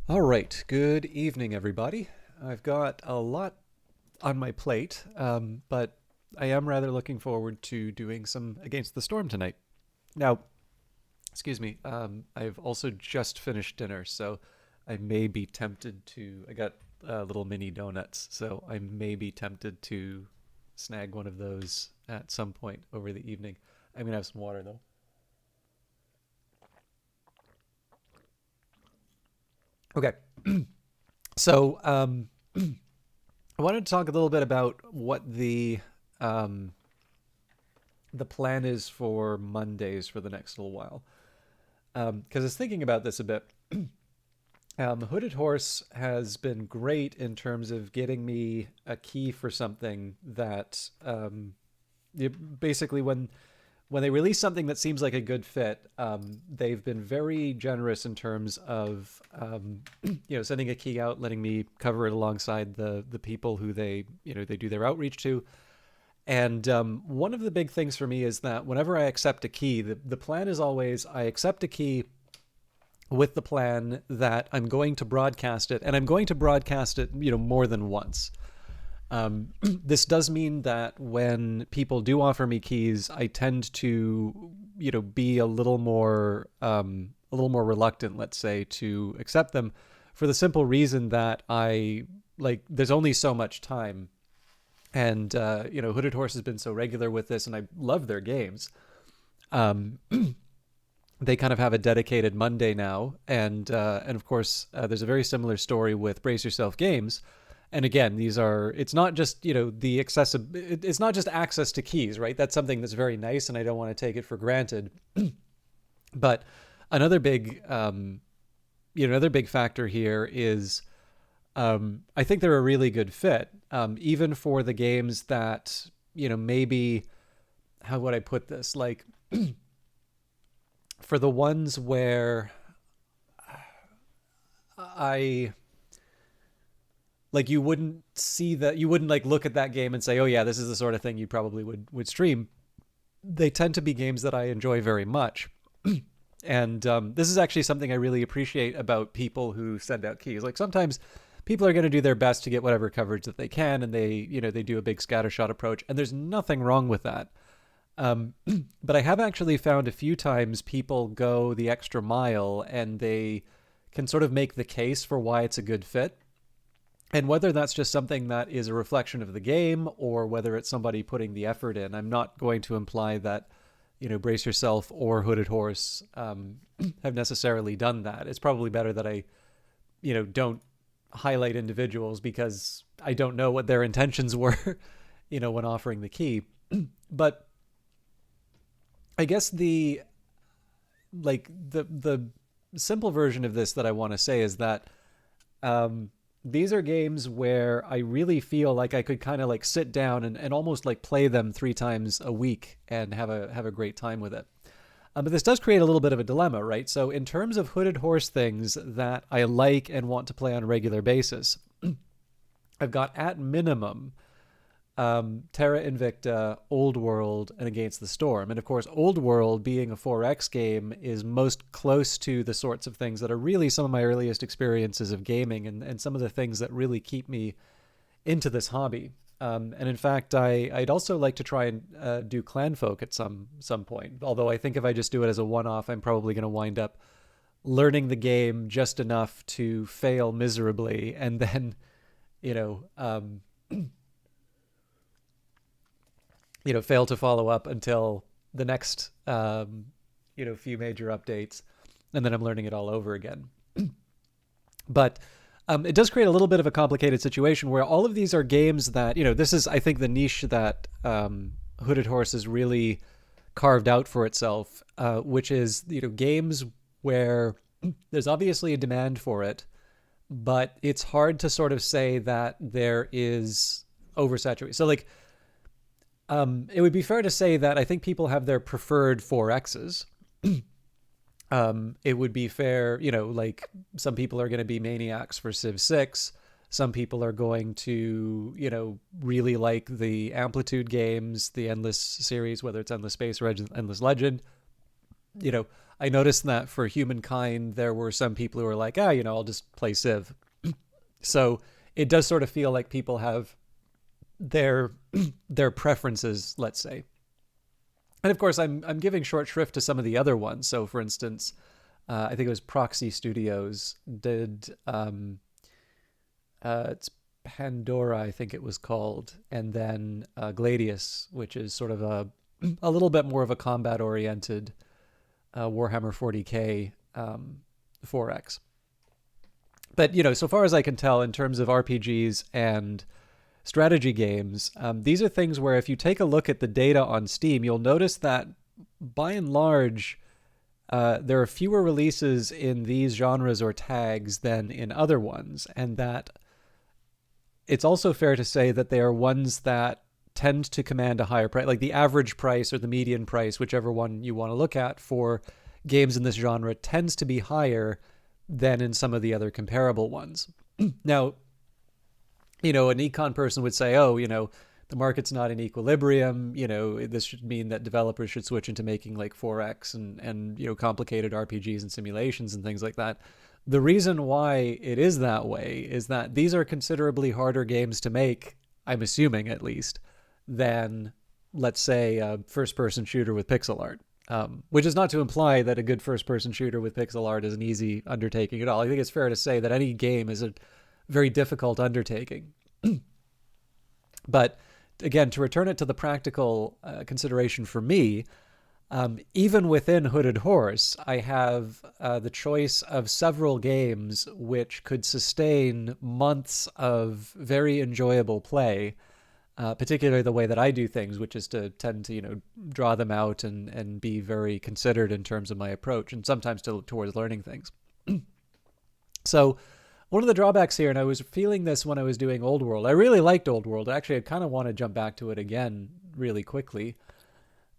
All right, good evening, everybody. I've got a lot on my plate, but I am rather looking forward to doing some Against the Storm tonight. Now, excuse me, I've also just finished dinner, so I may be tempted to. I got little mini donuts, so I may be tempted to snag one of those at some point over the evening. I'm gonna have some water though. Okay, so I wanted to talk a little bit about what the plan is for Mondays for the next little while. Because I was thinking about this a bit. Hooded Horse has been great in terms of getting me a key for something that basically when they release something that seems like a good fit, they've been very generous in terms of sending a key out, letting me cover it alongside the people who they do their outreach to. And one of the big things for me is that whenever I accept a key, the plan is always I accept a key with the plan that I'm going to broadcast it, and I'm going to broadcast it, more than once. This does mean that when people do offer me keys, I tend to, be a little more reluctant, let's say, to accept them, for the simple reason that there's only so much time, and Hooded Horse has been so regular with this, and I love their games. Um, they kind of have a dedicated Monday now, and of course there's a very similar story with Brace Yourself Games. And again, these are it's not just the it's not just access to keys, right? That's something that's very nice, and I don't want to take it for granted. But another big another big factor here is I think they're a really good fit, even for the games that maybe, how would I put this, like for the ones where I like you wouldn't see that, you wouldn't like look at that game and say, oh yeah, this is the sort of thing you probably would stream. They tend to be games that I enjoy very much. And this is actually something I really appreciate about people who send out keys. Like sometimes people are going to do their best to get whatever coverage that they can, and they do a big scattershot approach, and there's nothing wrong with that. Um, but I have actually found a few times people go the extra mile, and they can sort of make the case for why it's a good fit. And whether that's just something that is a reflection of the game, or whether it's somebody putting the effort in, I'm not going to imply that Brace Yourself or Hooded Horse have necessarily done that. It's probably better that I don't highlight individuals, because I don't know what their intentions were when offering the key. But I guess the simple version of this that I want to say is that these are games where I really feel like I could kind of like sit down and almost like play them 3 times a week and have a great time with it. But this does create a little bit of a dilemma, right? So in terms of Hooded Horse things that I like and want to play on a regular basis, I've got at minimum Terra Invicta, Old World, and Against the Storm. And of course, Old World, being a 4X game, is most close to the sorts of things that are really some of my earliest experiences of gaming, and some of the things that really keep me into this hobby. And in fact, I'd also like to try and do Clanfolk at some point. Although I think if I just do it as a one-off, I'm probably going to wind up learning the game just enough to fail miserably, and then you know um, fail to follow up until the next few major updates, and then I'm learning it all over again. But it does create a little bit of a complicated situation where all of these are games that this is, I think, the niche that Hooded Horse has really carved out for itself, which is games where there's obviously a demand for it, but it's hard to sort of say that there is oversaturation. So like it would be fair to say that I think people have their preferred 4Xs. It would be fair, like some people are going to be maniacs for Civ 6. Some people are going to, really like the Amplitude games, the Endless series, whether it's Endless Space or Endless Legend. You know, I noticed that for Humankind, there were some people who were like, ah, I'll just play Civ. So it does sort of feel like people have their their preferences, let's say. And of course, I'm giving short shrift to some of the other ones. So, for instance, I think it was Proxy Studios did it's Pandora, I think it was called, and then Gladius, which is sort of a little bit more of a combat oriented Warhammer 40k 4X. But so far as I can tell, in terms of RPGs and strategy games, these are things where if you take a look at the data on Steam, you'll notice that by and large, there are fewer releases in these genres or tags than in other ones, and that it's also fair to say that they are ones that tend to command a higher price, like the average price or the median price, whichever one you want to look at for games in this genre, tends to be higher than in some of the other comparable ones. Now, an econ person would say, oh, the market's not in equilibrium. This should mean that developers should switch into making like 4X and complicated RPGs and simulations and things like that. The reason why it is that way is that these are considerably harder games to make, I'm assuming at least, than, let's say, a first-person shooter with pixel art. Which is not to imply that a good first-person shooter with pixel art is an easy undertaking at all. I think it's fair to say that any game is a very difficult undertaking. But again, to return it to the practical consideration for me, even within Hooded Horse, I have the choice of several games which could sustain months of very enjoyable play, particularly the way that I do things, which is to tend to, draw them out and be very considered in terms of my approach, and sometimes towards learning things. So one of the drawbacks here, and I was feeling this when I was doing Old World, I really liked Old World. Actually, I kind of want to jump back to it again really quickly.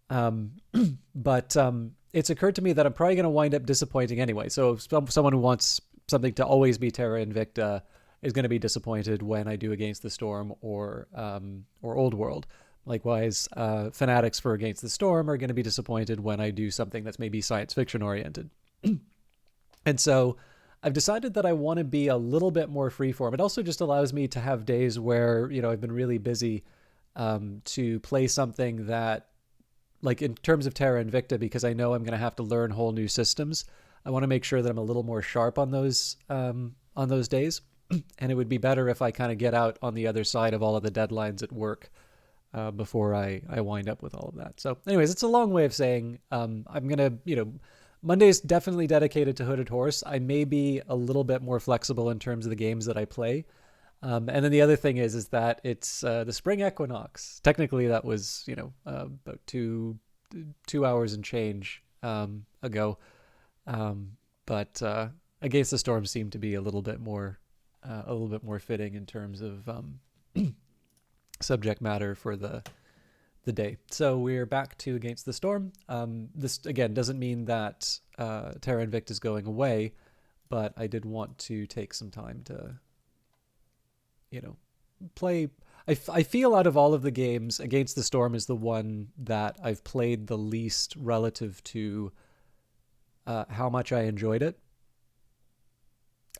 But it's occurred to me that I'm probably going to wind up disappointing anyway. So if someone who wants something to always be Terra Invicta is going to be disappointed when I do Against the Storm or Old World. Likewise, fanatics for Against the Storm are going to be disappointed when I do something that's maybe science fiction oriented. And so I've decided that I want to be a little bit more freeform. It also just allows me to have days where, I've been really busy to play something that, like in terms of Terra Invicta, because I know I'm going to have to learn whole new systems. I want to make sure that I'm a little more sharp on those days. And it would be better if I kind of get out on the other side of all of the deadlines at work before I wind up with all of that. So anyways, it's a long way of saying I'm going to, Monday's definitely dedicated to Hooded Horse. I may be a little bit more flexible in terms of the games that I play. And then the other thing is that it's the spring equinox. Technically, that was, about two hours and change ago. But Against the Storm seemed to be a little bit more fitting in terms of subject matter for the day. So we're back to Against the Storm. This again doesn't mean that Terra Invicta is going away, but I did want to take some time to, play. I feel out of all of the games, Against the Storm is the one that I've played the least relative to how much I enjoyed it.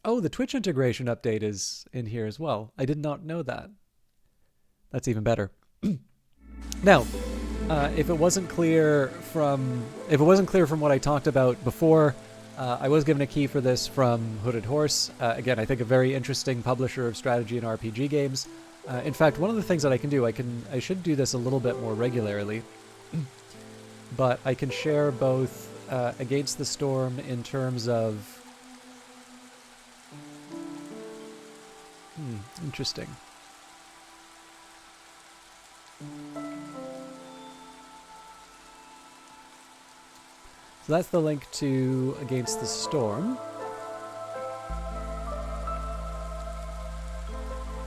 Oh, the Twitch integration update is in here as well. I did not know that. That's even better. Now, if it wasn't clear from what I talked about before, I was given a key for this from Hooded Horse. Again, I think a very interesting publisher of strategy and RPG games. In fact, one of the things that I can do, I should do this a little bit more regularly, but I can share both Against the Storm in terms of interesting. So that's the link to Against the Storm.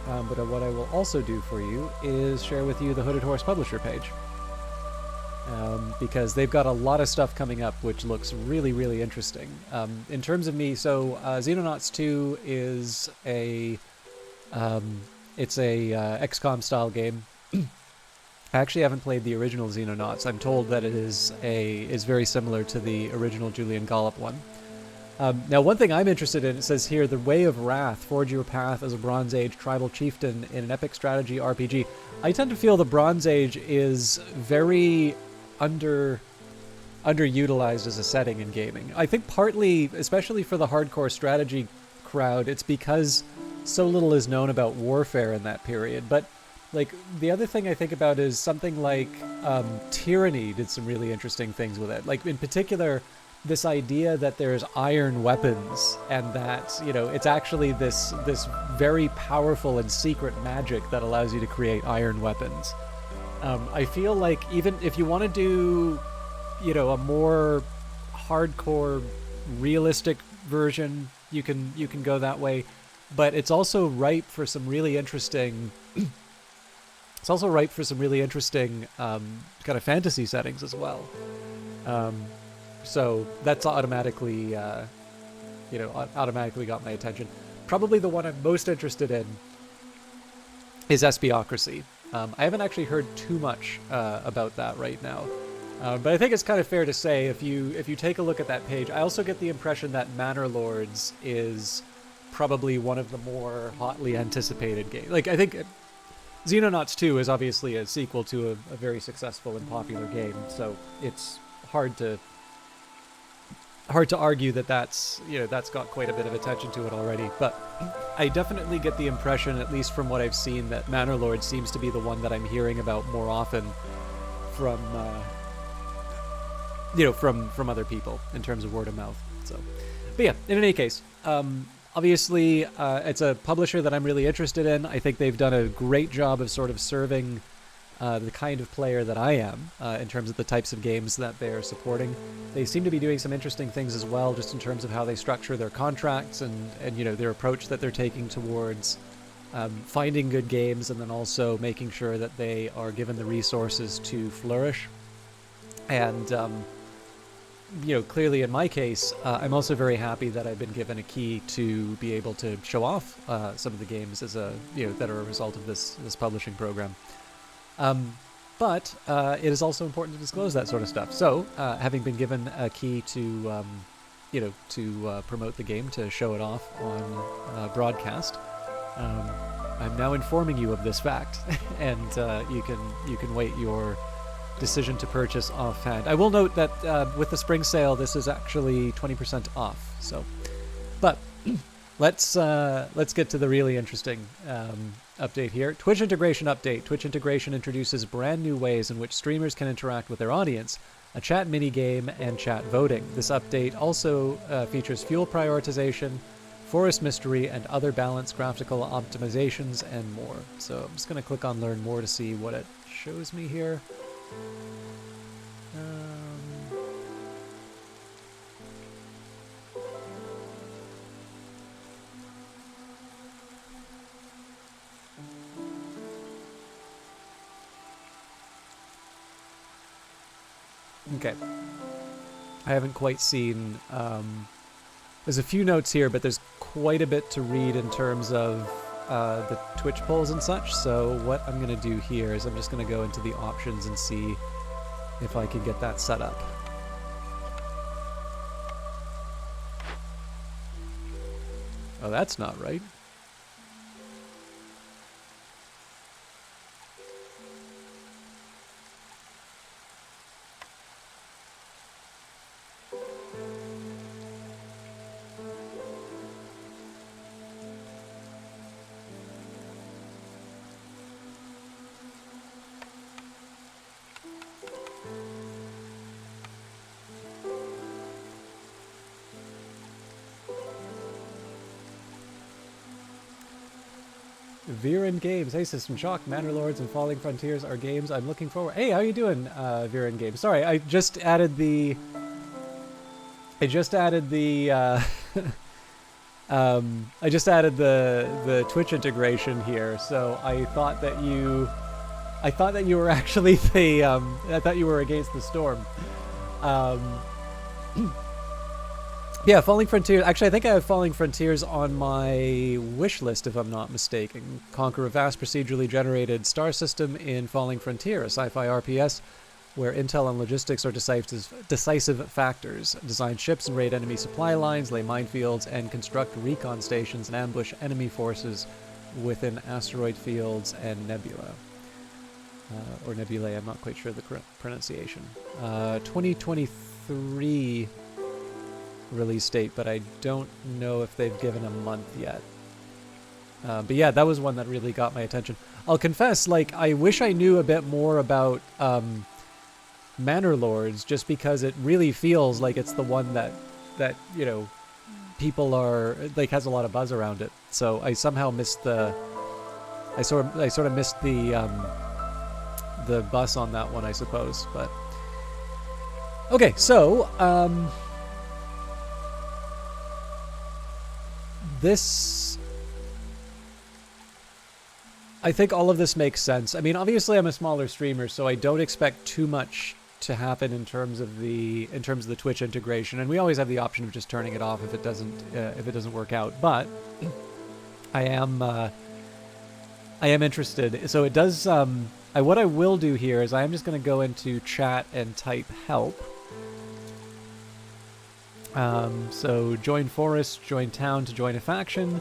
But what I will also do for you is share with you the Hooded Horse publisher page. Because they've got a lot of stuff coming up which looks really, really interesting. In terms of me, so Xenonauts 2 is a XCOM style game. I actually haven't played the original Xenonauts. I'm told that it is very similar to the original Julian Gollop one. Now, one thing I'm interested in, it says here, The Way of Wrath, forge your path as a Bronze Age tribal chieftain in an epic strategy RPG. I tend to feel the Bronze Age is very underutilized as a setting in gaming. I think partly, especially for the hardcore strategy crowd, it's because so little is known about warfare in that period. But like the other thing I think about is something like Tyranny did some really interesting things with it. Like in particular, this idea that there's iron weapons and that, you know, it's actually this very powerful and secret magic that allows you to create iron weapons. I feel like even if you want to do, you know, a more hardcore, realistic version, you can go that way. But it's also ripe for some really interesting. It's also ripe for some really interesting kind of fantasy settings as well. So that's automatically, automatically got my attention. Probably the one I'm most interested in is Espiocracy. I haven't actually heard too much about that right now. But I think it's kind of fair to say, if you take a look at that page, I also get the impression that Manor Lords is probably one of the more hotly anticipated games. Like, I think Xenonauts 2 is obviously a sequel to a very successful and popular game, so it's hard to argue that that's got quite a bit of attention to it already. But I definitely get the impression, at least from what I've seen, that Manor Lord seems to be the one that I'm hearing about more often from from other people in terms of word of mouth. So, but yeah, in any case, obviously it's a publisher that I'm really interested in. I think they've done a great job of sort of serving the kind of player that I am in terms of the types of games that they're supporting. They seem to be doing some interesting things as well, just in terms of how they structure their contracts and their approach that they're taking towards finding good games, and then also making sure that they are given the resources to flourish. And clearly in my case, I'm also very happy that I've been given a key to be able to show off some of the games as that are a result of this publishing program. But it is also important to disclose that sort of stuff. So, having been given a key to promote the game, to show it off on broadcast, I'm now informing you of this fact, and you can wait your decision to purchase offhand. I will note that with the spring sale, this is actually 20% off. So, but let's get to the really interesting update here. Twitch integration update. Twitch integration introduces brand new ways in which streamers can interact with their audience, a chat minigame, and chat voting. This update also features fuel prioritization, forest mystery, and other balanced graphical optimizations, and more. So I'm just going to click on Learn More to see what it shows me here. Okay. I haven't quite seen... there's a few notes here, but there's quite a bit to read in terms of the Twitch polls and such. So what I'm going to do here is I'm just going to go into the options and see if I can get that set up. Oh, that's not right. Viren Games. Hey, System Shock, Manor Lords, and Falling Frontiers are games I'm looking forward. Hey, how you doing, Viren Games? Sorry, I just added the. I just added the. I just added the Twitch integration here, so I thought that you. I thought that you were actually the. I thought you were against the storm. Yeah, Falling Frontiers. Actually, I think I have Falling Frontiers on my wish list, if I'm not mistaken. Conquer a vast procedurally generated star system in Falling Frontier, a sci-fi RPS where intel and logistics are decisive factors. Design ships and raid enemy supply lines, lay minefields, and construct recon stations and ambush enemy forces within asteroid fields and nebula. Or nebulae, I'm not quite sure the correct pronunciation. 2023 release date, but I don't know if they've given a month yet. But yeah, that was one that really got my attention. I'll confess, like, I wish I knew a bit more about Manor Lords, just because it really feels like it's the one that you know, people are, like, has a lot of buzz around it. So I somehow missed the, I sort of missed the bus on that one, I suppose. But okay, so this, I think all of this makes sense. I mean, obviously I'm a smaller streamer, so I don't expect too much to happen in terms of the Twitch integration, and we always have the option of just turning it off if it doesn't work out. But I am interested. So it does. What I will do here is I am just going to go into chat and type help. So join forest, join town to join a faction.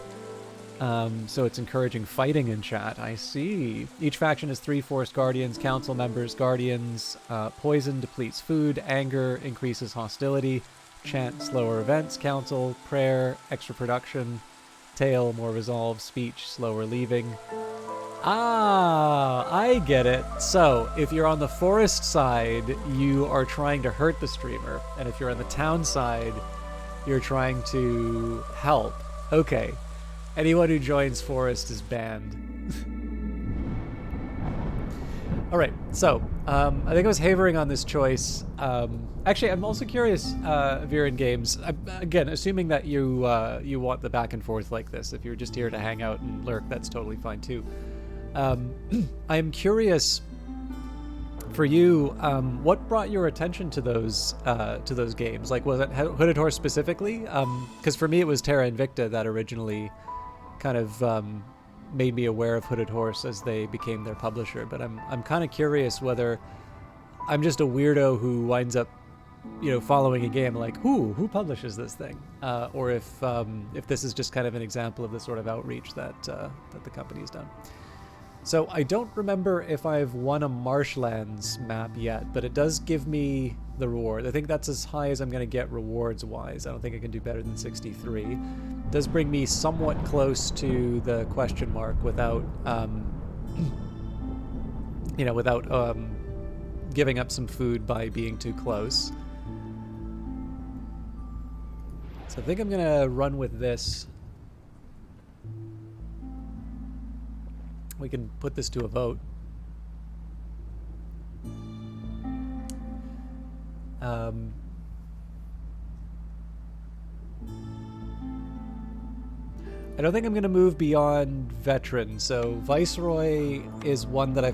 So it's encouraging fighting in chat. I see. Each faction has 3 forest guardians, council members, guardians. Poison depletes food. Anger increases hostility. Chant slower events. Council, prayer, extra production. Tail, more resolve. Speech, slower leaving. Ah, I get it. So if you're on the forest side, you are trying to hurt the streamer. And if you're on the town side, you're trying to help. Okay. Anyone who joins Forest is banned. All right, so I think I was havering on this choice. Actually, I'm also curious, Viren Games. Again, assuming that you want the back and forth like this. If you're just here to hang out and lurk, that's totally fine too. I'm curious. For you, what brought your attention to those games? Like, was it Hooded Horse specifically? Because for me, it was Terra Invicta that originally kind of made me aware of Hooded Horse as they became their publisher. But I'm kind of curious whether I'm just a weirdo who winds up, you know, following a game like who publishes this thing, or if this is just kind of an example of the sort of outreach that the company's done. So I don't remember if I've won a Marshlands map yet, but it does give me the reward. I think that's as high as I'm going to get rewards-wise. I don't think I can do better than 63. It does bring me somewhat close to the question mark without, without giving up some food by being too close. So I think I'm going to run with this. We can put this to a vote. I don't think I'm going to move beyond veteran. So Viceroy is one that I've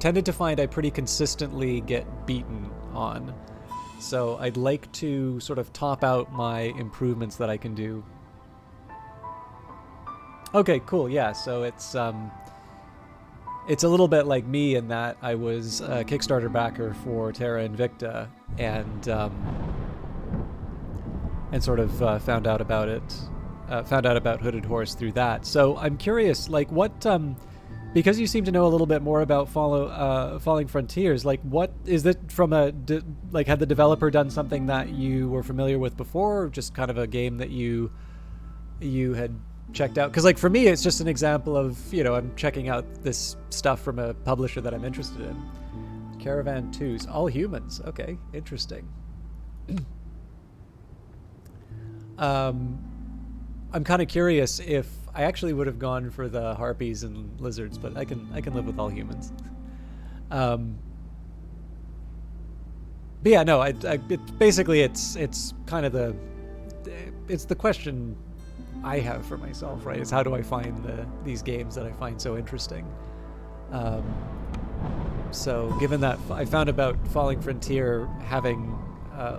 tended to find I pretty consistently get beaten on. So I'd like to sort of top out my improvements that I can do. Okay, cool. Yeah, so it's a little bit like me in that I was a Kickstarter backer for Terra Invicta and sort of found out about it, found out about Hooded Horse through that. So I'm curious, like, what because you seem to know a little bit more about Falling Frontiers, like, what is it from like, had the developer done something that you were familiar with before, or just kind of a game that you had checked out? Because, like, for me, it's just an example of, you know, I'm checking out this stuff from a publisher that I'm interested in. Caravan 2s, all humans. Okay, interesting. I'm kind of curious if I actually would have gone for the harpies and lizards, but I can live with all humans. But yeah, no, basically it's kind of it's the question I have for myself, right? Is how do I find these games that I find so interesting? So given that I found about Falling Frontier having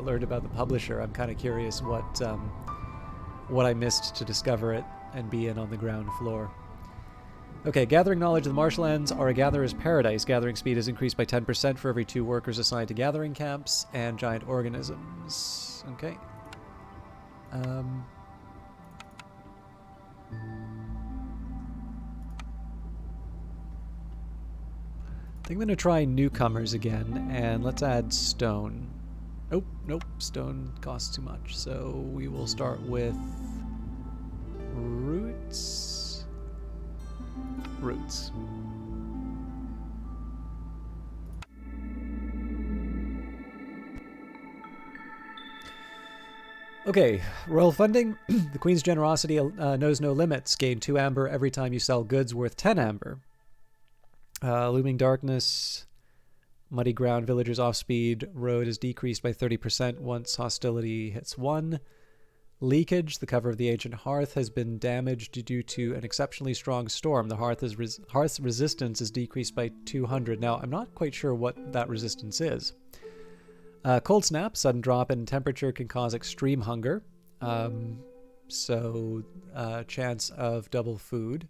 learned about the publisher. I'm kind of curious what I missed to discover it and be in on the ground floor. Okay, gathering knowledge of the marshlands are a gatherer's paradise. Gathering speed is increased by 10% for every 2 workers assigned to gathering camps and giant organisms. Okay. I think I'm going to try newcomers again, and let's add stone. Oh, nope, stone costs too much. So we will start with roots. Roots. Okay, royal funding. The Queen's generosity knows no limits. Gain 2 amber every time you sell goods worth 10 amber. Looming darkness. Muddy ground, villagers off speed. Road is decreased by 30% once hostility hits 1. Leakage. The cover of the ancient hearth has been damaged due to an exceptionally strong storm. The hearth's resistance is decreased by 200. Now, I'm not quite sure what that resistance is. Cold snap, sudden drop in temperature can cause extreme hunger. So chance of double food.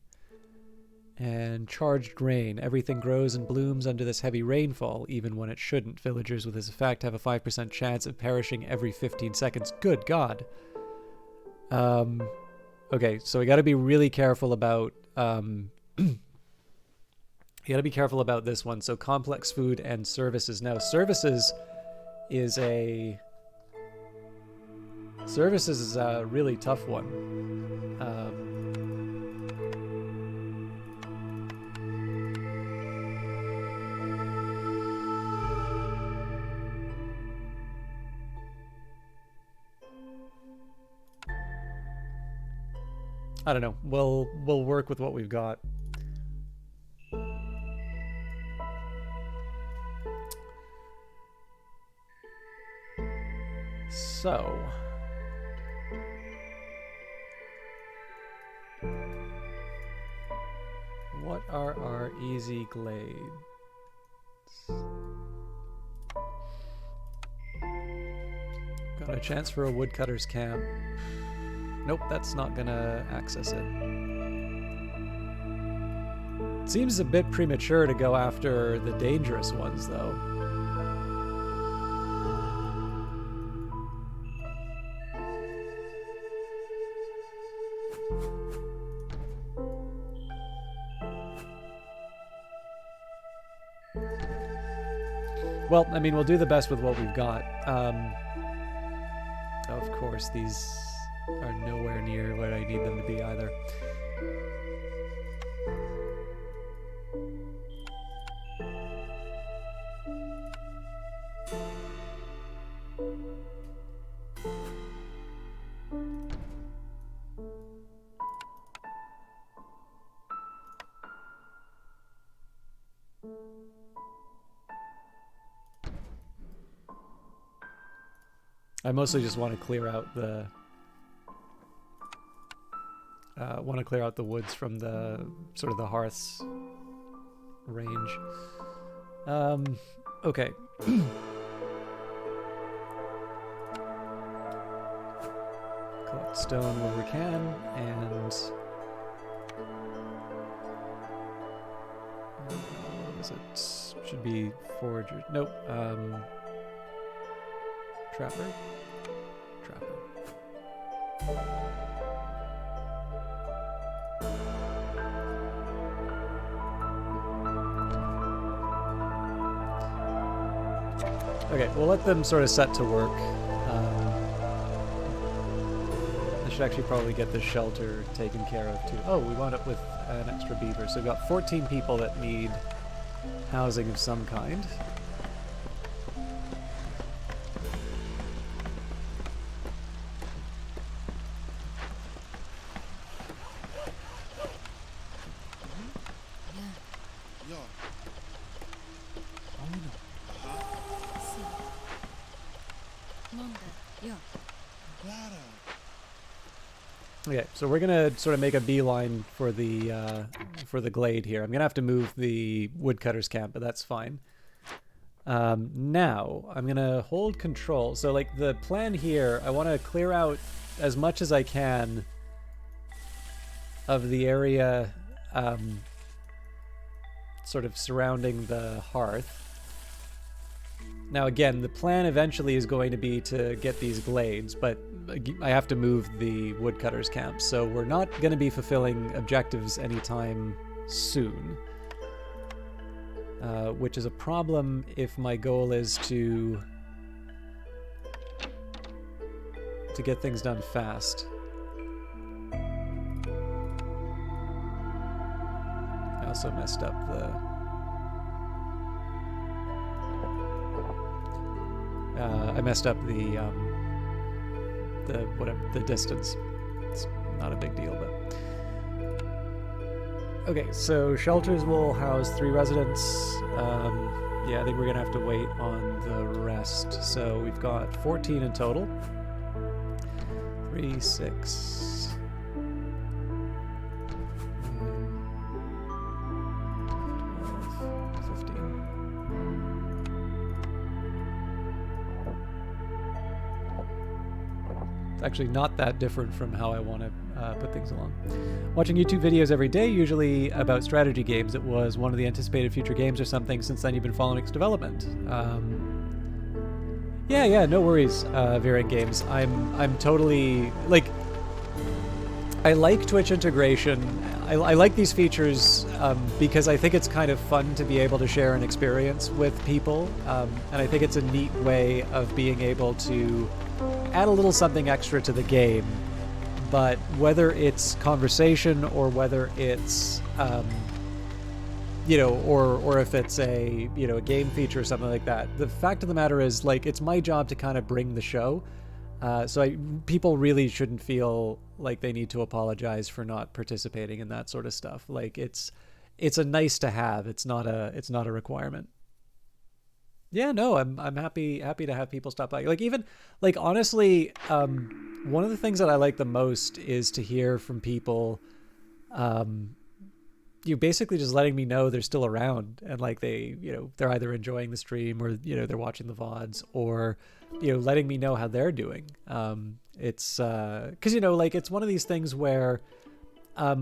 And charged rain. Everything grows and blooms under this heavy rainfall, even when it shouldn't. Villagers with this effect have a 5% chance of perishing every 15 seconds. Good God. Okay, so we got to be really careful about you got to be careful about this one. So complex food and services. Now, services is a really tough one. I don't know. We'll work with what we've got. So, what are our easy glades? Got a chance for a woodcutter's camp. Nope, that's not gonna access it. Seems a bit premature to go after the dangerous ones, though. Well, I mean, we'll do the best with what we've got. Of course, these are nowhere near where I need them to be either. I mostly just want to clear out the woods from the sort of the hearth's range. Okay. Collect stone where we can, and what is it? Should be forager. Nope. Trapper. Okay, we'll let them sort of set to work. I should actually probably get this shelter taken care of too. Oh, we wound up with an extra beaver. So we've got 14 people that need housing of some kind. Okay, so we're gonna sort of make a beeline for the glade here. I'm gonna have to move the woodcutter's camp, but that's fine. Now, I'm going to hold control. So, like, the plan here, I want to clear out as much as I can of the area sort of surrounding the hearth. Now, again, the plan eventually is going to be to get these glades, but I have to move the woodcutter's camp, so we're not going to be fulfilling objectives anytime soon. Which is a problem if my goal is to get things done fast. I also messed up the... I messed up the distance. It's not a big deal, but... Okay, so shelters will house 3 residents. Yeah, I think we're gonna have to wait on the rest. So we've got 14 in total. 3, 6, 12, 15. It's actually not that different from how I want to put things along. Watching YouTube videos every day, usually about strategy games. It was one of the anticipated future games or something. Since then, you've been following its development. Yeah, no worries, Variant Games. I'm totally, like, I like Twitch integration. I like these features because I think it's kind of fun to be able to share an experience with people. And I think it's a neat way of being able to add a little something extra to the game. But whether it's conversation or whether it's, you know, or if it's a, you know, a game feature or something like that, the fact of the matter is, like, it's my job to kind of bring the show. So people really shouldn't feel like they need to apologize for not participating in that sort of stuff. Like, it's a nice to have. It's not a requirement. Yeah, no, I'm happy to have people stop by. Like, even, like, honestly, one of the things that I like the most is to hear from people, you basically just letting me know they're still around and, like, they, you know, they're either enjoying the stream or, you know, they're watching the VODs, or, you know, letting me know how they're doing. It's, 'cause, you know, like, it's one of these things where, I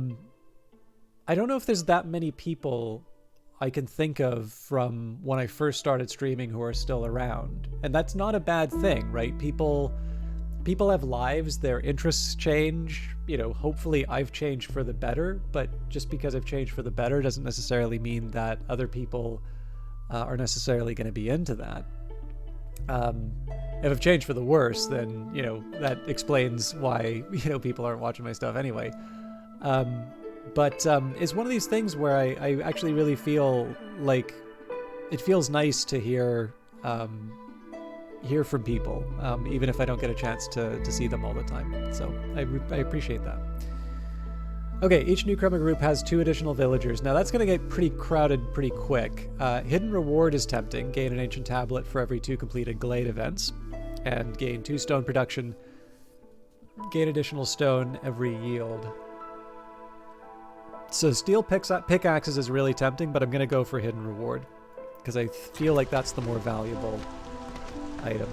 don't know if there's that many people I can think of from when I first started streaming who are still around. And that's not a bad thing, right? People have lives, their interests change. You know, hopefully I've changed for the better, but just because I've changed for the better doesn't necessarily mean that other people are necessarily going to be into that. If I've changed for the worse, then, you know, that explains why, you know, people aren't watching my stuff anyway. But it's one of these things where I actually really feel like it feels nice to hear from people, even if I don't get a chance to see them all the time. So I appreciate that. Okay, each newcomer group has 2 additional villagers. Now that's going to get pretty crowded pretty quick. Hidden reward is tempting. Gain an ancient tablet for every 2 completed glade events, and gain 2 stone production. Gain additional stone every yield. So steel pickaxes is really tempting, but I'm going to go for hidden reward because I feel like that's the more valuable item.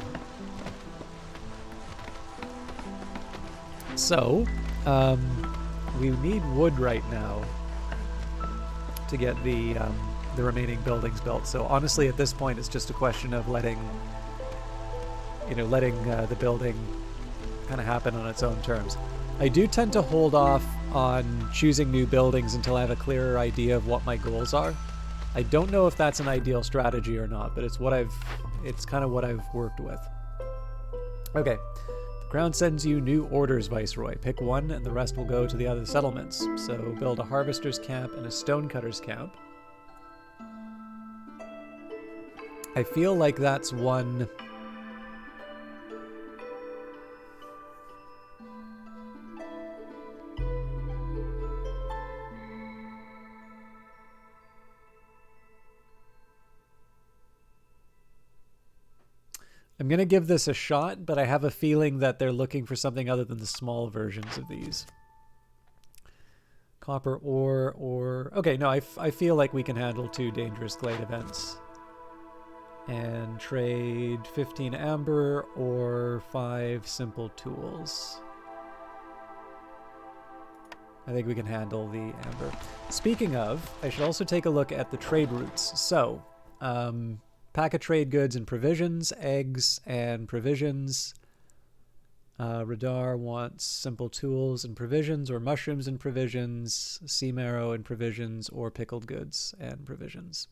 So, we need wood right now to get the remaining buildings built. So honestly, at this point, it's just a question of letting the building kind of happen on its own terms. I do tend to hold off on choosing new buildings until I have a clearer idea of what my goals are. I don't know if that's an ideal strategy or not, but it's kind of what I've worked with. Okay. The Crown sends you new orders, Viceroy. Pick one and the rest will go to the other settlements. So build a harvester's camp and a stonecutter's camp. I feel like that's one... I'm going to give this a shot, but I have a feeling that they're looking for something other than the small versions of these. Copper ore or... Okay, no, I feel like we can handle 2 dangerous glade events. and trade 15 amber or 5 simple tools. I think we can handle the amber. Speaking of, I should also take a look at the trade routes. So, pack of trade goods and provisions, eggs and provisions. Radar wants simple tools and provisions, or mushrooms and provisions, sea marrow and provisions, or pickled goods and provisions.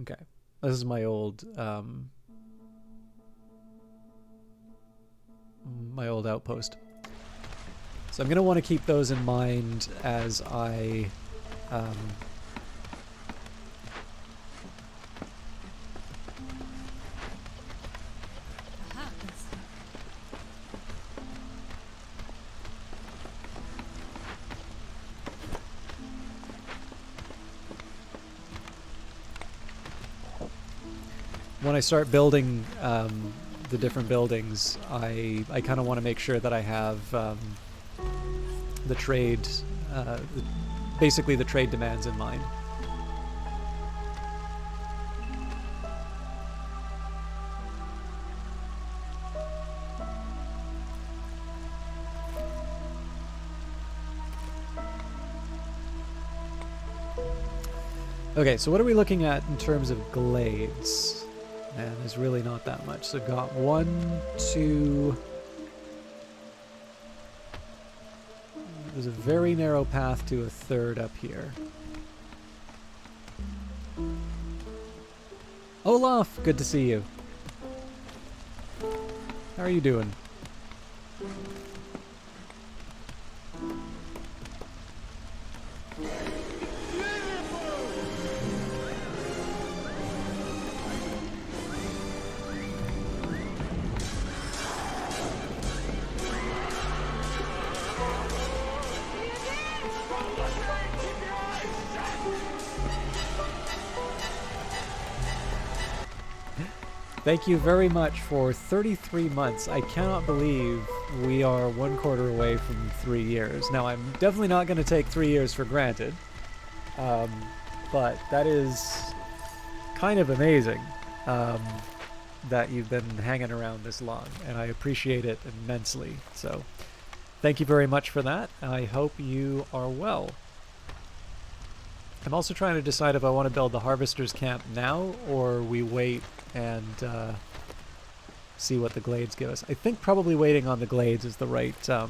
Okay, this is my old outpost. So I'm going to want to keep those in mind as I when I start building the different buildings, I kind of want to make sure that I have the trade, basically the trade demands in mind. Okay, so what are we looking at in terms of glades? Man, there's really not that much. So got 1, 2... There's a very narrow path to a third up here. Olaf, good to see you. How are you doing? Thank you very much for 33 months. I cannot believe we are 1 quarter away from 3 years. Now, I'm definitely not going to take 3 years for granted, but that is kind of amazing that you've been hanging around this long, and I appreciate it immensely. So, thank you very much for that. I hope you are well. I'm also trying to decide if I want to build the Harvester's Camp now, or we wait and see what the glades give us. I think probably waiting on the glades is the right call.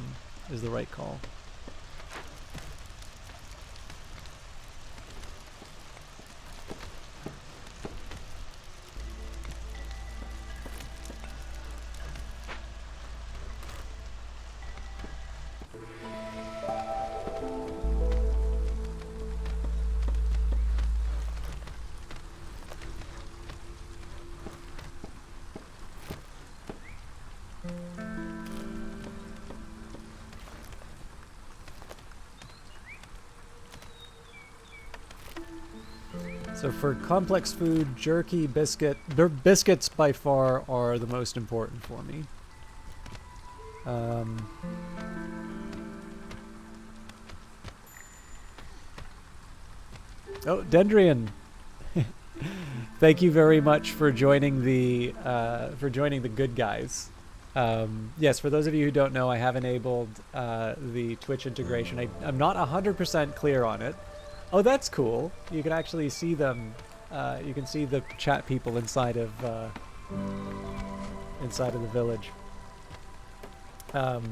So for complex food, jerky, biscuits by far are the most important for me. Oh, Dendrian! Thank you very much for joining the good guys. Yes, for those of you who don't know, I have enabled the Twitch integration. I'm not 100% clear on it. Oh, that's cool. You can actually see them. You can see the chat people inside of the village. But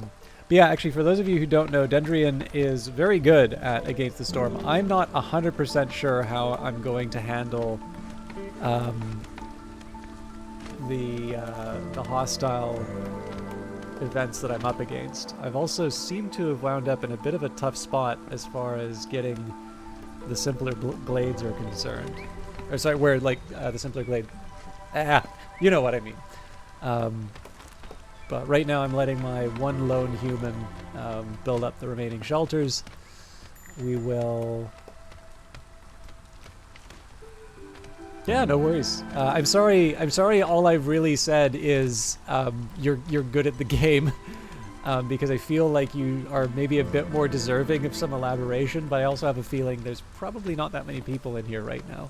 yeah, actually, for those of you who don't know, Dendrian is very good at Against the Storm. I'm not 100% sure how I'm going to handle the hostile events that I'm up against. I've also seemed to have wound up in a bit of a tough spot as far as getting the simpler glades are concerned. Or sorry, where like the simpler glade. You know what I mean. But right now I'm letting my one lone human build up the remaining shelters. We will... Yeah, no worries. I'm sorry all I've really said is you're good at the game. Because I feel like you are maybe a bit more deserving of some elaboration, but I also have a feeling there's probably not that many people in here right now.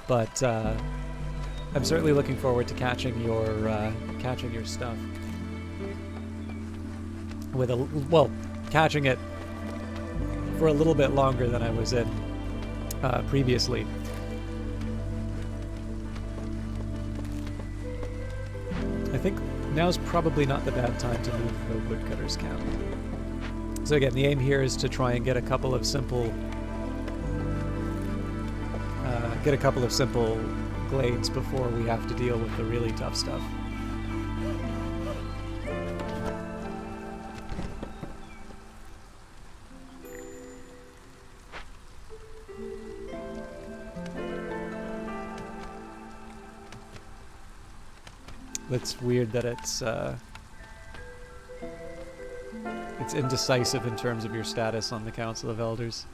But I'm certainly looking forward to catching your stuff. Catching it for a little bit longer than I was in previously. I think now's probably not the bad time to move the woodcutter's camp. So again, the aim here is to try and get a couple of simple glades before we have to deal with the really tough stuff. It's weird that it's indecisive in terms of your status on the Council of Elders.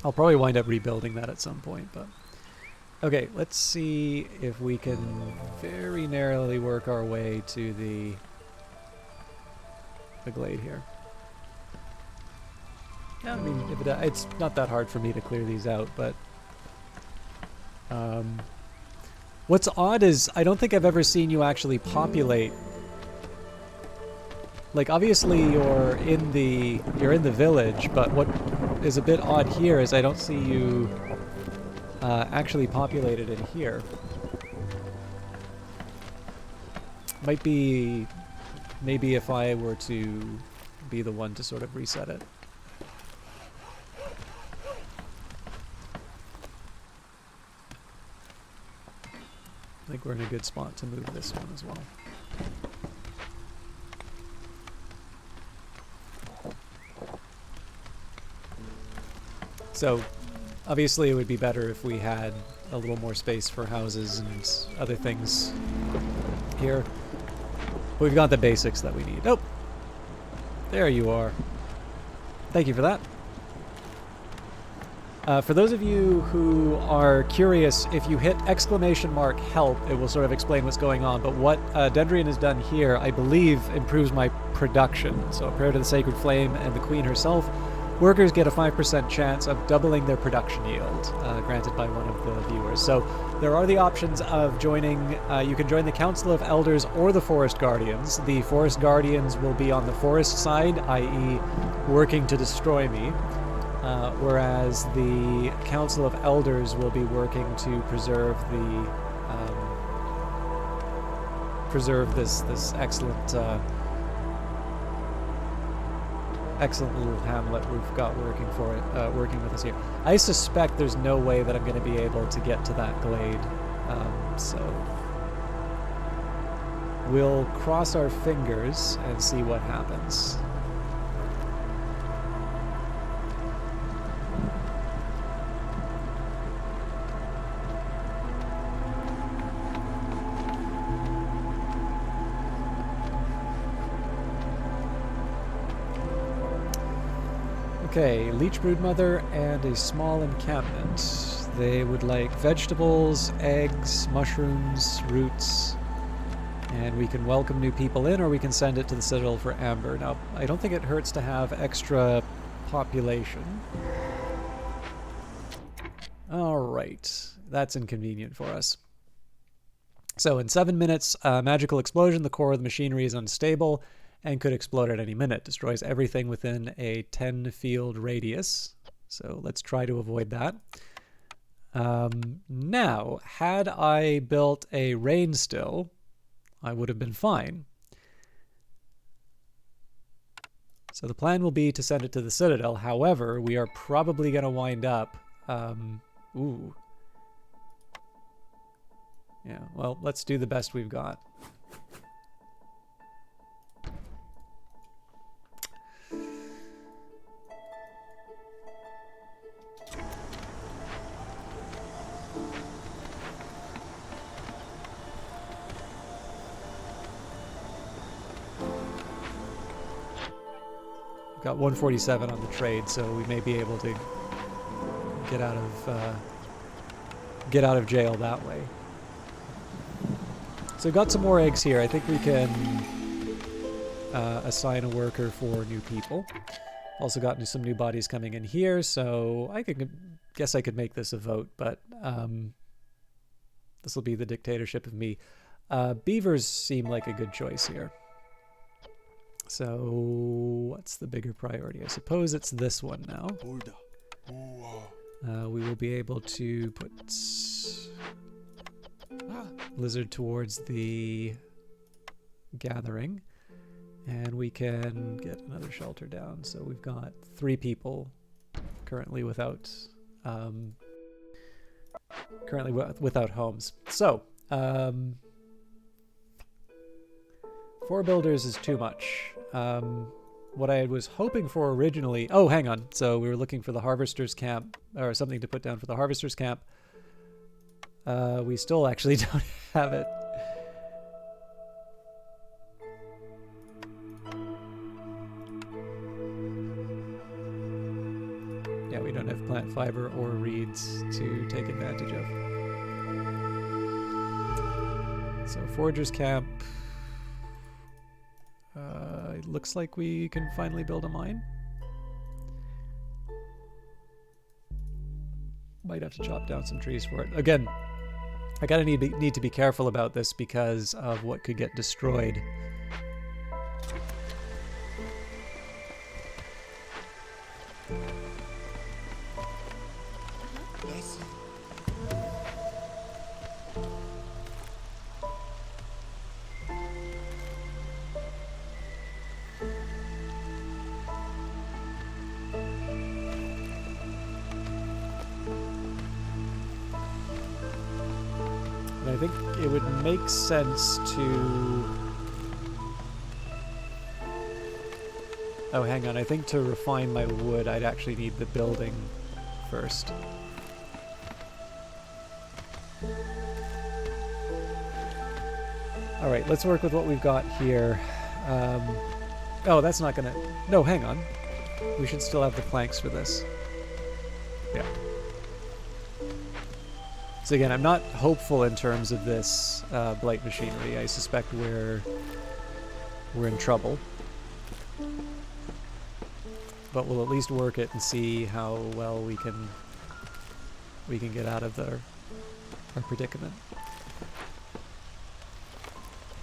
I'll probably wind up rebuilding that at some point, but... Okay, let's see if we can very narrowly work our way to the glade here. Yeah, I mean, it's not that hard for me to clear these out, but... what's odd is I don't think I've ever seen you actually populate. Like, obviously you're in the village, but what is a bit odd here is I don't see you actually populated in here. Might be maybe if I were to be the one to sort of reset it. I think we're in a good spot to move this one as well. So, obviously it would be better if we had a little more space for houses and other things here. But we've got the basics that we need. Oh! There you are. Thank you for that. For those of you who are curious, if you hit !help, it will sort of explain what's going on. But what Dendrian has done here, I believe, improves my production. So, a prayer to the Sacred Flame and the Queen herself. Workers get a 5% chance of doubling their production yield, granted by one of the viewers. So there are the options of joining. You can join the Council of Elders or the Forest Guardians. The Forest Guardians will be on the forest side, i.e. working to destroy me, whereas the Council of Elders will be working to preserve this excellent little hamlet we've got working with us here. I suspect there's no way that I'm going to be able to get to that glade, so we'll cross our fingers and see what happens. Okay, Leech Broodmother and a small encampment. They would like vegetables, eggs, mushrooms, roots, and we can welcome new people in, or we can send it to the Citadel for amber. Now, I don't think it hurts to have extra population. Alright, that's inconvenient for us. So in 7 minutes, magical explosion, the core of the machinery is unstable and could explode at any minute. Destroys everything within a 10-field radius. So let's try to avoid that. Now, had I built a rain still, I would have been fine. So the plan will be to send it to the Citadel. However, we are probably going to wind up... ooh. Yeah, well, let's do the best we've got. Got 147 on the trade, so we may be able to get out of jail that way. So got some more eggs here. I think we can assign a worker for new people. Also got some new bodies coming in here, so I guess I could make this a vote, but this will be the dictatorship of me. Beavers seem like a good choice here. So what's the bigger priority? I suppose it's this one now. We will be able to put Lizard towards the gathering, and we can get another shelter down. So we've got 3 people currently without homes. So 4 builders is too much. What I was hoping for originally... Oh, hang on. So we were looking for the harvester's camp, or something to put down for the harvester's camp. We still actually don't have it. Yeah, we don't have plant fiber or reeds to take advantage of. So forger's camp... it looks like we can finally build a mine. Might have to chop down some trees for it. Again, I gotta need to be careful about this because of what could get destroyed. I think it would make sense to... Oh, hang on. I think to refine my wood, I'd actually need the building first. Alright, let's work with what we've got here. Oh, that's not gonna... No, hang on. We should still have the planks for this. Yeah. So again, I'm not hopeful in terms of this blight machinery. I suspect we're in trouble. But we'll at least work it and see how well we can get out of our predicament.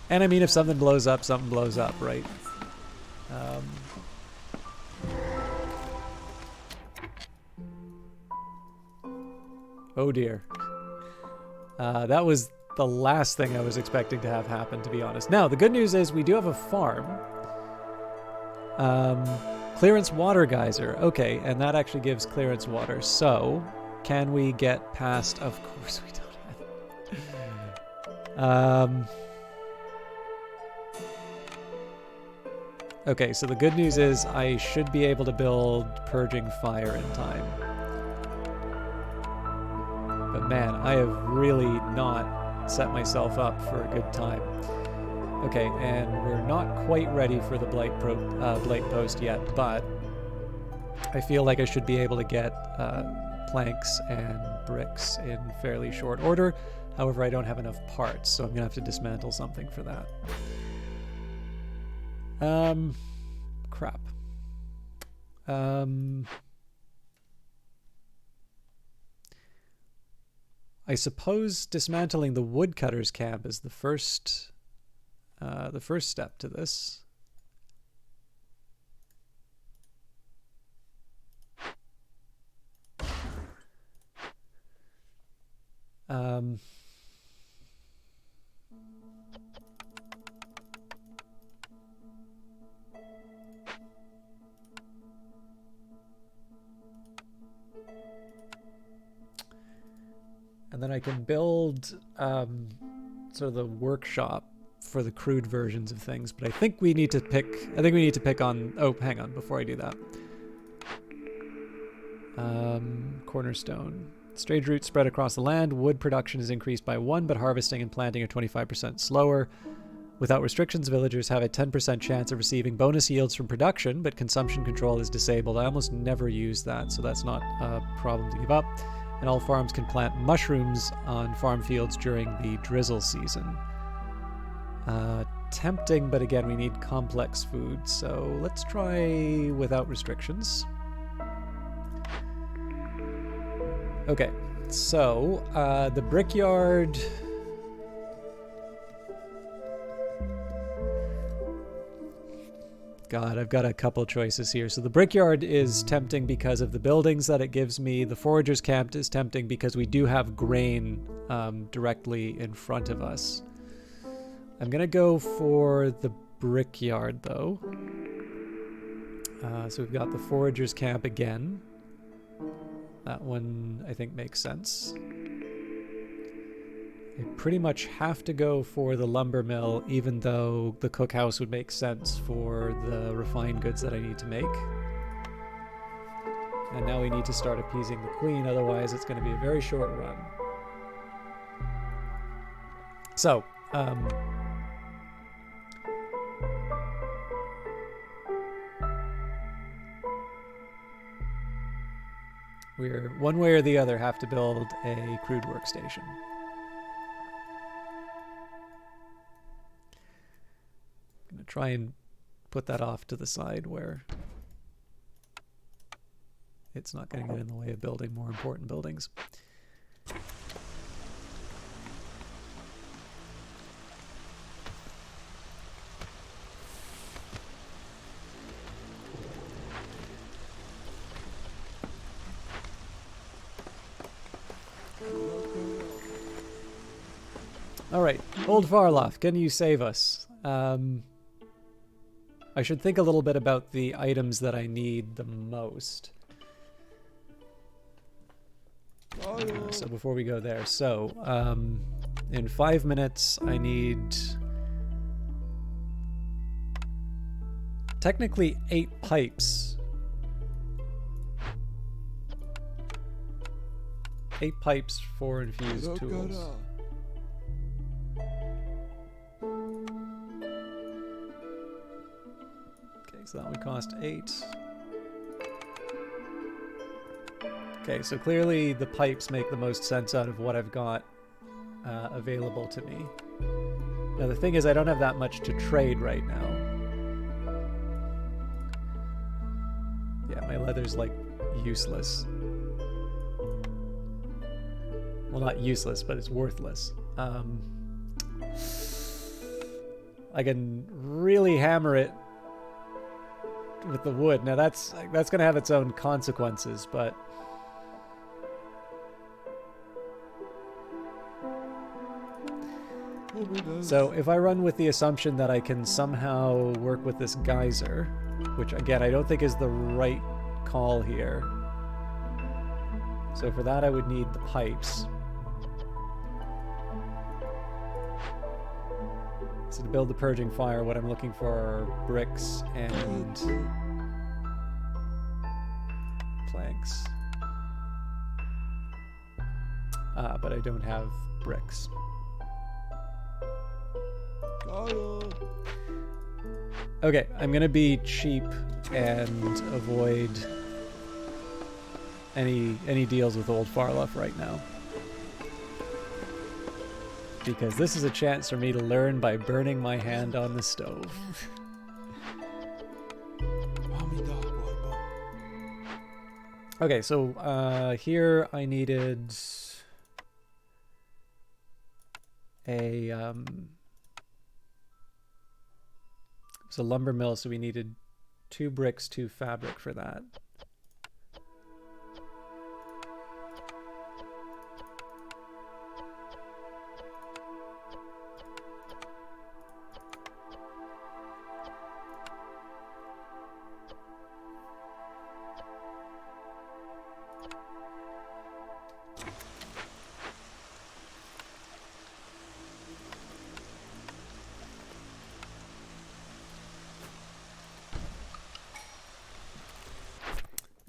And I mean, if something blows up, right? Oh dear. That was the last thing I was expecting to have happen, to be honest. Now, the good news is we do have a farm. Clearance water geyser. Okay, and that actually gives clearance water. So, can we get past... Of course we don't have... Okay, so the good news is I should be able to build Purging Fire in time. But man, I have really not set myself up for a good time. Okay, and we're not quite ready for the Blight Post yet, but I feel like I should be able to get planks and bricks in fairly short order. However, I don't have enough parts, so I'm going to have to dismantle something for that. Crap. I suppose dismantling the woodcutter's camp is the first step to this. And then I can build sort of the workshop for the crude versions of things, but I think we need to pick on... Oh, hang on, before I do that. Cornerstone. Strange roots spread across the land. Wood production is increased by 1, but harvesting and planting are 25% slower. Without restrictions, villagers have a 10% chance of receiving bonus yields from production, but consumption control is disabled. I almost never use that, so that's not a problem to give up. And all farms can plant mushrooms on farm fields during the drizzle season. tempting, but again, we need complex food, so let's try without restrictions. Okay, so the brickyard... God, I've got a couple choices here. So the brickyard is tempting because of the buildings that it gives me. The forager's camp is tempting because we do have grain directly in front of us. I'm going to go for the brickyard, though. So we've got the forager's camp again. That one, I think, makes sense. I pretty much have to go for the lumber mill, even though the cookhouse would make sense for the refined goods that I need to make. And now we need to start appeasing the queen, otherwise it's going to be a very short run. So, we're one way or the other have to build a crude workstation. I'm going to try and put that off to the side where it's not going to get in the way of building more important buildings. All right, Old Varloff, can you save us? I should think a little bit about the items that I need the most. So before we go there, so in 5 minutes I need technically 8 pipes. 8 pipes for infused tools. So that would cost 8. Okay, so clearly the pipes make the most sense out of what I've got available to me. Now the thing is, I don't have that much to trade right now. Yeah, my leather's like useless. Well, not useless, but it's worthless. I can really hammer it with the wood. Now that's going to have its own consequences, but so if I run with the assumption that I can somehow work with this geyser, which again I don't think is the right call here. So for that I would need the pipes. So to build the purging fire, what I'm looking for are bricks and planks. But I don't have bricks. Okay, I'm gonna be cheap and avoid any deals with Old Farlough right now. Because this is a chance for me to learn by burning my hand on the stove. Okay, so here I needed a it's a lumber mill, so we needed 2 bricks, 2 fabric for that.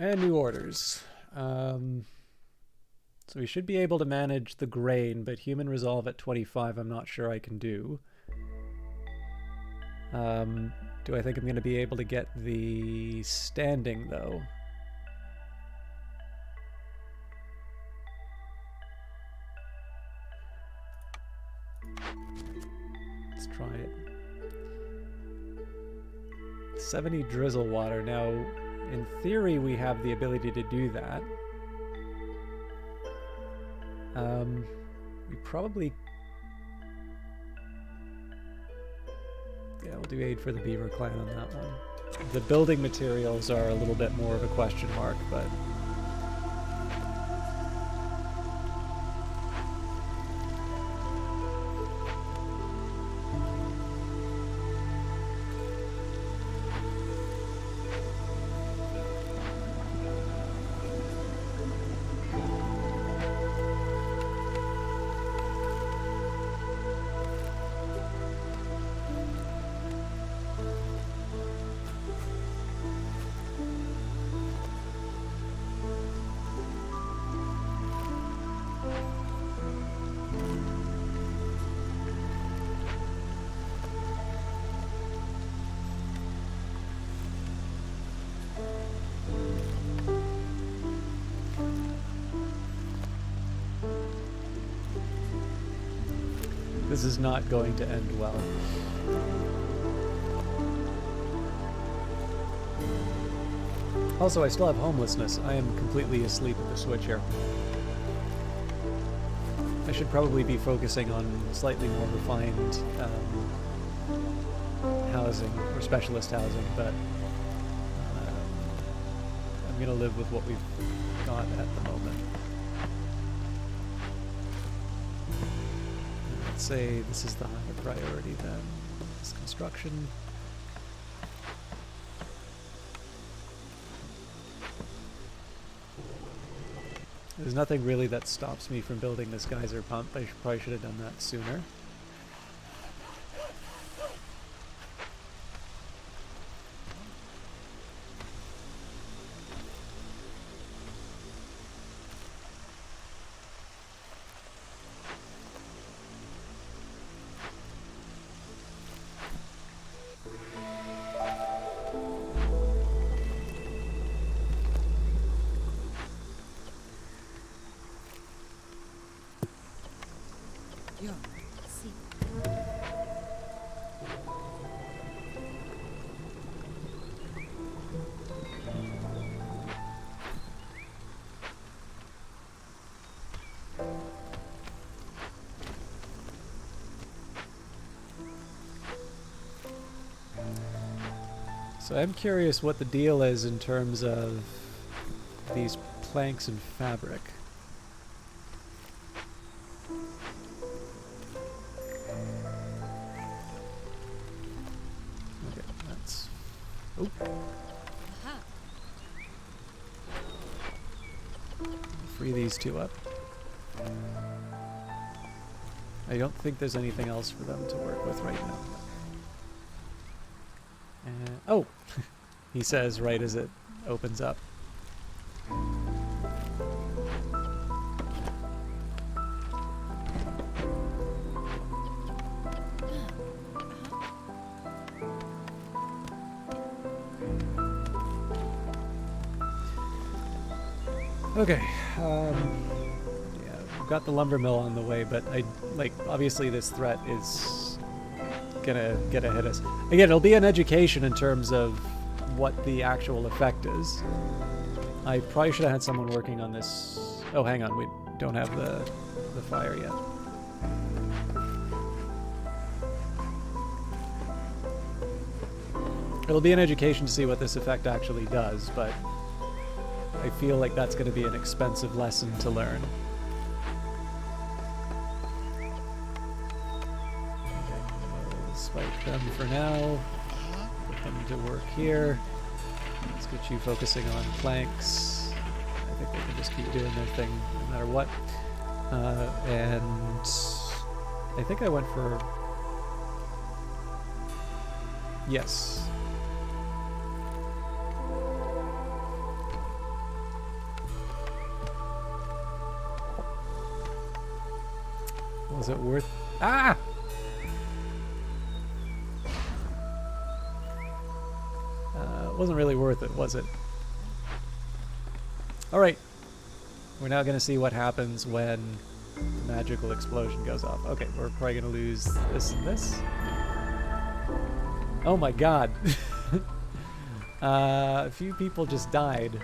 And new orders. So we should be able to manage the grain, but human resolve at 25 I'm not sure I can do. Do I think I'm going to be able to get the standing, though? Let's try it. 70 drizzle water. Now, in theory, we have the ability to do that. We probably... Yeah, we'll do aid for the beaver clan on that one. The building materials are a little bit more of a question mark, but... This is not going to end well. Also, I still have homelessness. I am completely asleep at the switch here. I should probably be focusing on slightly more refined housing, or specialist housing, but I'm going to live with what we've got at the moment. Let's say this is the higher priority then. This construction. There's nothing really that stops me from building this geyser pump. I probably should have done that sooner. So I'm curious what the deal is in terms of these planks and fabric. Okay, that's... Oh. Free these two up. I don't think there's anything else for them to work with right now. Oh! He says right as it opens up. Okay, yeah, we've got the lumber mill on the way, but obviously this threat is gonna hit us. Again, it'll be an education in terms of what the actual effect is. I probably should have had someone working on this. Oh, hang on, we don't have the fire yet. It'll be an education to see what this effect actually does, but I feel like that's going to be an expensive lesson to learn. Okay, we'll spike them for now. Put them to work here. Let's get you focusing on planks. I think they can just keep doing their thing no matter what. And I think I went for... Yes. Was it worth... Ah! It wasn't really worth it, was it? Alright. We're now going to see what happens when the magical explosion goes off. Okay, we're probably going to lose this and this. Oh my god. A few people just died.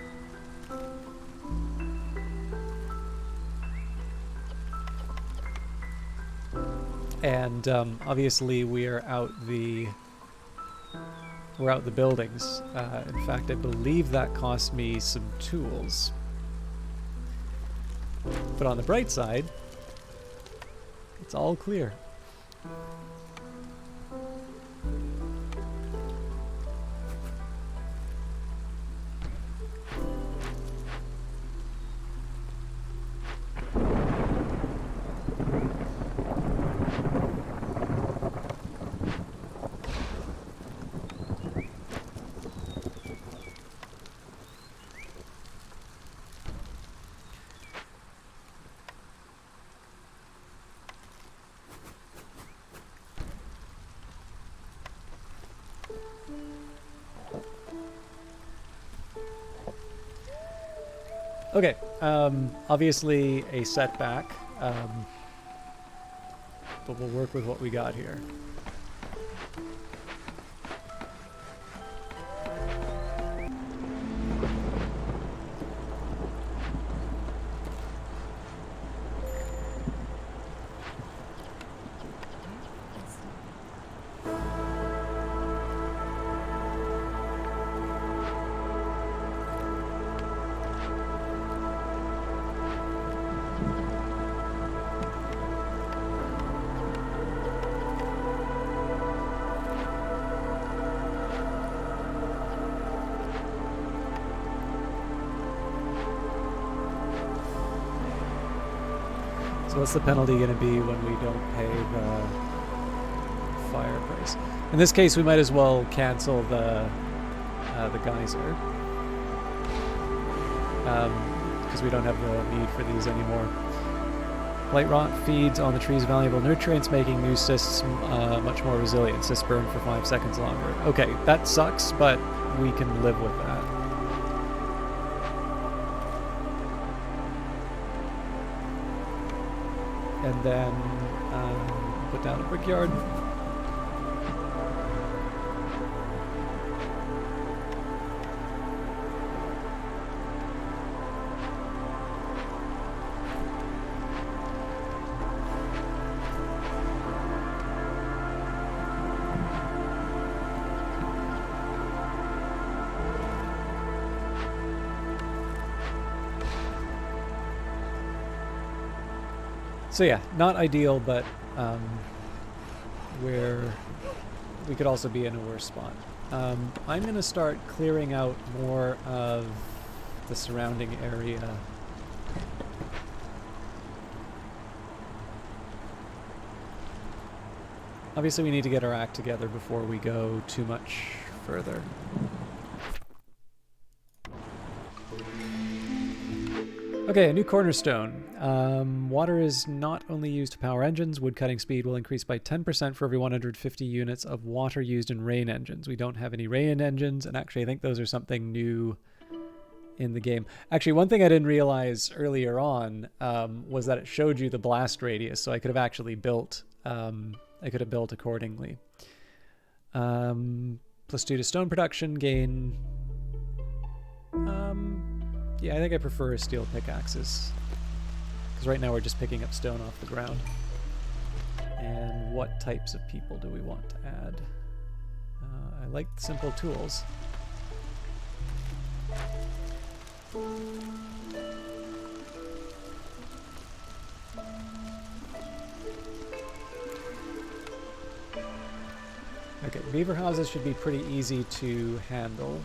And obviously we're out the buildings. In fact, I believe that cost me some tools. But on the bright side, it's all clear. Okay, obviously a setback, but we'll work with what we got here. So what's the penalty going to be when we don't pay the fire price? In this case, we might as well cancel the geyser. Because we don't have the need for these anymore. Light rot feeds on the tree's valuable nutrients, making new cysts much more resilient. Cysts burn for 5 seconds longer. Okay, that sucks, but we can live with that. And then put down a brickyard. So yeah, not ideal, but where we could also be in a worse spot. I'm going to start clearing out more of the surrounding area. Obviously we need to get our act together before we go too much further. Okay, a new cornerstone. Water is not only used to power engines. Wood cutting speed will increase by 10% for every 150 units of water used in rain engines. We don't have any rain engines, and actually I think those are something new in the game. Actually, one thing I didn't realize earlier on was that it showed you the blast radius, so I could have actually built, I could have built accordingly. +2 to stone production, gain... yeah, I think I prefer steel pickaxes. Because right now we're just picking up stone off the ground. And what types of people do we want to add? I like simple tools. Okay, beaver houses should be pretty easy to handle.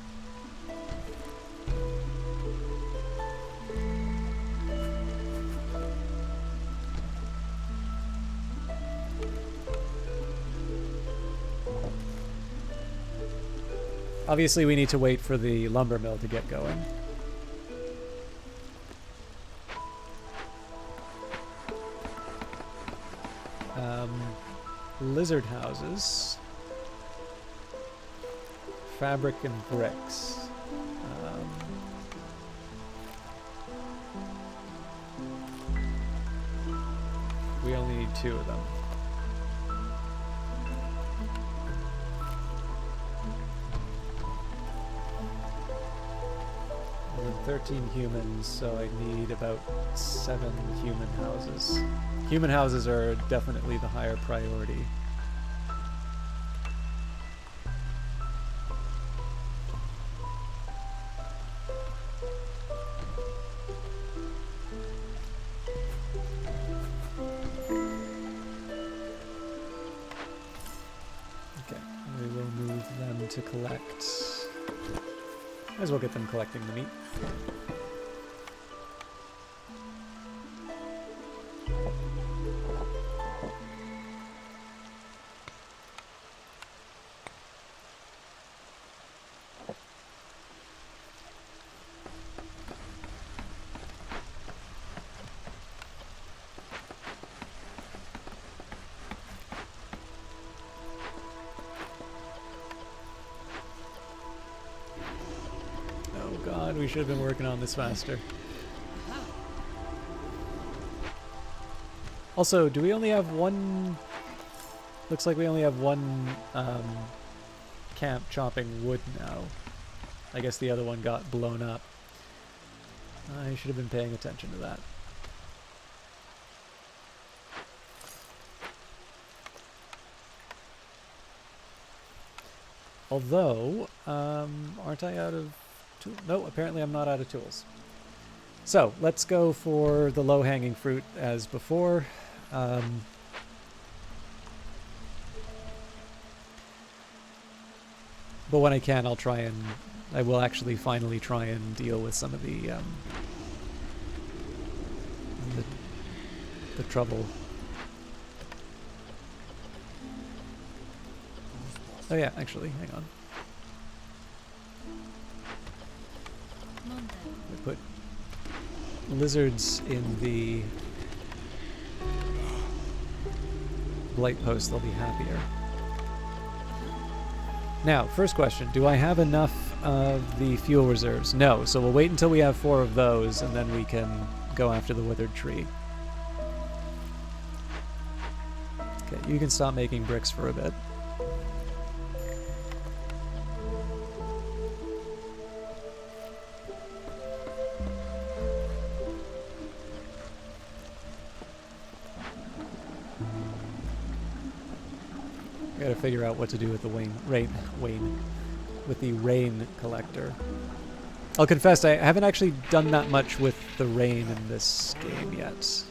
Obviously, we need to wait for the lumber mill to get going. Lizard houses. Fabric and bricks. We only need 2 of them. 13 humans, so I need about 7 human houses. Human houses are definitely the higher priority. To collect. Might as well get them collecting the meat. We should have been working on this faster. Also, do we only have one... Looks like we only have one camp chopping wood now. I guess the other one got blown up. I should have been paying attention to that. Although, aren't I out of... No, apparently I'm not out of tools. So, let's go for the low-hanging fruit as before. But when I can, I'll try and... I will actually finally try and deal with some of the trouble. Oh yeah, actually, hang on. Put lizards in the blight post, they'll be happier. Now, first question, do I have enough of the fuel reserves? No, so we'll wait until we have 4 of those, and then we can go after the withered tree. Okay, you can stop making bricks for a bit. Gotta figure out what to do with the with the rain collector. I'll confess, I haven't actually done that much with the rain in this game yet.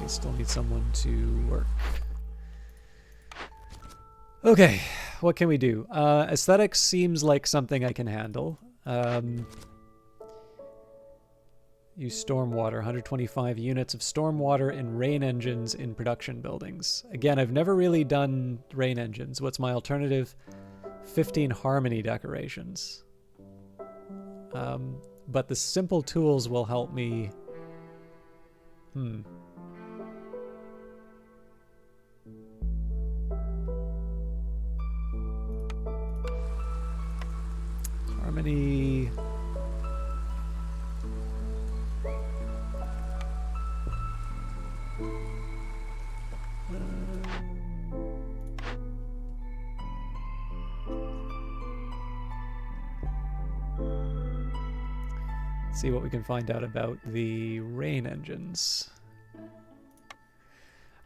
I still need someone to work. Okay, what can we do? Aesthetics seems like something I can handle. Use stormwater, 125 units of stormwater in rain engines in production buildings. Again, I've never really done rain engines. What's my alternative? 15 harmony decorations. But the simple tools will help me... Harmony... see what we can find out about the rain engines.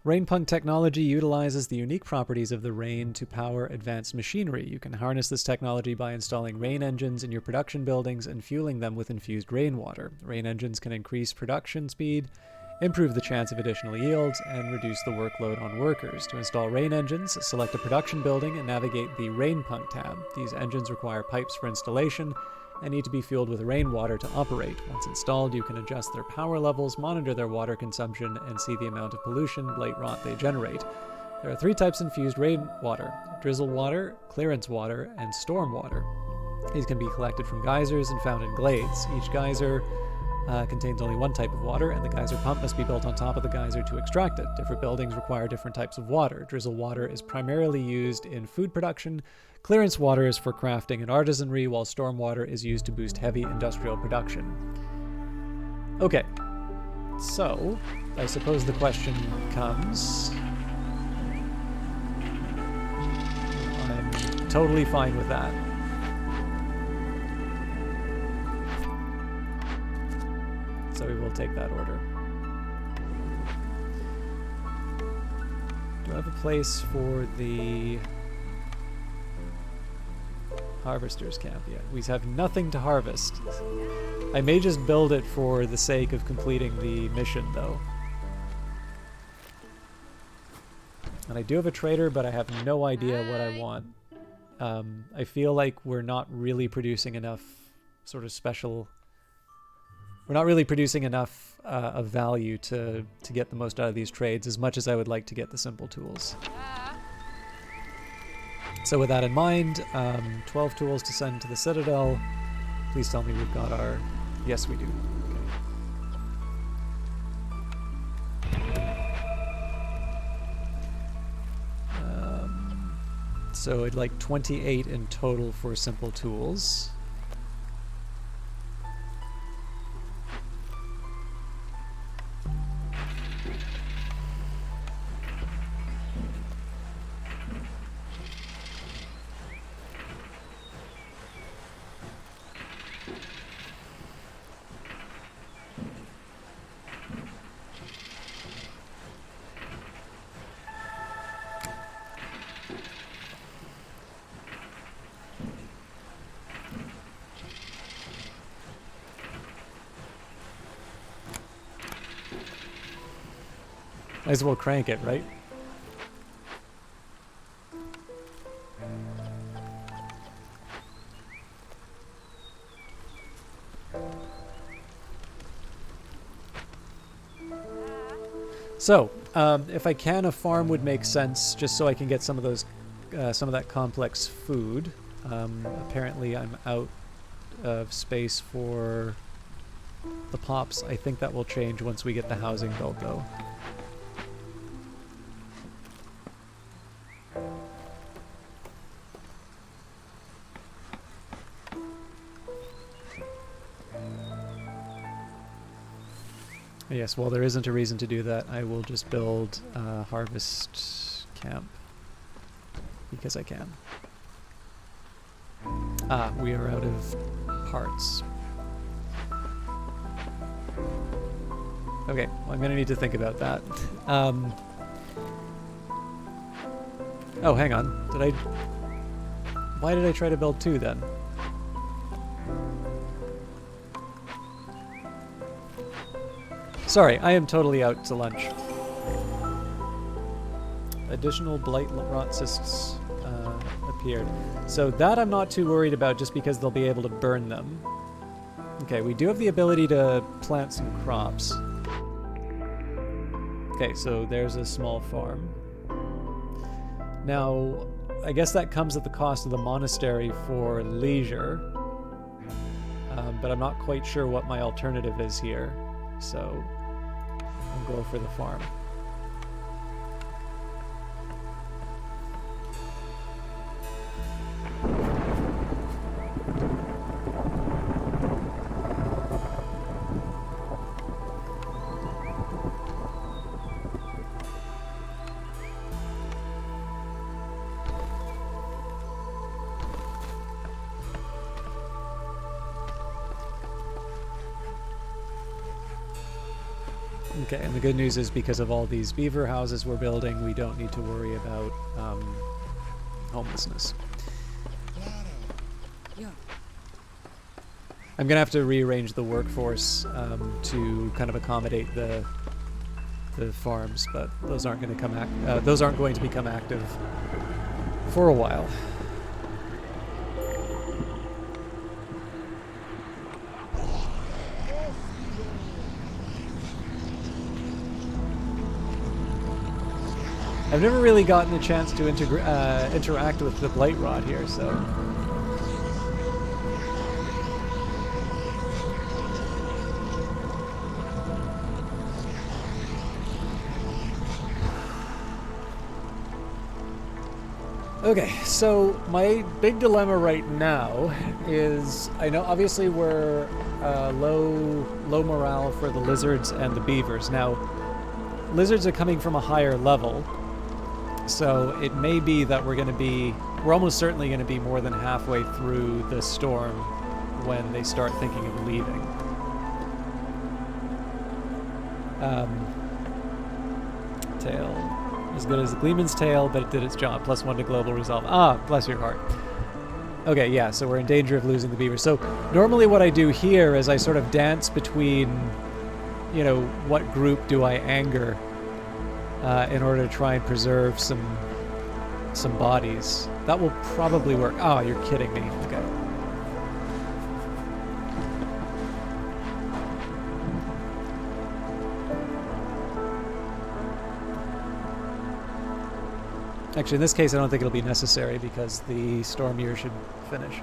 Rain punk technology utilizes the unique properties of the rain to power advanced machinery. You can harness this technology by installing rain engines in your production buildings and fueling them with infused rainwater. Rain engines can increase production speed, improve the chance of additional yields, and reduce the workload on workers. To install rain engines, select a production building and navigate the rain punk tab. These engines require pipes for installation and need to be fueled with rainwater to operate. Once installed, you can adjust their power levels, monitor their water consumption, and see the amount of pollution, blight rot they generate. There are 3 types of infused rainwater: drizzle water, clearance water, and storm water. These can be collected from geysers and found in glades. Each geyser contains only one type of water, and the geyser pump must be built on top of the geyser to extract it. Different buildings require different types of water. Drizzle water is primarily used in food production. Clearance water is for crafting and artisanry, while storm water is used to boost heavy industrial production. Okay, so I suppose the question comes... I'm totally fine with that. So we will take that order. Do I have a place for the harvester's camp yet? We have nothing to harvest. I may just build it for the sake of completing the mission, though. And I do have a trader, but I have no idea what I want. I feel like we're not really producing enough sort of special... We're not really producing enough of value to get the most out of these trades, as much as I would like to get the simple tools. So with that in mind, 12 tools to send to the Citadel. Please tell me we've got our... Yes, we do. So I'd like 28 in total for simple tools. Might as well crank it, right? So, if I can, a farm would make sense, just so I can get some of those, some of that complex food. Apparently, I'm out of space for the pops. I think that will change once we get the housing built, though. Yes, well, there isn't a reason to do that. I will just build a harvest camp because I can. Ah, we are out of parts. Okay, well, I'm going to need to think about that. Oh, hang on. Did I... Why did I try to build 2 then? Sorry, I am totally out to lunch. Additional blight rot cysts appeared. So that I'm not too worried about just because they'll be able to burn them. Okay, we do have the ability to plant some crops. Okay, so there's a small farm. Now, I guess that comes at the cost of the monastery for leisure. But I'm not quite sure what my alternative is here. So... I'll go for the farm. Okay, and the good news is because of all these beaver houses we're building, we don't need to worry about homelessness. I'm gonna have to rearrange the workforce to kind of accommodate the farms, but those aren't going to come those aren't going to become active for a while. I've never really gotten a chance to interact with the blight rot here, so... Okay, so my big dilemma right now is, I know obviously we're low morale for the lizards and the beavers. Now, lizards are coming from a higher level, so it may be that we're almost certainly going to be more than halfway through the storm when they start thinking of leaving. Tail. As good as the Gleeman's tail, but it did its job. +1 to global resolve. Ah, bless your heart. Okay, yeah, so we're in danger of losing the beaver. So normally what I do here is I sort of dance between, you know, what group do I anger in order to try and preserve some bodies. That will probably work. Oh, you're kidding me. Okay. Actually, in this case, I don't think it'll be necessary because the storm year should finish.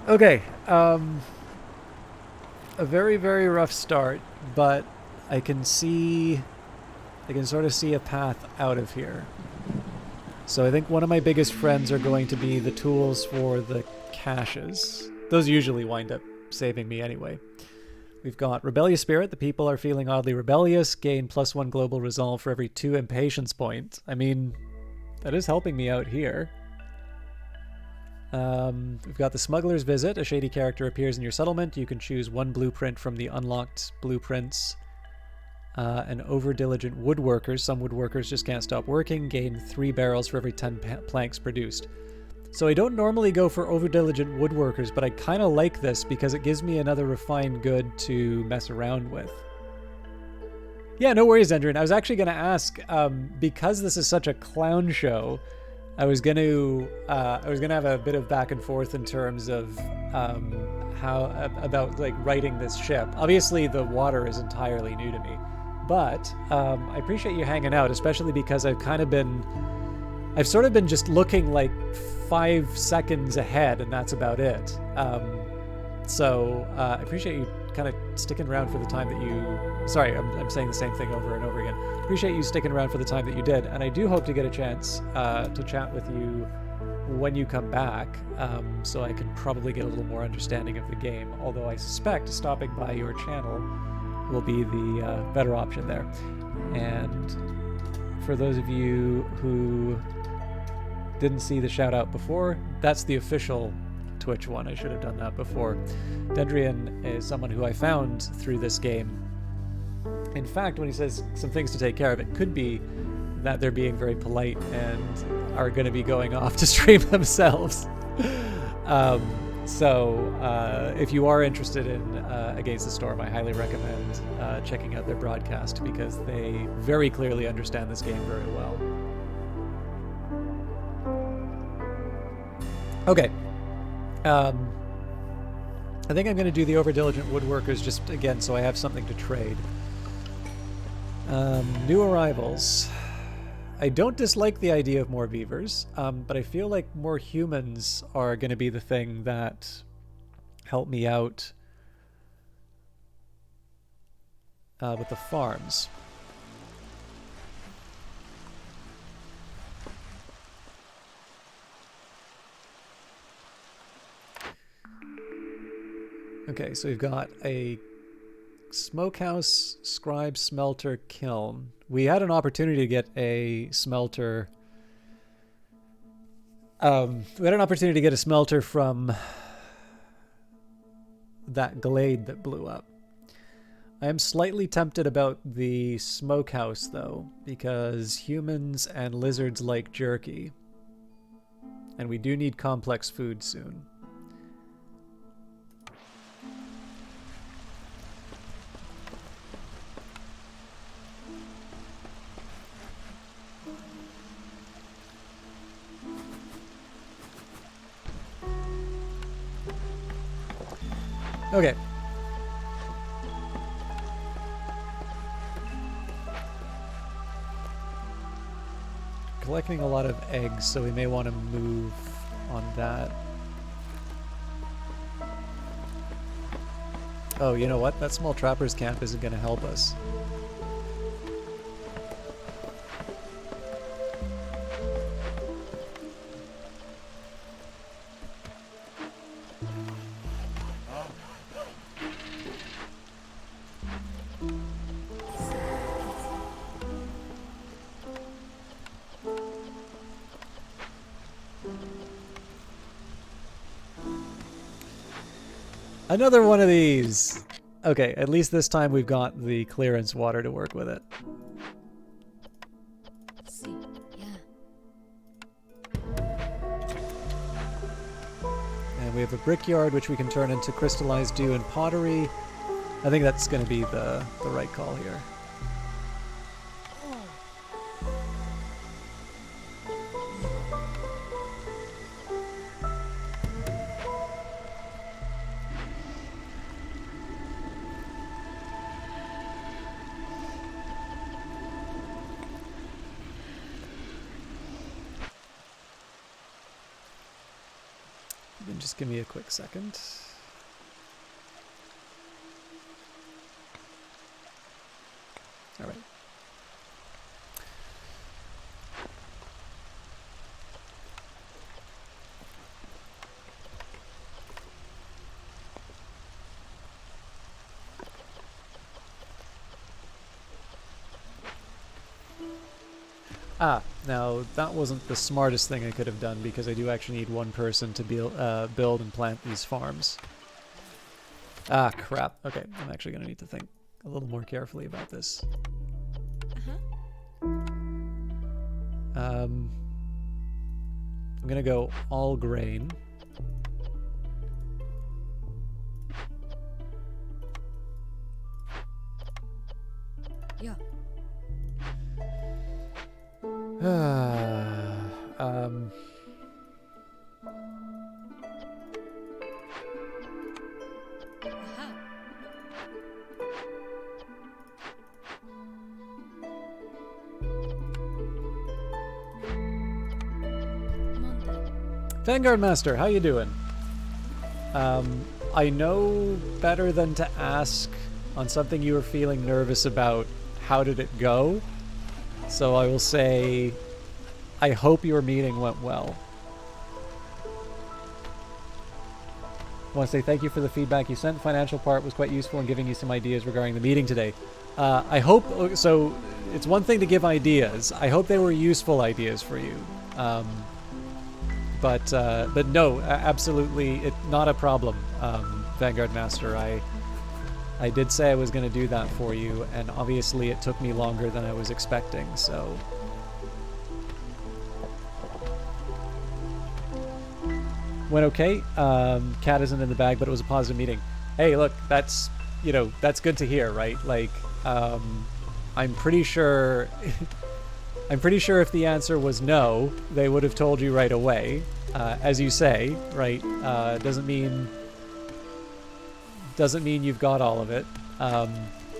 Okay, a very, very rough start, but I can sort of see a path out of here. So I think one of my biggest friends are going to be the tools for the caches. Those usually wind up saving me anyway. We've got Rebellious Spirit. The people are feeling oddly rebellious. Gain +1 global resolve for every 2 impatience points. I mean, that is helping me out here. We've got the Smuggler's Visit. A shady character appears in your settlement. You can choose 1 blueprint from the unlocked blueprints. And over-diligent woodworkers. Some woodworkers just can't stop working. Gain 3 barrels for every 10 planks produced. So I don't normally go for over-diligent woodworkers, but I kind of like this because it gives me another refined good to mess around with. Yeah, no worries, Endrin. I was actually going to ask, because this is such a clown show, I was going to have a bit of back and forth in terms of about like writing this ship. Obviously, the water is entirely new to me. But I appreciate you hanging out, especially because I've sort of been just looking like 5 seconds ahead, and that's about it. So I appreciate you kind of sticking around for the time that you... Sorry, I'm saying the same thing over and over again. Appreciate you sticking around for the time that you did, and I do hope to get a chance to chat with you when you come back, so I can probably get a little more understanding of the game, although I suspect stopping by your channel will be the better option there. And for those of you who didn't see the shout out before, that's the official Twitch one. I should have done that before. Dendrian is someone who I found through this game. In fact, when he says some things to take care of, it could be that they're being very polite and are going to be going off to stream themselves. So if you are interested in Against the Storm, I highly recommend checking out their broadcast because they very clearly understand this game very well. Okay. I think I'm going to do the Overdiligent Woodworkers just again so I have something to trade. New arrivals. I don't dislike the idea of more beavers, but I feel like more humans are going to be the thing that help me out with the farms. Okay, so we've got a smokehouse, scribe, smelter, kiln. We had an opportunity to get a smelter. We had an opportunity to get a smelter from that glade that blew up. I am slightly tempted about the smokehouse, though, because humans and lizards like jerky. And we do need complex food soon. Okay. Collecting a lot of eggs, so we may want to move on that. Oh, you know what? That small trapper's camp isn't going to help us. Another one of these. Okay, at least this time we've got the clearance water to work with it. See, yeah. And we have a brickyard which we can turn into crystallized dew and pottery. I think that's going to be the right call here. Then just give me a quick second. All right. Now that wasn't the smartest thing I could have done because I do actually need one person to build and plant these farms. Ah, crap. Okay, I'm actually going to need to think a little more carefully about this. I'm going to go all grain. Yeah. Vanguard Master, how you doing? I know better than to ask on something you were feeling nervous about. How did it go? So I will say, I hope your meeting went well. I want to say thank you for the feedback you sent. The financial part was quite useful in giving you some ideas regarding the meeting today. I hope, so it's one thing to give ideas. I hope they were useful ideas for you. But no, absolutely, not a problem, Vanguard Master. I did say I was going to do that for you, and obviously it took me longer than I was expecting, so... Went okay. Cat isn't in the bag, but it was a positive meeting. Hey, look, that's, you know, that's good to hear, right? Like, I'm pretty sure... I'm pretty sure if the answer was no, they would have told you right away. As you say, right? Doesn't mean you've got all of it,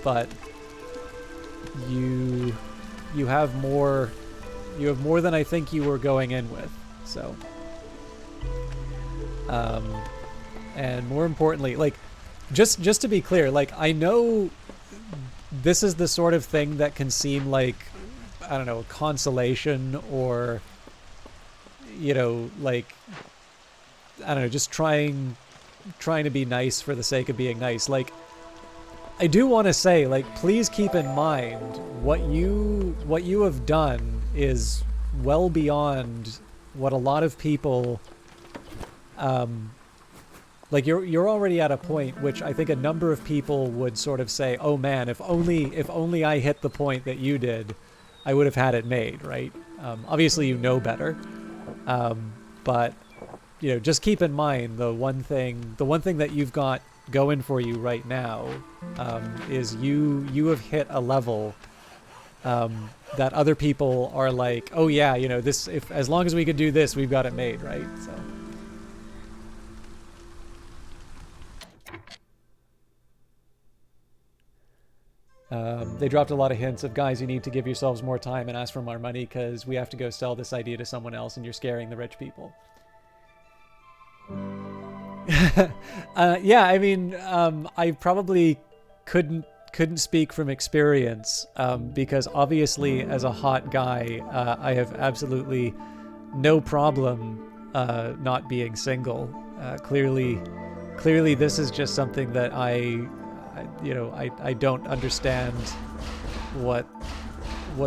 but you have more than I think you were going in with. So, and more importantly, like, just to be clear, like, I know this is the sort of thing that can seem like, I don't know, a consolation, or, you know, like, I don't know, just trying to be nice for the sake of being nice. Like, I do want to say, like, please keep in mind what you have done is well beyond what a lot of people, like, you're already at a point which I think a number of people would sort of say, oh man, if only I hit the point that you did, I would have had it made, right? Obviously you know better, but, you know, just keep in mind the one thing that you've got going for you right now, is you have hit a level that other people are like, oh yeah, you know, this, if as long as we could do this, we've got it made, right? So. They dropped a lot of hints of, guys, you need to give yourselves more time and ask for more money because we have to go sell this idea to someone else and you're scaring the rich people. Yeah, I mean, I probably couldn't speak from experience, because obviously as a hot guy, I have absolutely no problem not being single. Clearly this is just something that I don't understand what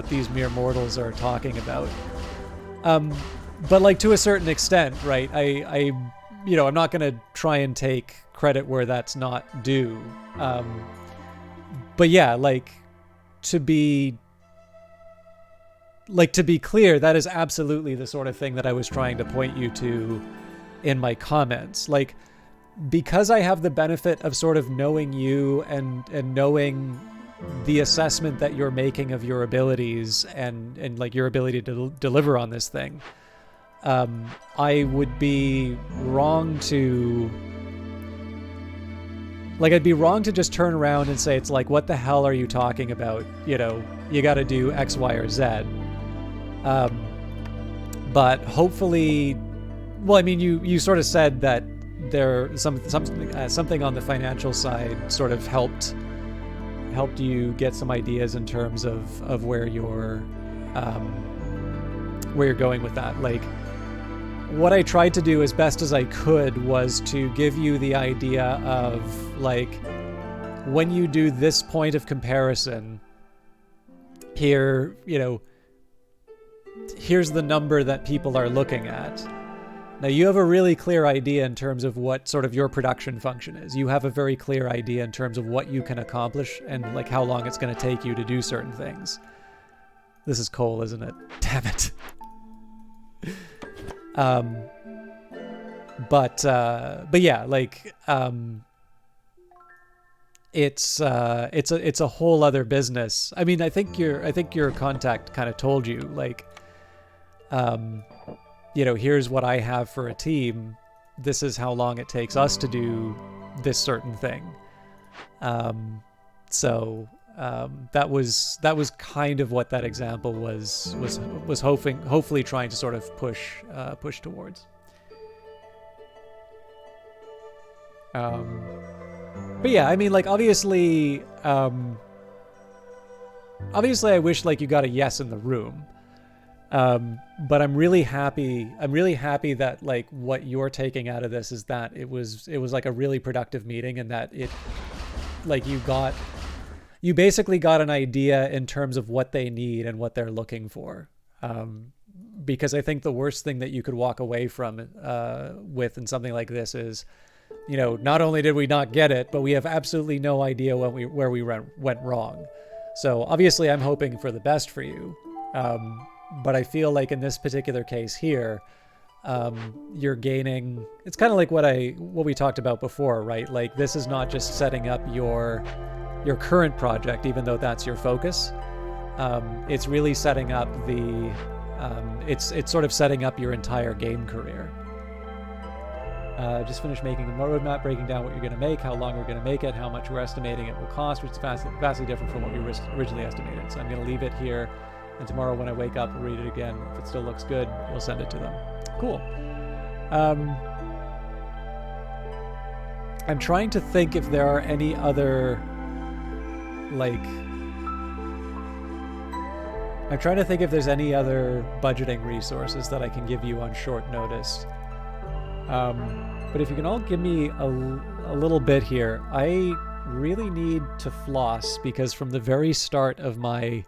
these mere mortals are talking about. But like, to a certain extent, right? I'm not going to try and take credit where that's not due. But yeah, to be clear, that is absolutely the sort of thing that I was trying to point you to in my comments. Because I have the benefit of sort of knowing you and knowing the assessment that you're making of your abilities and like your ability to deliver on this thing, I would be wrong to I'd be wrong to just turn around and say, it's like, what the hell are you talking about? You got to do X, Y, or Z. But hopefully, well, I mean, you sort of said that there something on the financial side sort of helped you get some ideas in terms of where you're going with that. What I tried to do as best as I could was to give you the idea of when you do this point of comparison here, here's the number that people are looking at. Now you have a really clear idea in terms of what sort of your production function is. You have a very clear idea in terms of what you can accomplish and how long it's going to take you to do certain things. This is Cole, isn't it? Damn it. But yeah, it's a whole other business. I mean, I think your contact kind of told you, here's what I have for a team. This is how long it takes us to do this certain thing. So that was kind of what that example was hopefully trying to sort of push towards. But yeah, I mean, obviously I wish you got a yes in the room. But I'm really happy that what you're taking out of this is that it was a really productive meeting, and that it you basically got an idea in terms of what they need and what they're looking for. Because I think the worst thing that you could walk away from with in something like this is, not only did we not get it, but we have absolutely no idea where we went wrong. So obviously I'm hoping for the best for you. But I feel in this particular case here, you're gaining, it's kind of what we talked about before, right? This is not just setting up your current project, even though that's your focus. It's really setting up it's sort of setting up your entire game career. Just finished making a roadmap breaking down what you're going to make, how long we're going to make it, how much we're estimating it will cost, which is vastly different from what we originally estimated. So I'm going to leave it here, and tomorrow when I wake up, we'll read it again. If it still looks good, we'll send it to them. Cool. I'm trying to think if there are any other I'm trying to think if there's any other budgeting resources that I can give you on short notice. But if you can all give me a little bit here, I really need to floss, because from the very start of the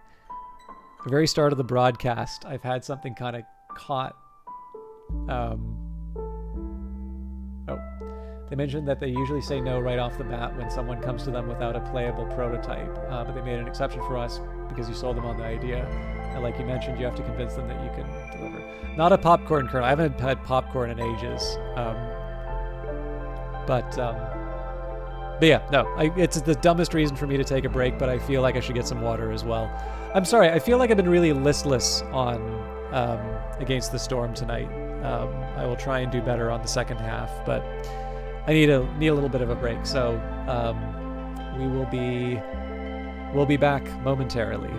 broadcast, I've had something kind of caught. They mentioned that they usually say no right off the bat when someone comes to them without a playable prototype, but they made an exception for us because you sold them on the idea. And like you mentioned, you have to convince them that you can deliver. Not a popcorn kernel. I haven't had popcorn in ages. But yeah, no. It's the dumbest reason for me to take a break, but I feel like I should get some water as well. I'm sorry. I feel like I've been really listless on Against the Storm tonight. I will try and do better on the second half, but I need a little bit of a break. So we'll be back momentarily.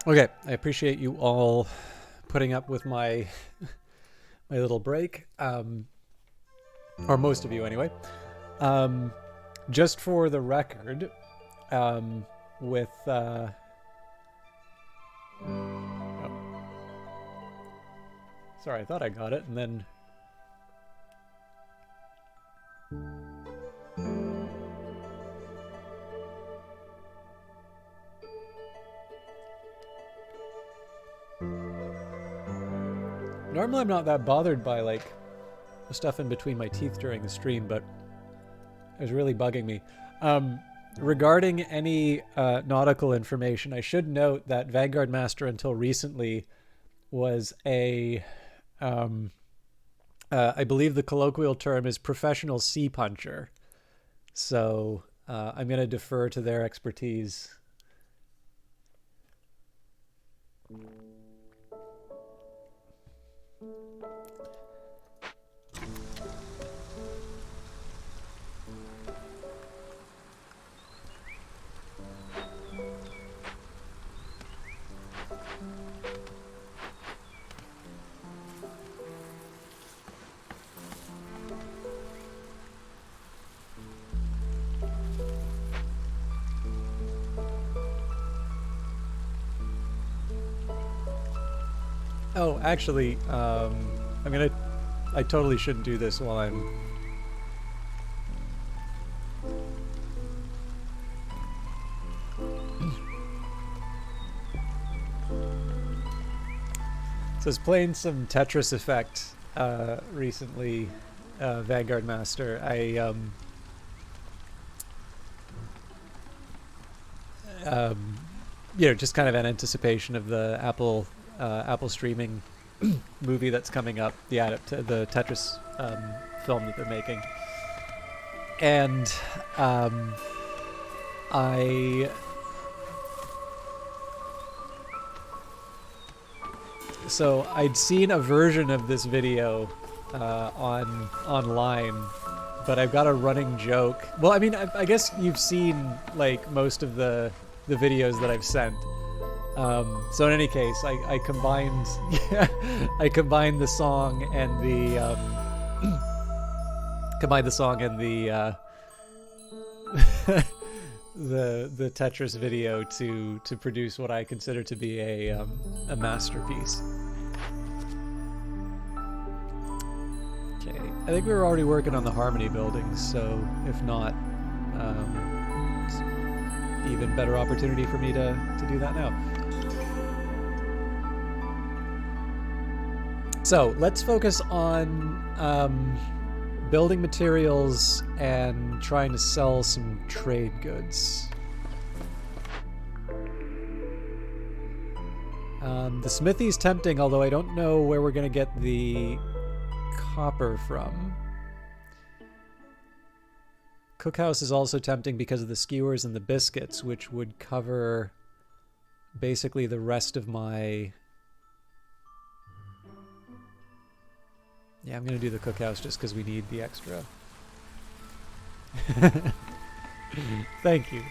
Okay, I appreciate you all putting up with my my little break, or most of you anyway. Just for the record, with oh, sorry, I thought I got it, and then normally I'm not that bothered by like the stuff in between my teeth during the stream, but it was really bugging me. Regarding any nautical information, I should note that Vanguard Master until recently was a I believe the colloquial term is professional sea puncher. So I'm going to defer to their expertise. Oh, actually, I totally shouldn't do this while I'm... So I was playing some Tetris Effect recently, Vanguard Master. Just kind of in anticipation of the Apple streaming movie that's coming up, the Tetris film that they're making, and I'd seen a version of this video online, but I've got a running joke. Well, I mean, I guess you've seen like most of the videos that I've sent. So in any case, I combined the song and the the Tetris video to produce what I consider to be a masterpiece. Okay, I think we were already working on the harmony buildings, so if not, it's even better opportunity for me to do that now. So let's focus on building materials and trying to sell some trade goods. The smithy's tempting, although I don't know where we're going to get the copper from. Cookhouse is also tempting because of the skewers and the biscuits, which would cover basically the rest of my... Yeah, I'm going to do the cookhouse just because we need the extra. Thank you.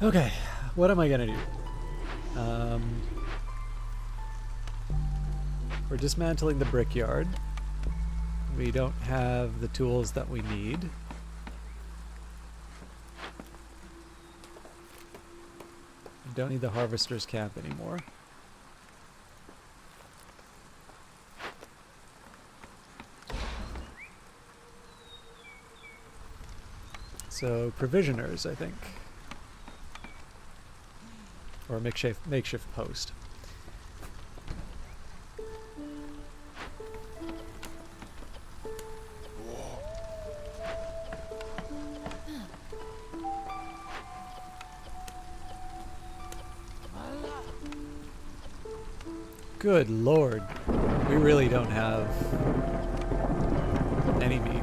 Okay, what am I gonna do? We're dismantling the brickyard. We don't have the tools that we need. We don't need the harvester's camp anymore. So provisioners, I think. Or a makeshift post. Good lord. We really don't have any meat.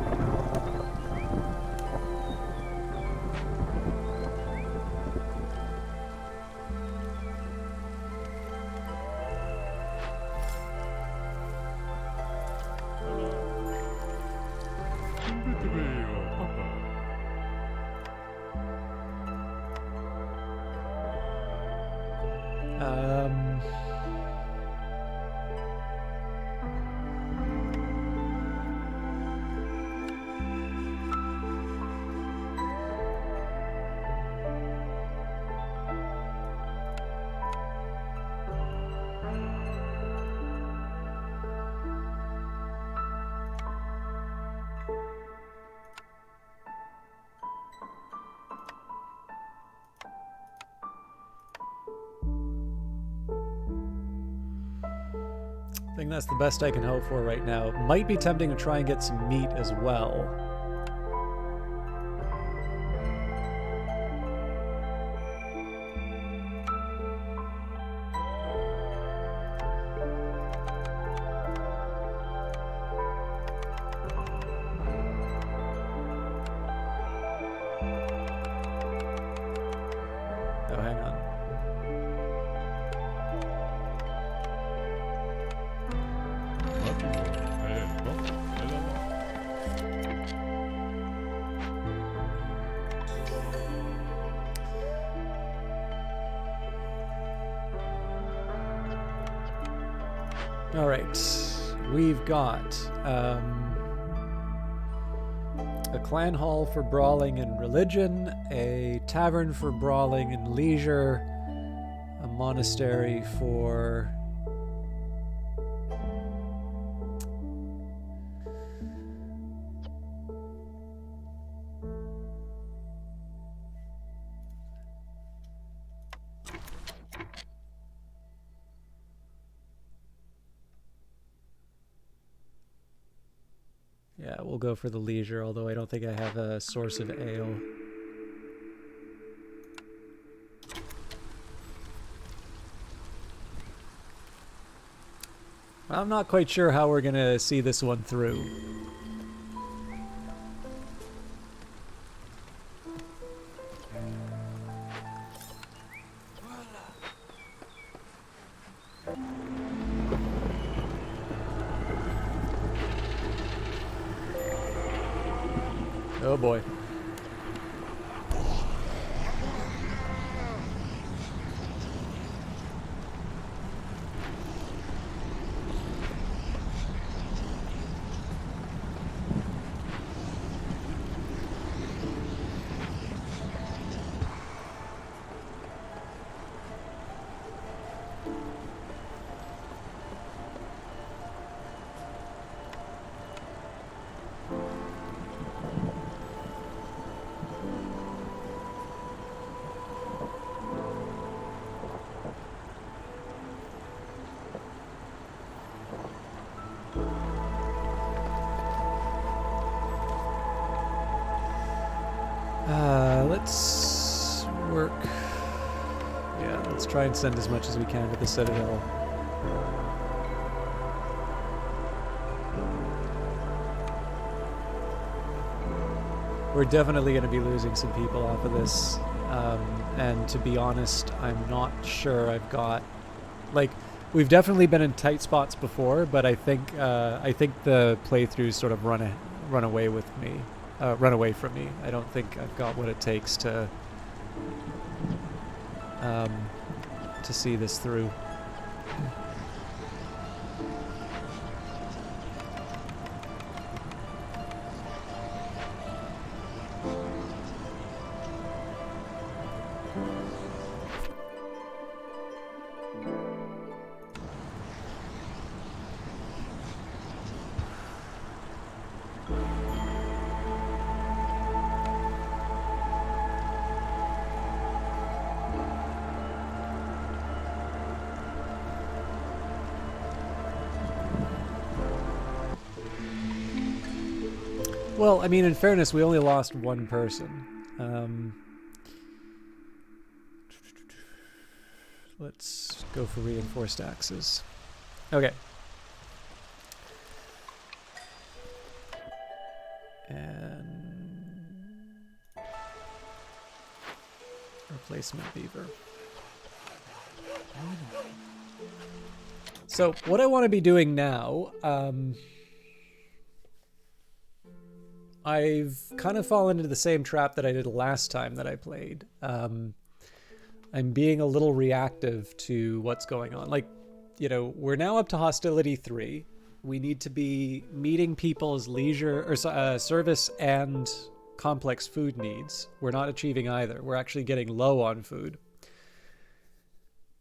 I think that's the best I can hope for right now. Might be tempting to try and get some meat as well. Oh, hang on. All right, we've got a clan hall for brawling and religion, a tavern for brawling and leisure, a monastery for yeah, we'll go for the leisure, although I don't think I have a source of ale. I'm not quite sure how we're gonna see this one through. Oh boy. Let's work. Yeah, let's try and send as much as we can to the Citadel. We're definitely going to be losing some people off of this. And to be honest, I'm not sure I've got... Like, we've definitely been in tight spots before, but I think the playthroughs sort of run away with me. Run away from me. I don't think I've got what it takes to um, to see this through. Well, I mean, in fairness, we only lost one person. Let's go for reinforced axes. Okay. And replacement beaver. So what I want to be doing now, I've kind of fallen into the same trap that I did last time that I played. I'm being a little reactive to what's going on. Like, you know, we're now up to hostility 3. We need to be meeting people's leisure or service and complex food needs. We're not achieving either. We're actually getting low on food.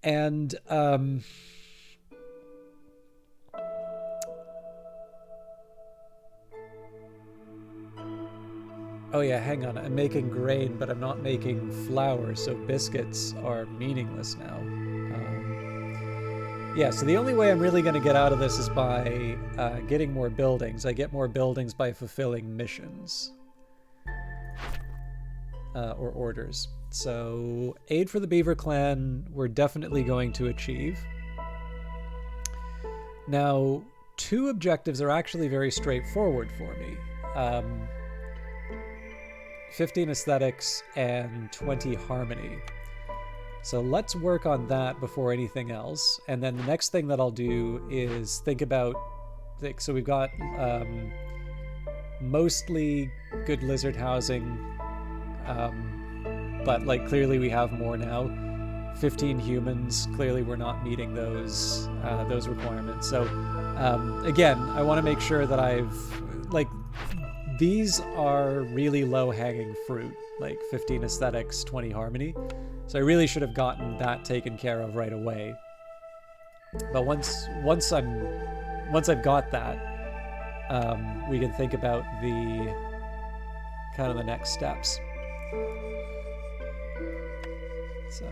And oh yeah, hang on. I'm making grain, but I'm not making flour, so biscuits are meaningless now. Yeah, so the only way I'm really going to get out of this is by getting more buildings. I get more buildings by fulfilling missions. Or orders. So, aid for the Beaver Clan, we're definitely going to achieve. Now, 2 objectives are actually very straightforward for me. 15 aesthetics and 20 harmony. So let's work on that before anything else. And then the next thing that I'll do is think about, so we've got mostly good lizard housing, but like clearly we have more now. 15 humans, clearly we're not meeting those requirements. So again, I want to make sure that these are really low-hanging fruit, like 15 aesthetics, 20 harmony. So I really should have gotten that taken care of right away. But once I've got that, we can think about the kind of the next steps. So.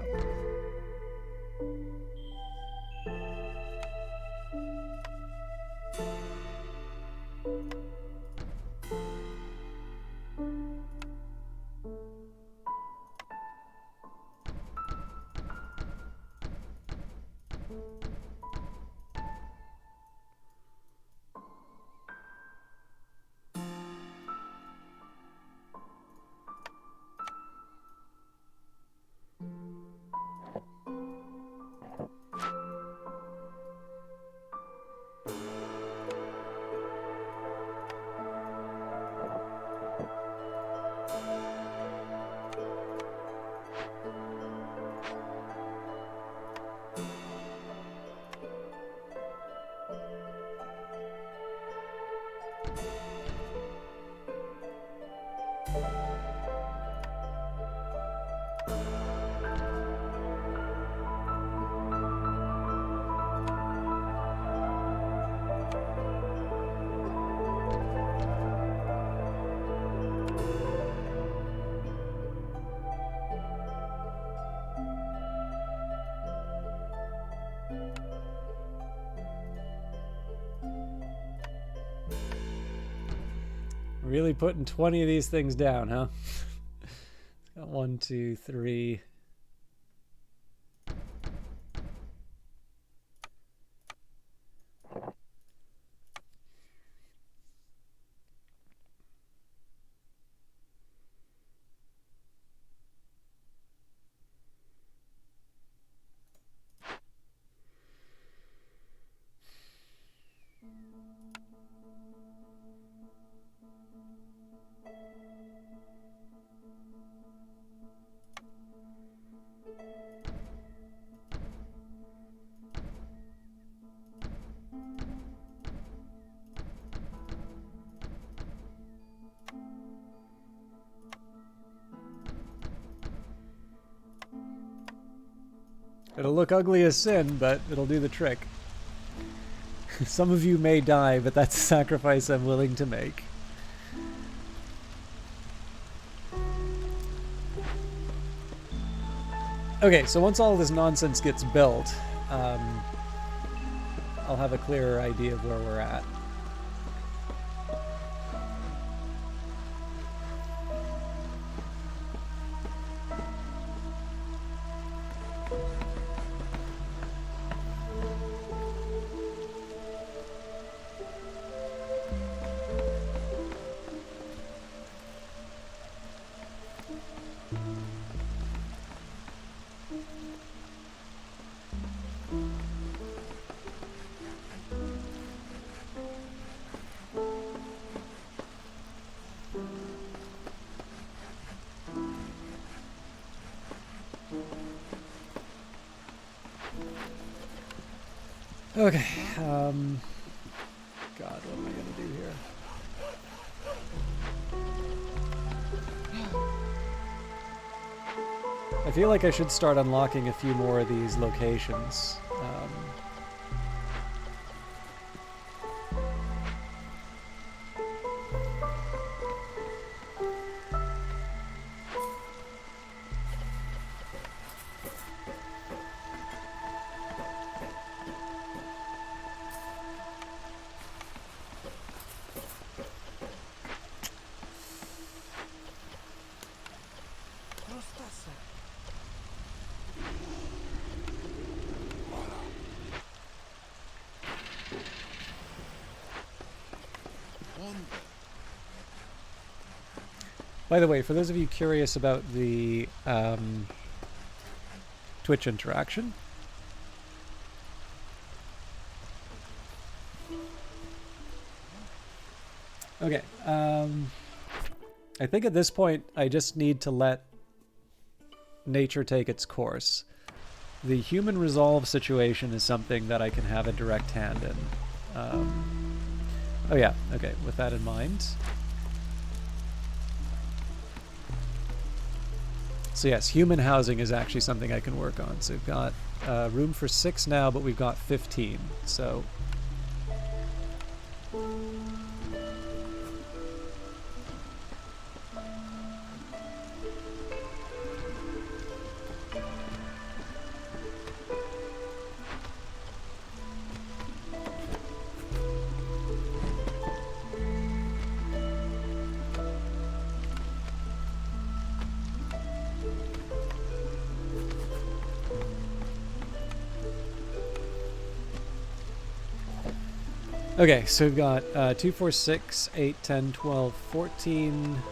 Really putting 20 of these things down, huh? Got 1, 2, 3. It'll look ugly as sin, but it'll do the trick. Some of you may die, but that's a sacrifice I'm willing to make. Okay, so once all this nonsense gets built, I'll have a clearer idea of where we're at. Okay, God, what am I gonna do here? I feel like I should start unlocking a few more of these locations. By the way, for those of you curious about the Twitch interaction, okay, I think at this point I just need to let nature take its course. The human resolve situation is something that I can have a direct hand in. Oh yeah, okay, with that in mind. So yes, human housing is actually something I can work on. So we've got room for 6 now, but we've got 15. So okay, so we've got 2, 4, 6, 8, 10, 12, 14.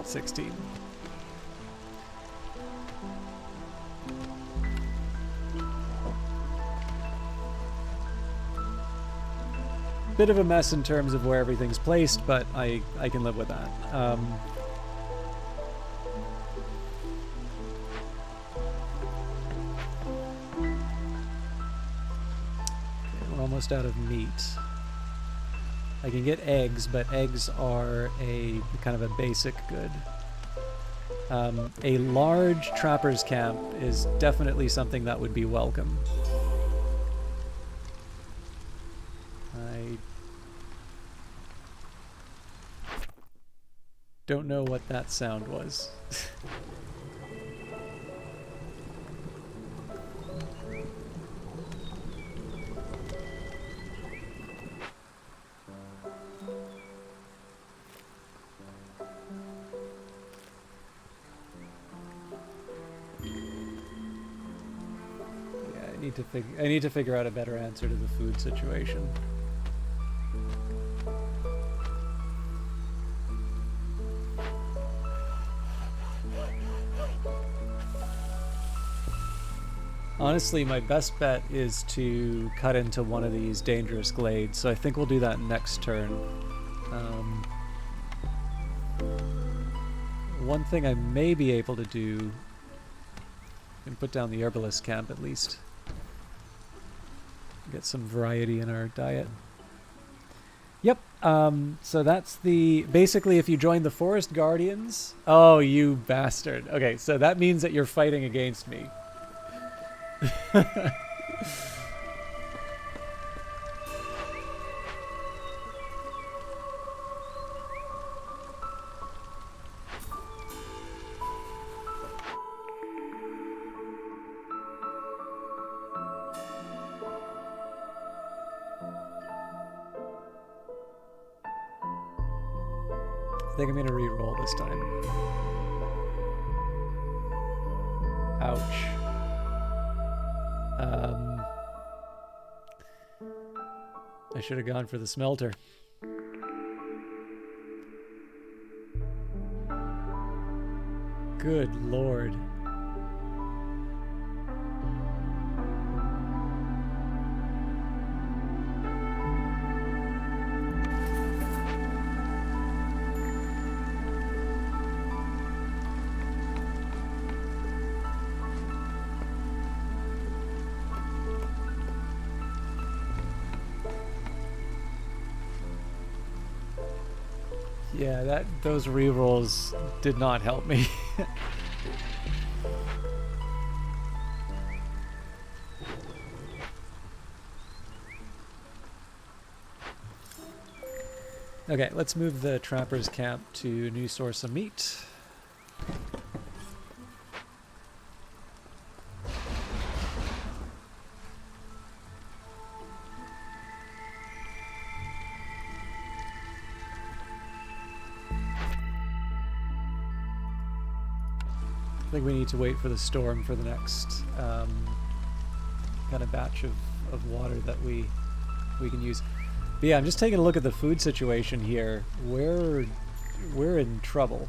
$16. Bit of a mess in terms of where everything's placed, but I can live with that. We're almost out of meat. I can get eggs, but eggs are a kind of a basic good. A large trapper's camp is definitely something that would be welcome. I don't know what that sound was. I need to figure out a better answer to the food situation. Honestly, my best bet is to cut into one of these dangerous glades, so I think we'll do that next turn. One thing I may be able to do, and put down the herbalist camp at least. Get some variety in our diet. Yep, So that's the basically if you join the Forest Guardians. Oh, you bastard. Okay, so that means that you're fighting against me. I think I'm gonna re-roll this time. Ouch. I should have gone for the smelter. Good lord. Yeah, those rerolls did not help me. Okay, let's move the trapper's camp to a new source of meat. I think we need to wait for the storm for the next kind of batch of water that we can use. But yeah, I'm just taking a look at the food situation here. We're in trouble.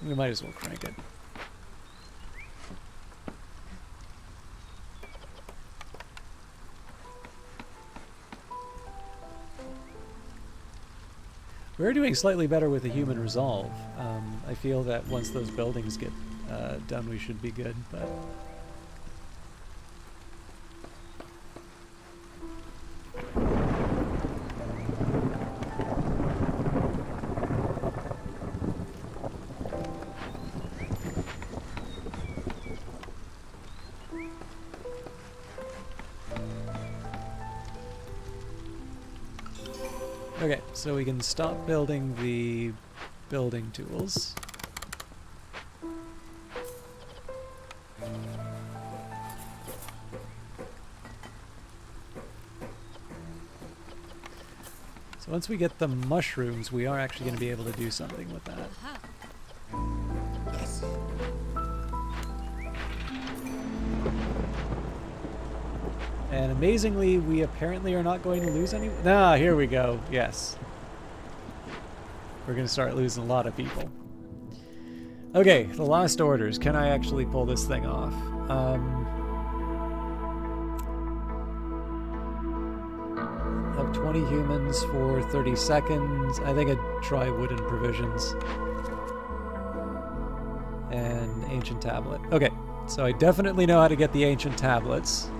We might as well crank it. We're doing slightly better with the human resolve. I feel that once those buildings get done, we should be good, but... Okay, so we can stop building the building tools. So once we get the mushrooms, we are actually going to be able to do something with that. Yes. And amazingly, we apparently are not going to lose any... Ah, here we go. Yes. We're going to start losing a lot of people. Okay, the last orders. Can I actually pull this thing off? Have 20 humans for 30 seconds. I think I'd try wooden provisions. And ancient tablet. Okay, so I definitely know how to get the ancient tablets.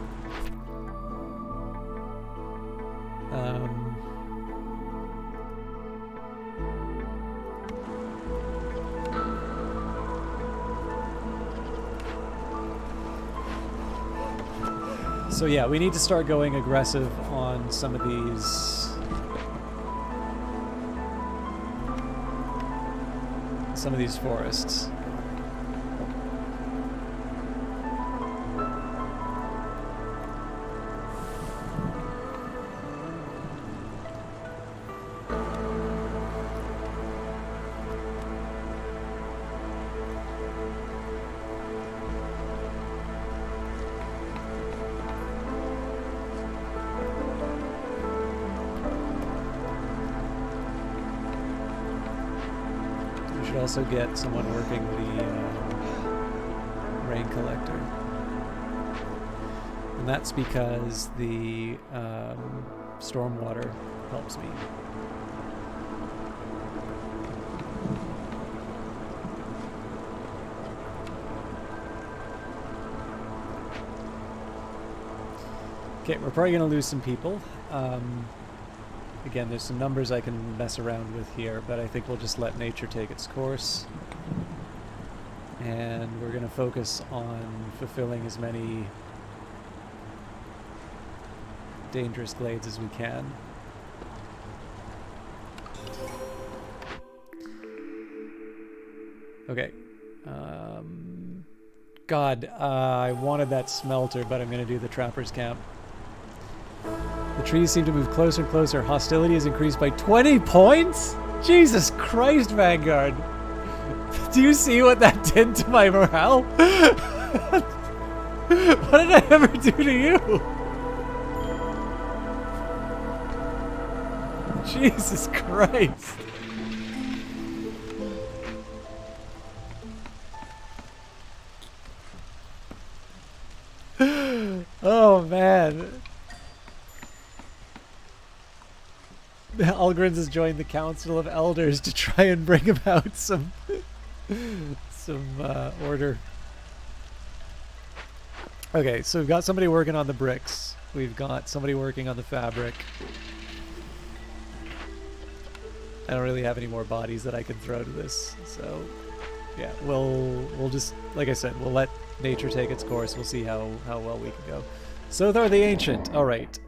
So yeah, we need to start going aggressive on some of these forests. should also get someone working the rain collector. And that's because the stormwater helps me. Okay, we're probably going to lose some people. Again, there's some numbers I can mess around with here, but I think we'll just let nature take its course. And we're going to focus on fulfilling as many dangerous glades as we can. Okay. God, I wanted that smelter, but I'm going to do the trapper's camp. The trees seem to move closer and closer. Hostility has increased by 20 points? Jesus Christ, Vanguard. Do you see what that did to my morale? What did I ever do to you? Jesus Christ. Oh, man. Algrins has joined the Council of Elders to try and bring about some order. Okay, so we've got somebody working on the bricks. We've got somebody working on the fabric. I don't really have any more bodies that I can throw to this, so yeah, we'll just, like I said, we'll let nature take its course. We'll see how well we can go. Sothar the Ancient. All right.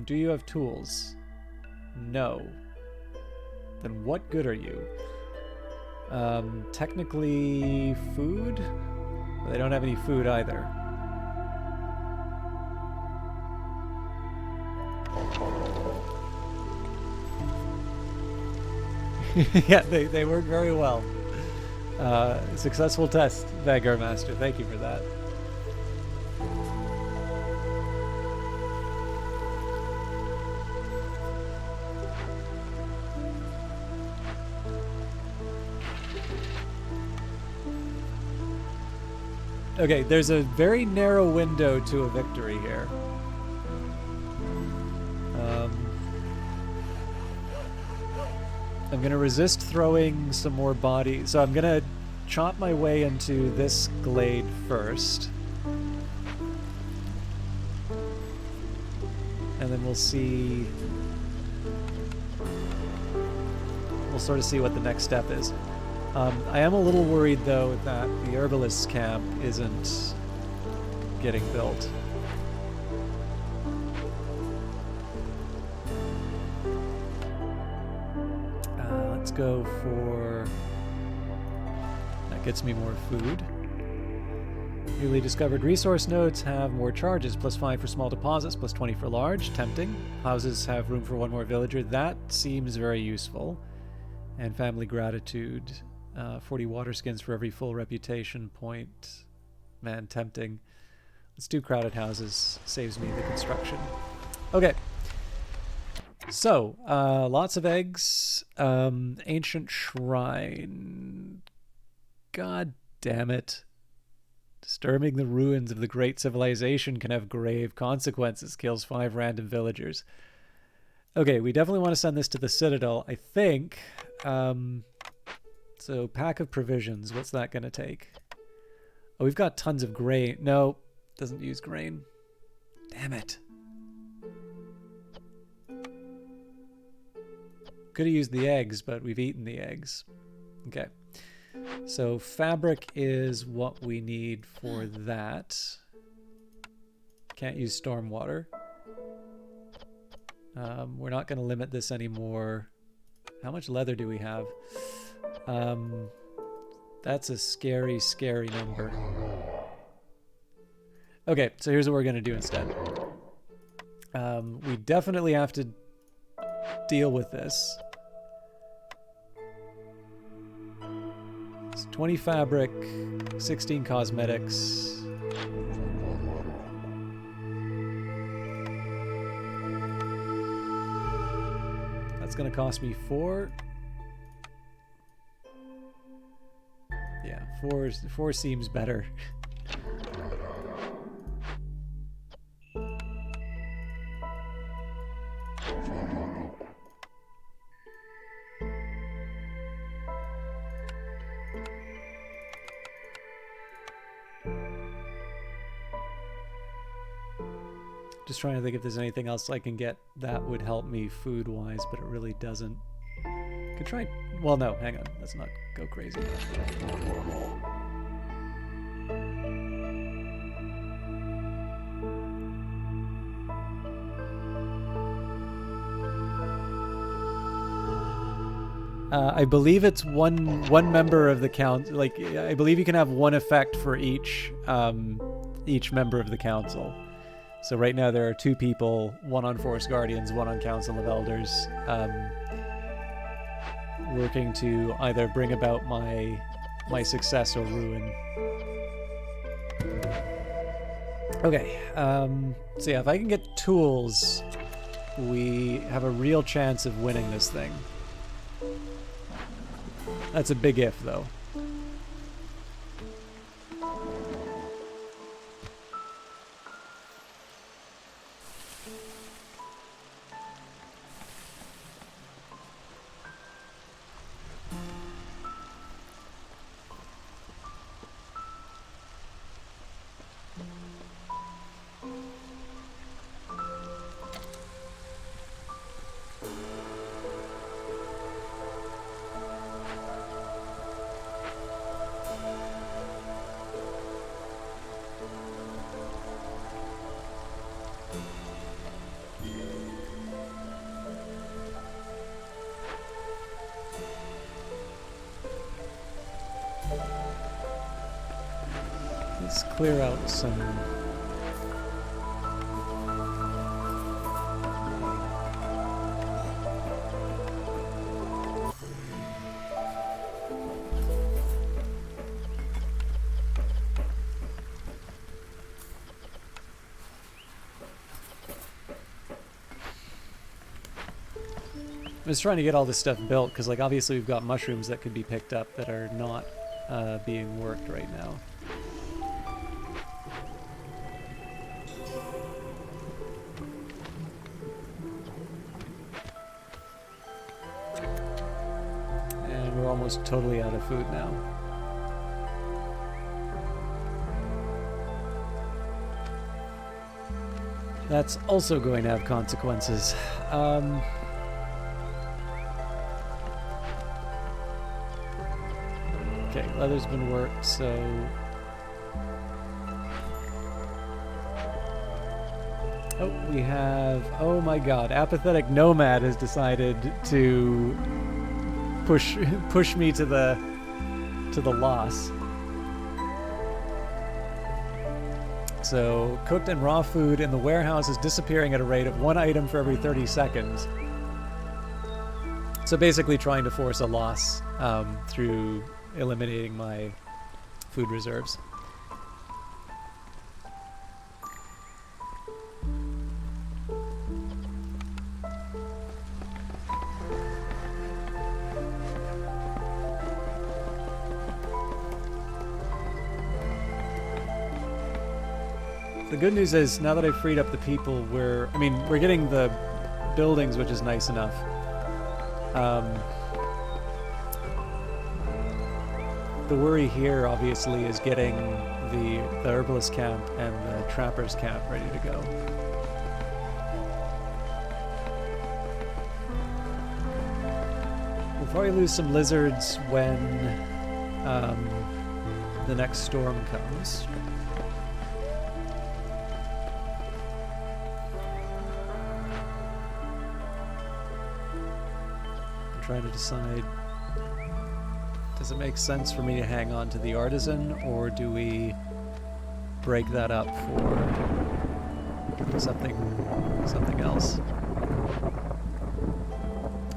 Do you have tools? No. Then what good are you? Technically food? Well, they don't have any food either. Yeah, they work very well. Successful test, Vanguard Master. Thank you for that. Okay, there's a very narrow window to a victory here. I'm going to resist throwing some more bodies. So I'm going to chop my way into this glade first. And then we'll see... We'll sort of see what the next step is. I am a little worried, though, that the herbalist's camp isn't getting built. Let's go for... That gets me more food. Newly discovered resource nodes have more charges, +5 for small deposits, +20 for large. Tempting. Houses have room for one more villager. That seems very useful. And family gratitude. 40 water skins for every full reputation point. Man, tempting. Let's do crowded houses. Saves me the construction. Okay. So, lots of eggs. Ancient shrine. God damn it. Disturbing the ruins of the great civilization can have grave consequences. Kills 5 random villagers. Okay, we definitely want to send this to the Citadel. I think... So, pack of provisions. What's that going to take? Oh, we've got tons of grain. No, doesn't use grain. Damn it. Could have used the eggs, but we've eaten the eggs. Okay. So, fabric is what we need for that. Can't use stormwater. We're not going to limit this anymore. How much leather do we have? That's a scary, scary number. Okay, so here's what we're going to do instead. We definitely have to deal with this. It's 20 fabric, 16 cosmetics. That's going to cost me 4. Four seems better. Just trying to think if there's anything else I can get that would help me food-wise, but it really doesn't. Could try... Well, no, hang on. Let's not go crazy. I believe it's one member of the council. Like, I believe you can have one effect for each member of the council. So right now there are 2 people, one on Forest Guardians, one on Council of Elders, working to either bring about my success or ruin. Okay, so yeah, if I can get tools, we have a real chance of winning this thing. That's a big if, though. Let's clear out some... I'm just trying to get all this stuff built, because like obviously we've got mushrooms that could be picked up that are not being worked right now. And we're almost totally out of food now. That's also going to have consequences. Okay, leather's been worked, so... Oh, we have... Oh my god, Apathetic Nomad has decided to push me to the loss. So, cooked and raw food in the warehouse is disappearing at a rate of 1 item for every 30 seconds. So basically trying to force a loss through eliminating my food reserves. The good news is, now that I've freed up the people, we're getting the buildings, which is nice enough. The worry here, obviously, is getting the herbalist camp and the trapper's camp ready to go. We'll probably lose some lizards when the next storm comes. I'm trying to decide, does it make sense for me to hang on to the artisan, or do we break that up for something else?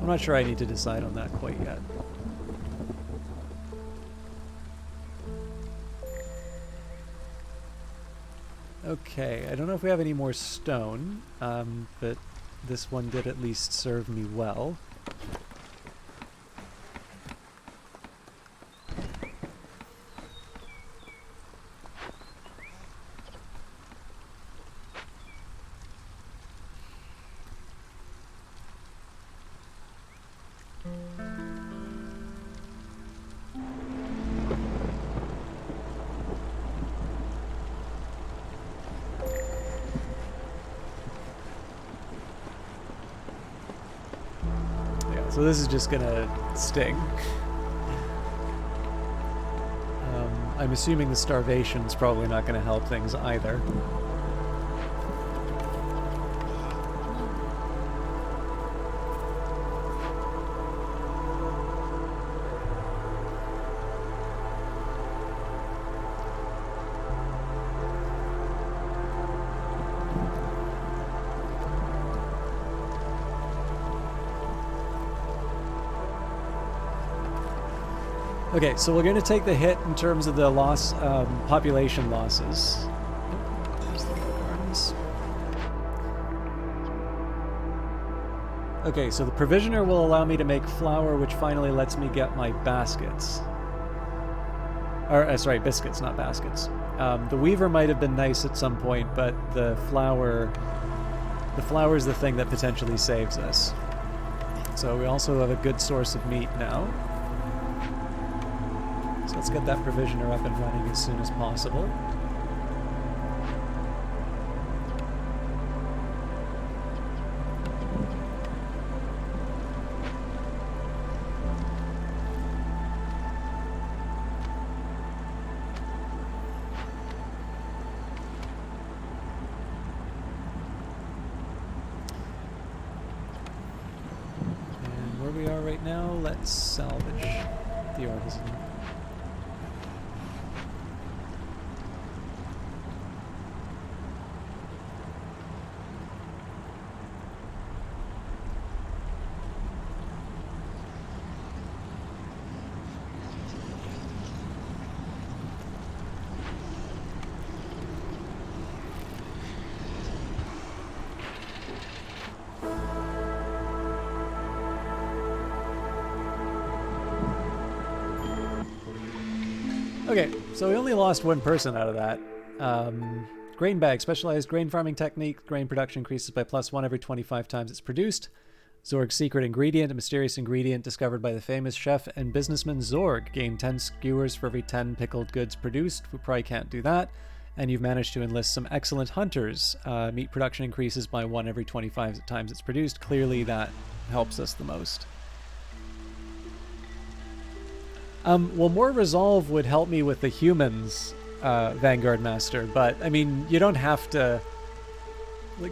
I'm not sure I need to decide on that quite yet. Okay, I don't know if we have any more stone, but this one did at least serve me well. So this is just gonna sting. I'm assuming the starvation's probably not gonna help things either. Okay, so we're going to take the hit in terms of the loss, population losses. Oh, there's the gardens. Okay, so the provisioner will allow me to make flour, which finally lets me get my baskets. Or, sorry, biscuits, not baskets. The weaver might have been nice at some point, but the flour is the thing that potentially saves us. So we also have a good source of meat now. So let's get that provisioner up and running as soon as possible. And where we are right now, let's salvage the artisan. Okay, so we only lost one person out of that. Grain bag, specialized grain farming technique. Grain production increases by +1 every 25 times it's produced. Zorg's secret ingredient, a mysterious ingredient discovered by the famous chef and businessman Zorg. Gain 10 skewers for every 10 pickled goods produced. We probably can't do that. And you've managed to enlist some excellent hunters. Meat production increases by 1 every 25 times it's produced. Clearly that helps us the most. Well, more resolve would help me with the humans, Vanguard Master, but, I mean, you don't have to... Like,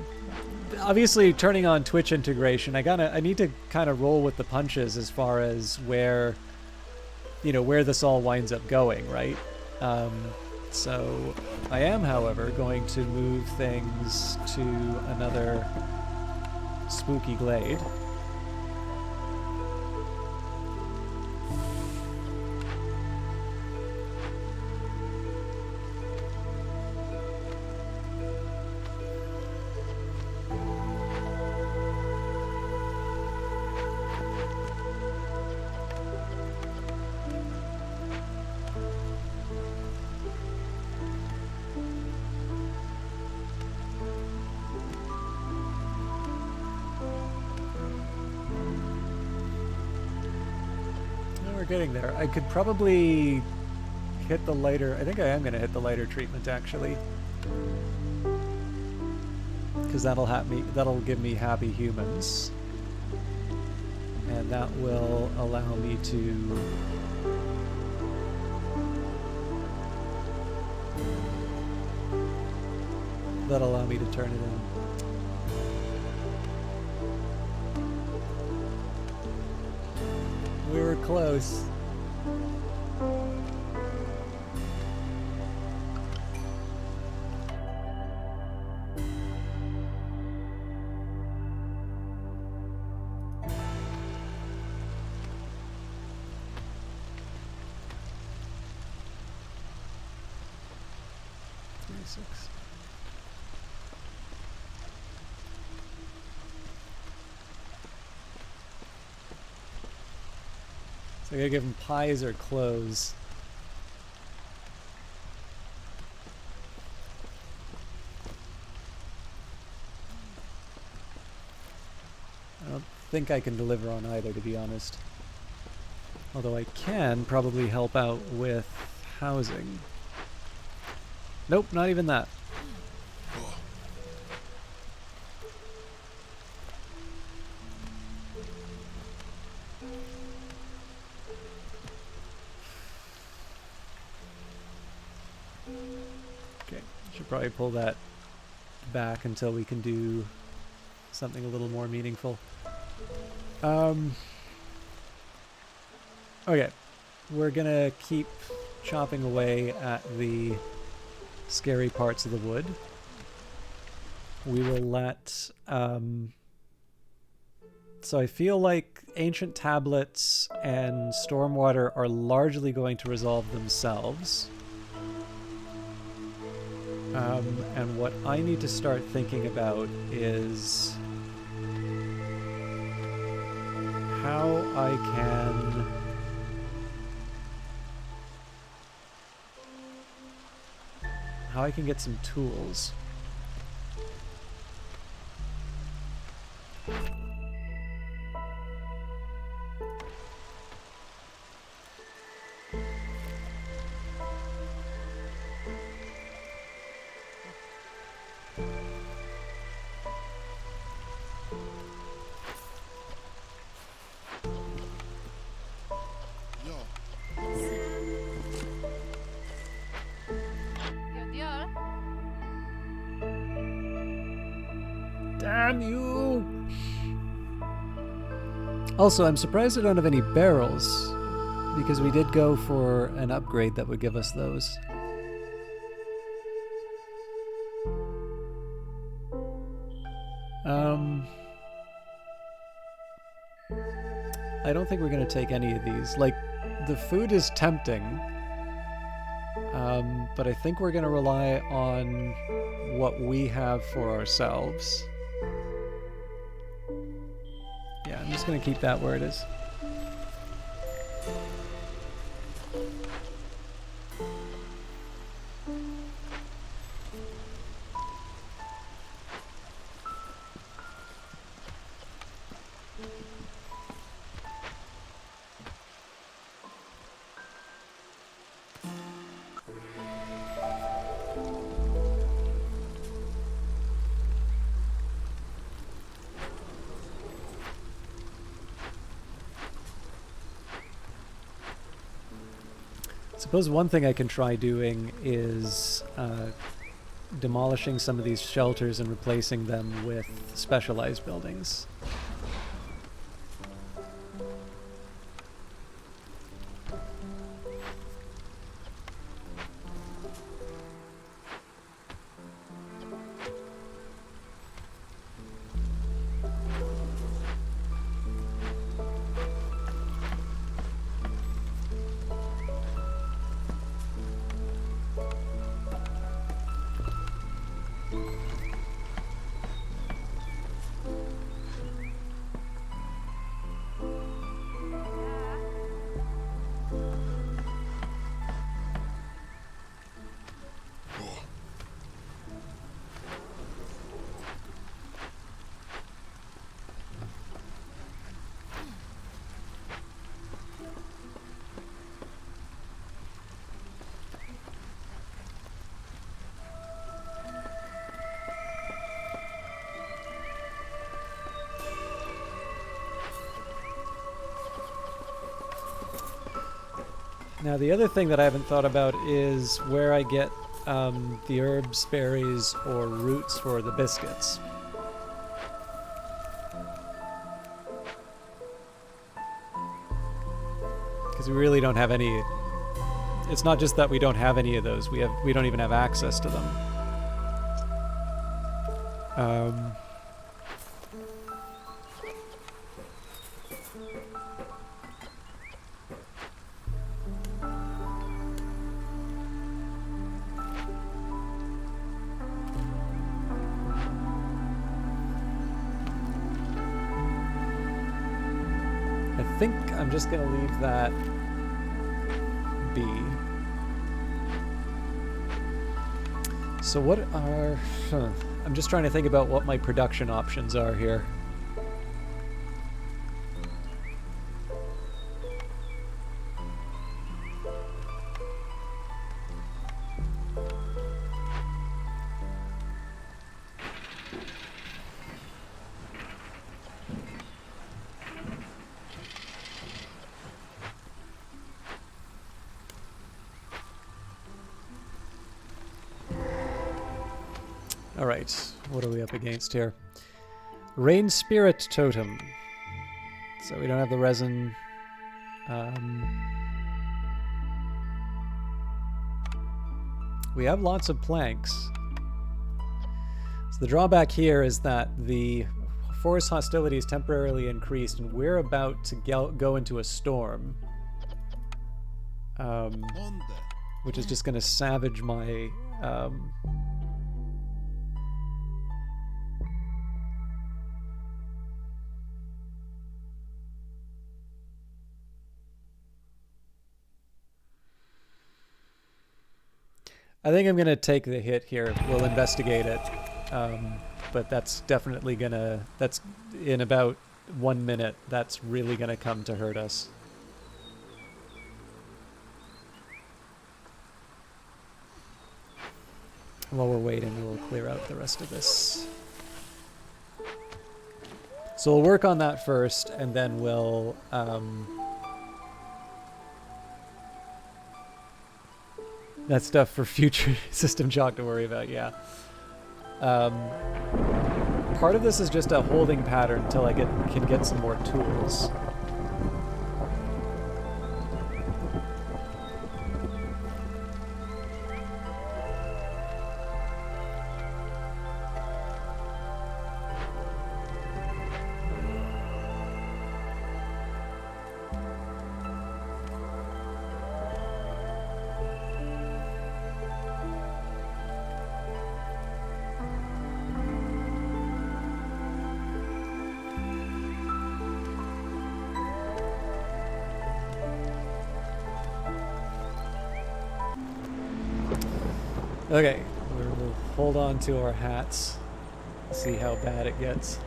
obviously, turning on Twitch integration, I need to kind of roll with the punches as far as where, you know, where this all winds up going, right? So, I am, however, going to move things to another spooky glade. Getting there. I could probably hit the lighter. I think I am going to hit the lighter treatment actually, because that'll give me happy humans, and that will allow me to turn it in. We were close. So I gotta give him pies or clothes. I don't think I can deliver on either, to be honest. Although I can probably help out with housing. Nope, not even that. Should probably pull that back until we can do something a little more meaningful. Okay, we're gonna keep chopping away at the scary parts of the wood. We will let... so I feel like ancient tablets and stormwater are largely going to resolve themselves. And what I need to start thinking about is how I can get some tools. Damn you! Also, I'm surprised I don't have any barrels, because we did go for an upgrade that would give us those. I don't think we're going to take any of these. Like, the food is tempting, but I think we're going to rely on what we have for ourselves. Yeah, I'm just going to keep that where it is. I suppose one thing I can try doing is demolishing some of these shelters and replacing them with specialized buildings. Now, the other thing that I haven't thought about is where I get the herbs, berries, or roots for the biscuits. Because we really don't have any... It's not just that we don't have any of those, we don't even have access to them. I think I'm just going to leave that be. So what are... I'm just trying to think about what my production options are here. right, what are we up against here? Rain Spirit Totem. So we don't have the resin. We have lots of planks. So the drawback here is that the forest hostility is temporarily increased, and we're about to go into a storm. Which is just going to savage my... I think I'm going to take the hit here. We'll investigate it. But that's definitely going to... That's in about 1 minute. That's really going to come to hurt us. While we're waiting, we'll clear out the rest of this. So we'll work on that first, and then we'll... That's stuff for future system chalk to worry about, yeah. Part of this is just a holding pattern until I can get some more tools. Okay, we'll hold on to our hats, see how bad it gets.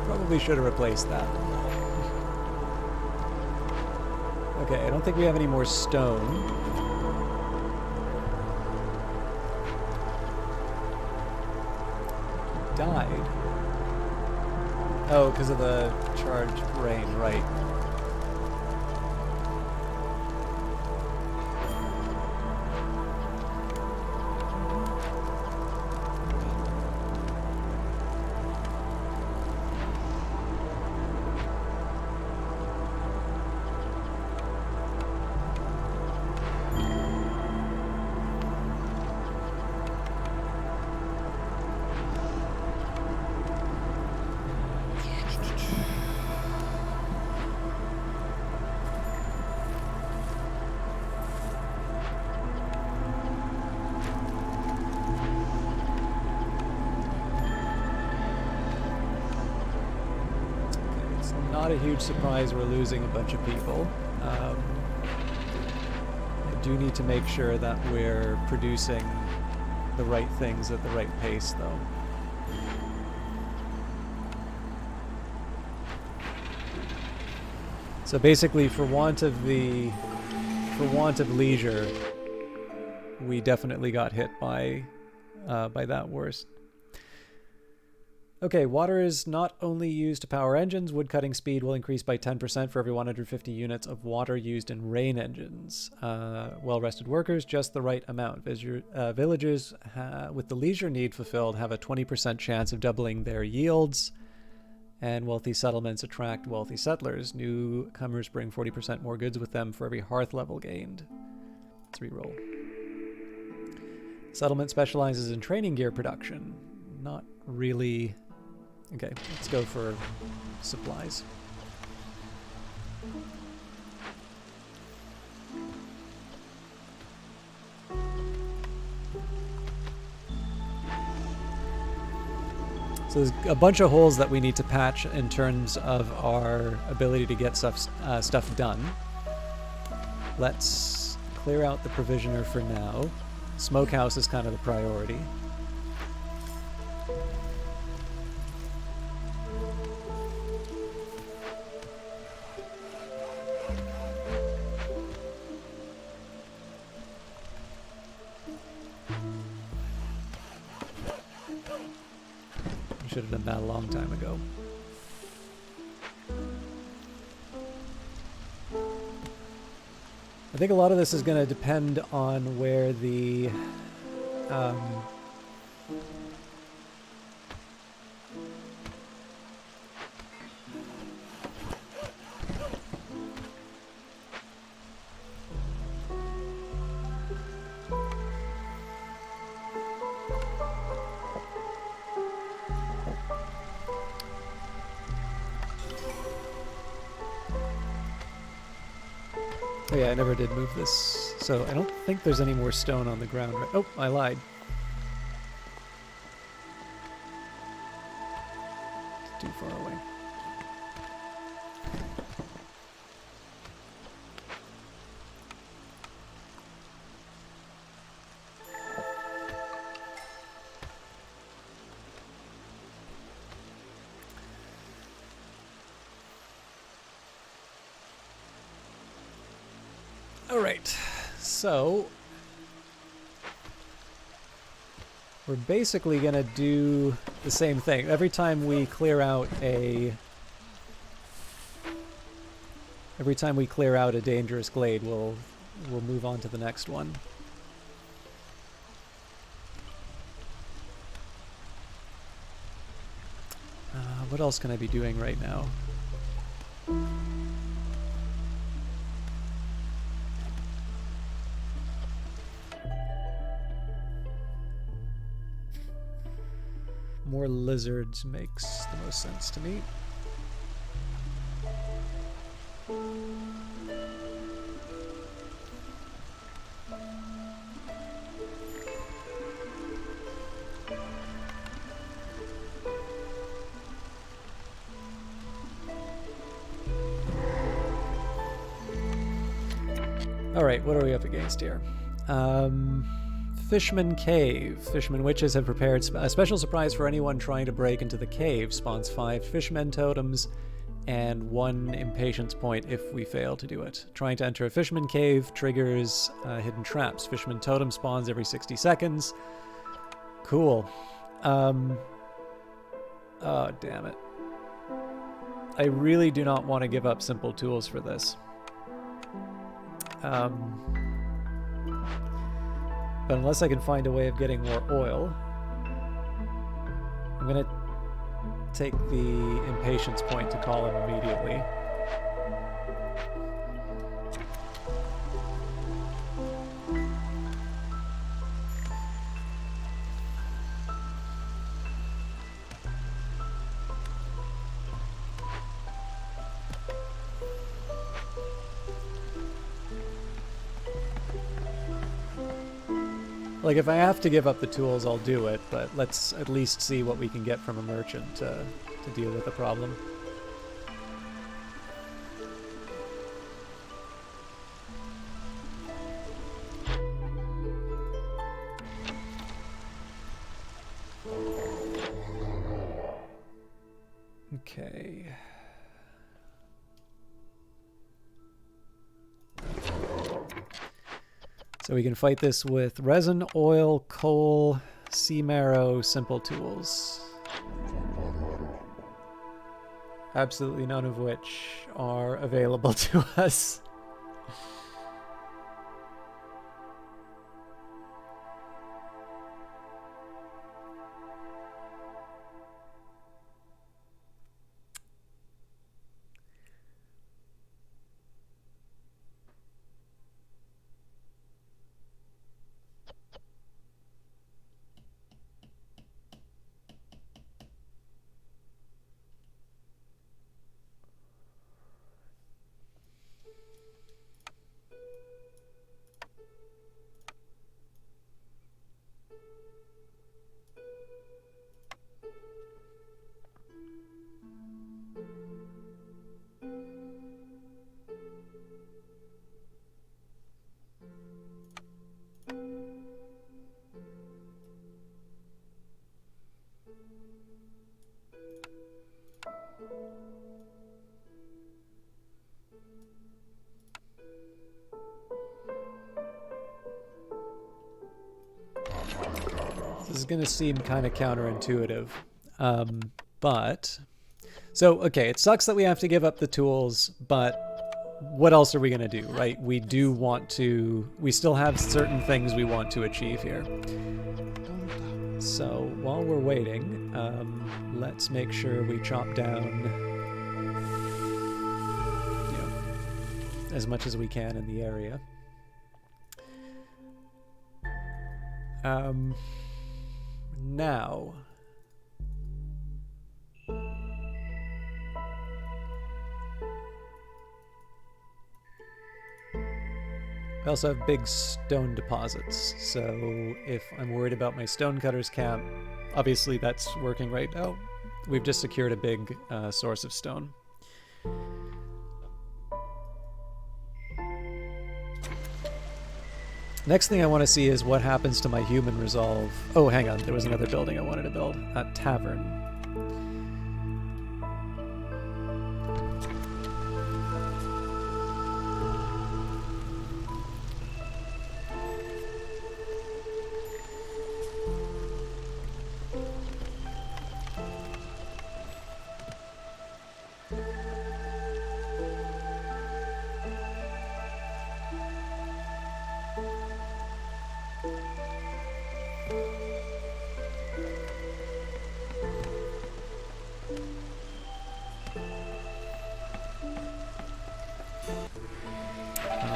Probably should have replaced that. Okay, I don't think we have any more stone. Died. Oh, because of the charged rain, right. Not a huge surprise we're losing a bunch of people. I do need to make sure that we're producing the right things at the right pace, though. So basically, for want of leisure, we definitely got hit by that worst. Okay, water is not only used to power engines. Wood-cutting speed will increase by 10% for every 150 units of water used in rain engines. Well-rested workers, just the right amount. Villagers with the leisure need fulfilled have a 20% chance of doubling their yields. And wealthy settlements attract wealthy settlers. Newcomers bring 40% more goods with them for every hearth level gained. Let's reroll. Settlement specializes in training gear production. Not really... Okay, let's go for supplies. So there's a bunch of holes that we need to patch in terms of our ability to get stuff done. Let's clear out the provisioner for now. Smokehouse is kind of the priority. should have done that a long time ago. I think a lot of this is going to depend on where the oh yeah, I never did move this, so I don't think there's any more stone on the ground. Right? Oh, I lied. It's too far away. All right, so we're basically gonna do the same thing. Every time we clear out a dangerous glade, we'll move on to the next one. What else can I be doing right now? More lizards makes the most sense to me. Alright, what are we up against here? Fishman Cave. Fishman witches have prepared a special surprise for anyone trying to break into the cave. Spawns 5 fishmen totems and 1 impatience point if we fail to do it. Trying to enter a Fishman Cave triggers hidden traps. Fishman totem spawns every 60 seconds. Cool. Oh, damn it. I really do not want to give up simple tools for this. But unless I can find a way of getting more oil, I'm going to take the impatience point to call him immediately. Like, if I have to give up the tools, I'll do it, but let's at least see what we can get from a merchant to deal with the problem. Okay. So we can fight this with resin, oil, coal, sea marrow, simple tools. Absolutely none of which are available to us. This is going to seem kind of counterintuitive. But so okay, it sucks that we have to give up the tools, but what else are we gonna do, right? We do want to. We still have certain things we want to achieve here. So while we're waiting, let's make sure we chop down, you know, as much as we can in the area. Now. We also have big stone deposits, so if I'm worried about my stonecutters camp, obviously that's working right now. We've just secured a big source of stone. Next thing I want to see is what happens to my human resolve. Oh, hang on, there was another building I wanted to build. A tavern.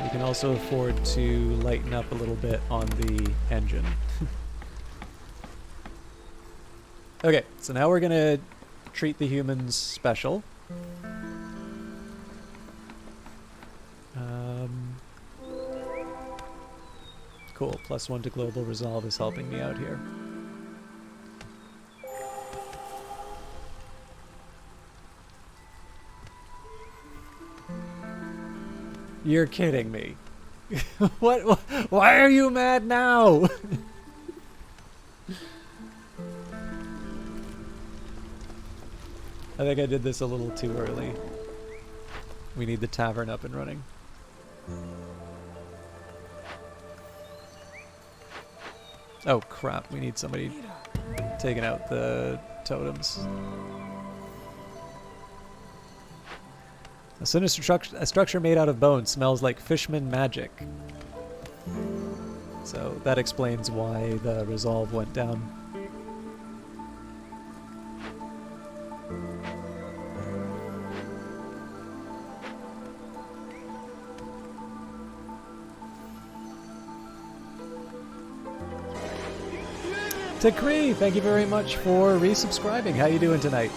We can also afford to lighten up a little bit on the engine. Okay, so now we're gonna treat the humans special. Cool, +1 to global resolve is helping me out here. You're kidding me. What? Why are you mad now? I think I did this a little too early. We need the tavern up and running. Oh crap, we need somebody taking out the totems. A sinister structure made out of bone smells like fishman magic. So that explains why the resolve went down. Takri, thank you very much for resubscribing. How you doing tonight?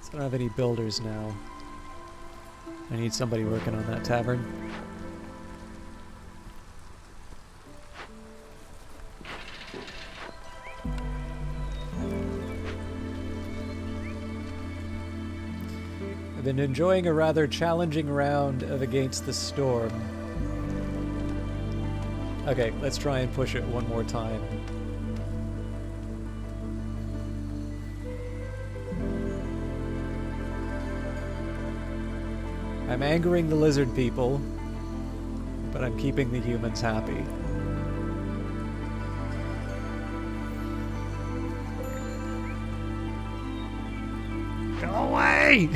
I don't have any builders now. I need somebody working on that tavern. I've been enjoying a rather challenging round of Against the Storm. Okay, let's try and push it one more time. I'm angering the lizard people, but I'm keeping the humans happy. Go away!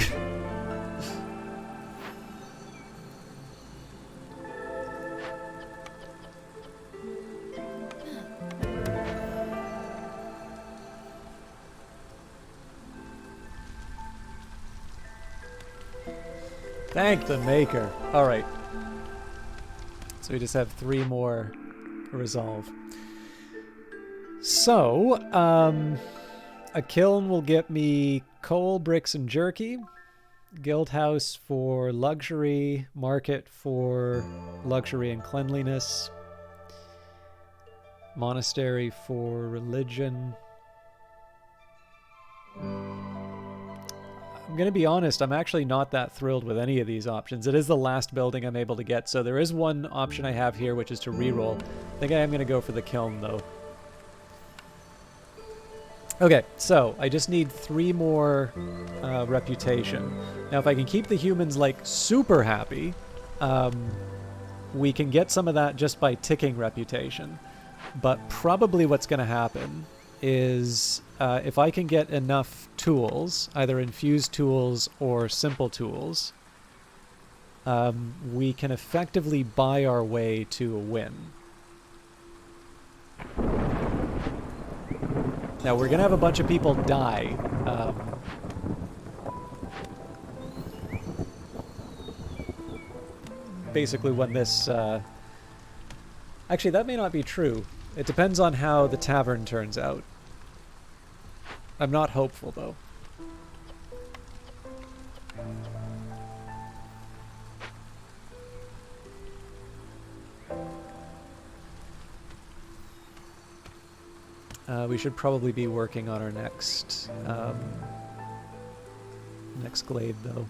Thank the maker. Alright. So we just have 3 more resolve. So, a kiln will get me coal, bricks, and jerky. Guild house for luxury. Market for luxury and cleanliness. Monastery for religion. I'm going to be honest, I'm actually not that thrilled with any of these options. It is the last building I'm able to get, so there is one option I have here, which is to reroll. I think I am going to go for the kiln, though. Okay, so I just need 3 more reputation. Now, if I can keep the humans, like, super happy, we can get some of that just by ticking reputation. But probably what's going to happen is if I can get enough tools, either infused tools or simple tools, we can effectively buy our way to a win. Now, we're going to have a bunch of people die. Basically, when this... Actually, that may not be true. It depends on how the tavern turns out. I'm not hopeful, though. We should probably be working on our next next glade, though.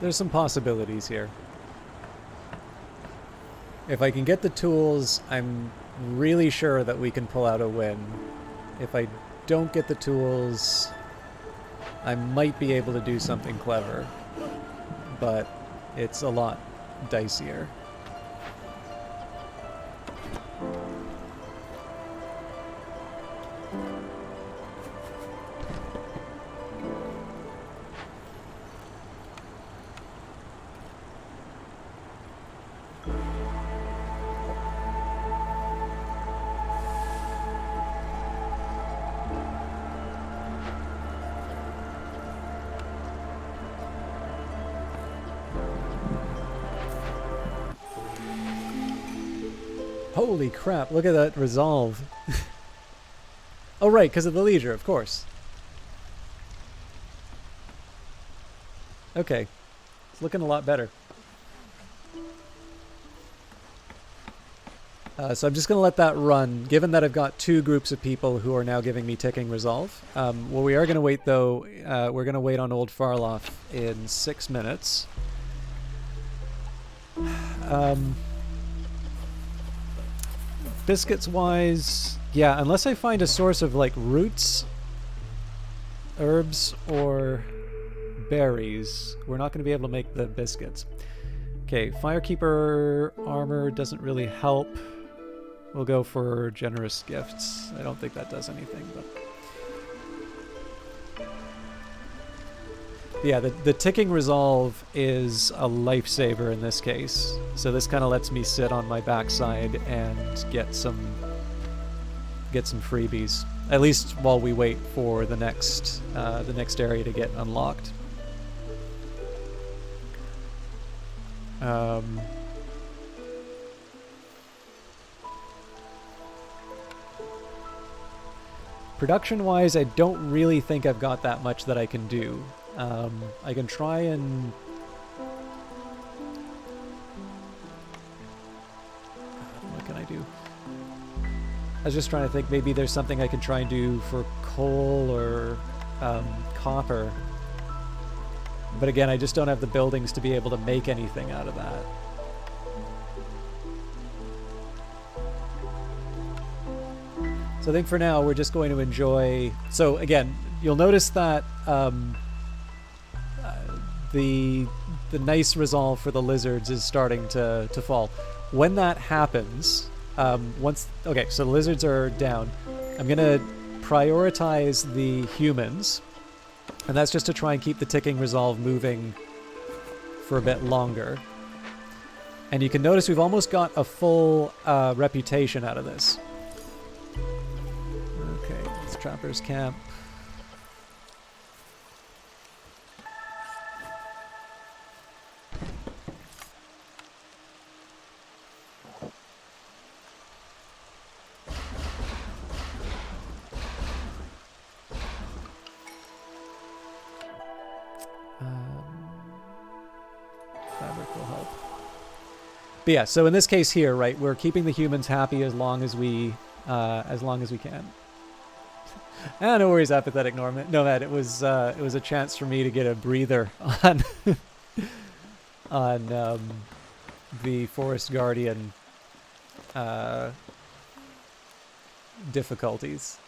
There's some possibilities here. If I can get the tools, I'm really sure that we can pull out a win. If I don't get the tools, I might be able to do something clever. But it's a lot dicier. Holy crap, look at that resolve. Oh right, because of the leisure, of course. Okay, it's looking a lot better. So I'm just going to let that run, given that I've got 2 groups of people who are now giving me ticking resolve. What we are going to wait, though, we're going to wait on Old Farloff in 6 minutes. Biscuits-wise, yeah, unless I find a source of, like, roots, herbs, or berries, we're not going to be able to make the biscuits. Okay, Firekeeper armor doesn't really help. We'll go for generous gifts. I don't think that does anything, but... Yeah, the ticking resolve is a lifesaver in this case. So this kind of lets me sit on my backside and get some freebies. At least while we wait for the next area to get unlocked. Production-wise, I don't really think I've got that much that I can do. I can try and... What can I do? I was just trying to think maybe there's something I can try and do for coal or copper. But again, I just don't have the buildings to be able to make anything out of that. So I think for now we're just going to enjoy. So again, you'll notice that the nice resolve for the lizards is starting to fall. When that happens, okay, so the lizards are down. I'm gonna prioritize the humans, and that's just to try and keep the ticking resolve moving for a bit longer. And you can notice we've almost got a full reputation out of this. Okay, it's Trapper's Camp. Fabric will help. But yeah, so in this case here, right, we're keeping the humans happy as long as we can. Ah, no worries, apathetic nomad. It was a chance for me to get a breather on on the Forest Guardian difficulties.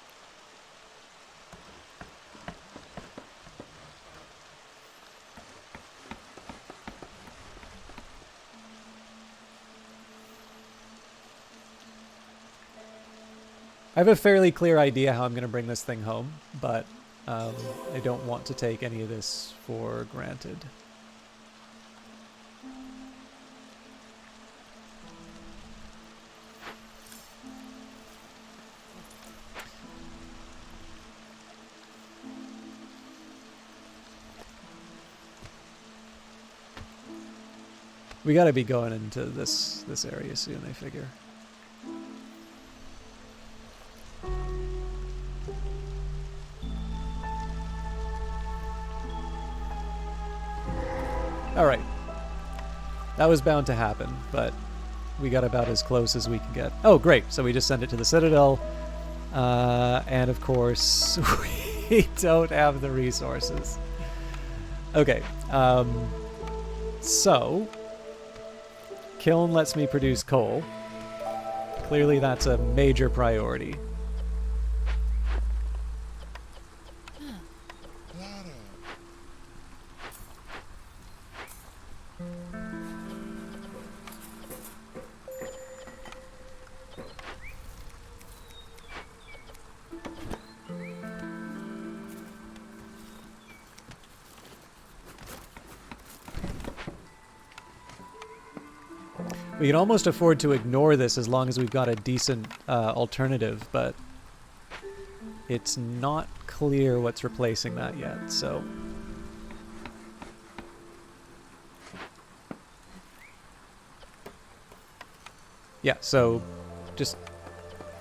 I have a fairly clear idea how I'm going to bring this thing home, but I don't want to take any of this for granted. We got to be going into this area soon, I figure. Alright. That was bound to happen, but we got about as close as we could get. Oh, great. So we just send it to the Citadel. And of course, we don't have the resources. Okay. So, Kiln lets me produce coal. Clearly that's a major priority. We can almost afford to ignore this as long as we've got a decent alternative, but it's not clear what's replacing that yet, so... Yeah, so just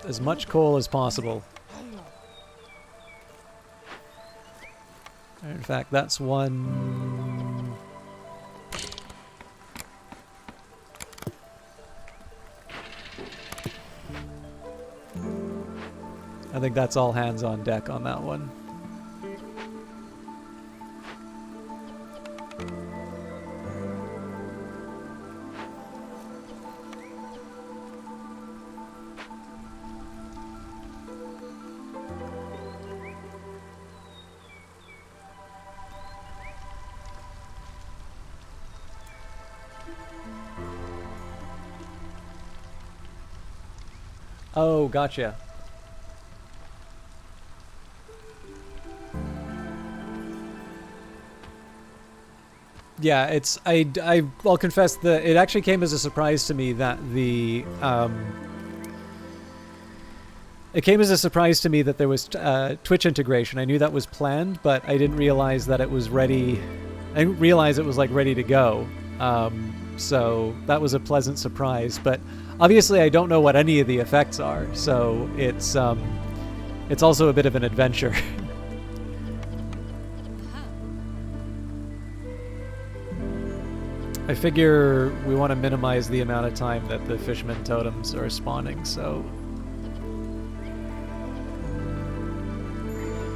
as much coal as possible. In fact, that's one... I think that's all hands on deck on that one. Oh, gotcha. Yeah, it's I'll confess that it actually came as a surprise to me that it came as a surprise to me that there was Twitch integration. I knew that was planned, but I didn't realize that it was ready. I didn't realize it was like ready to go. So that was a pleasant surprise. But obviously, I don't know what any of the effects are, so it's also a bit of an adventure. I figure we want to minimize the amount of time that the Fishman totems are spawning, so...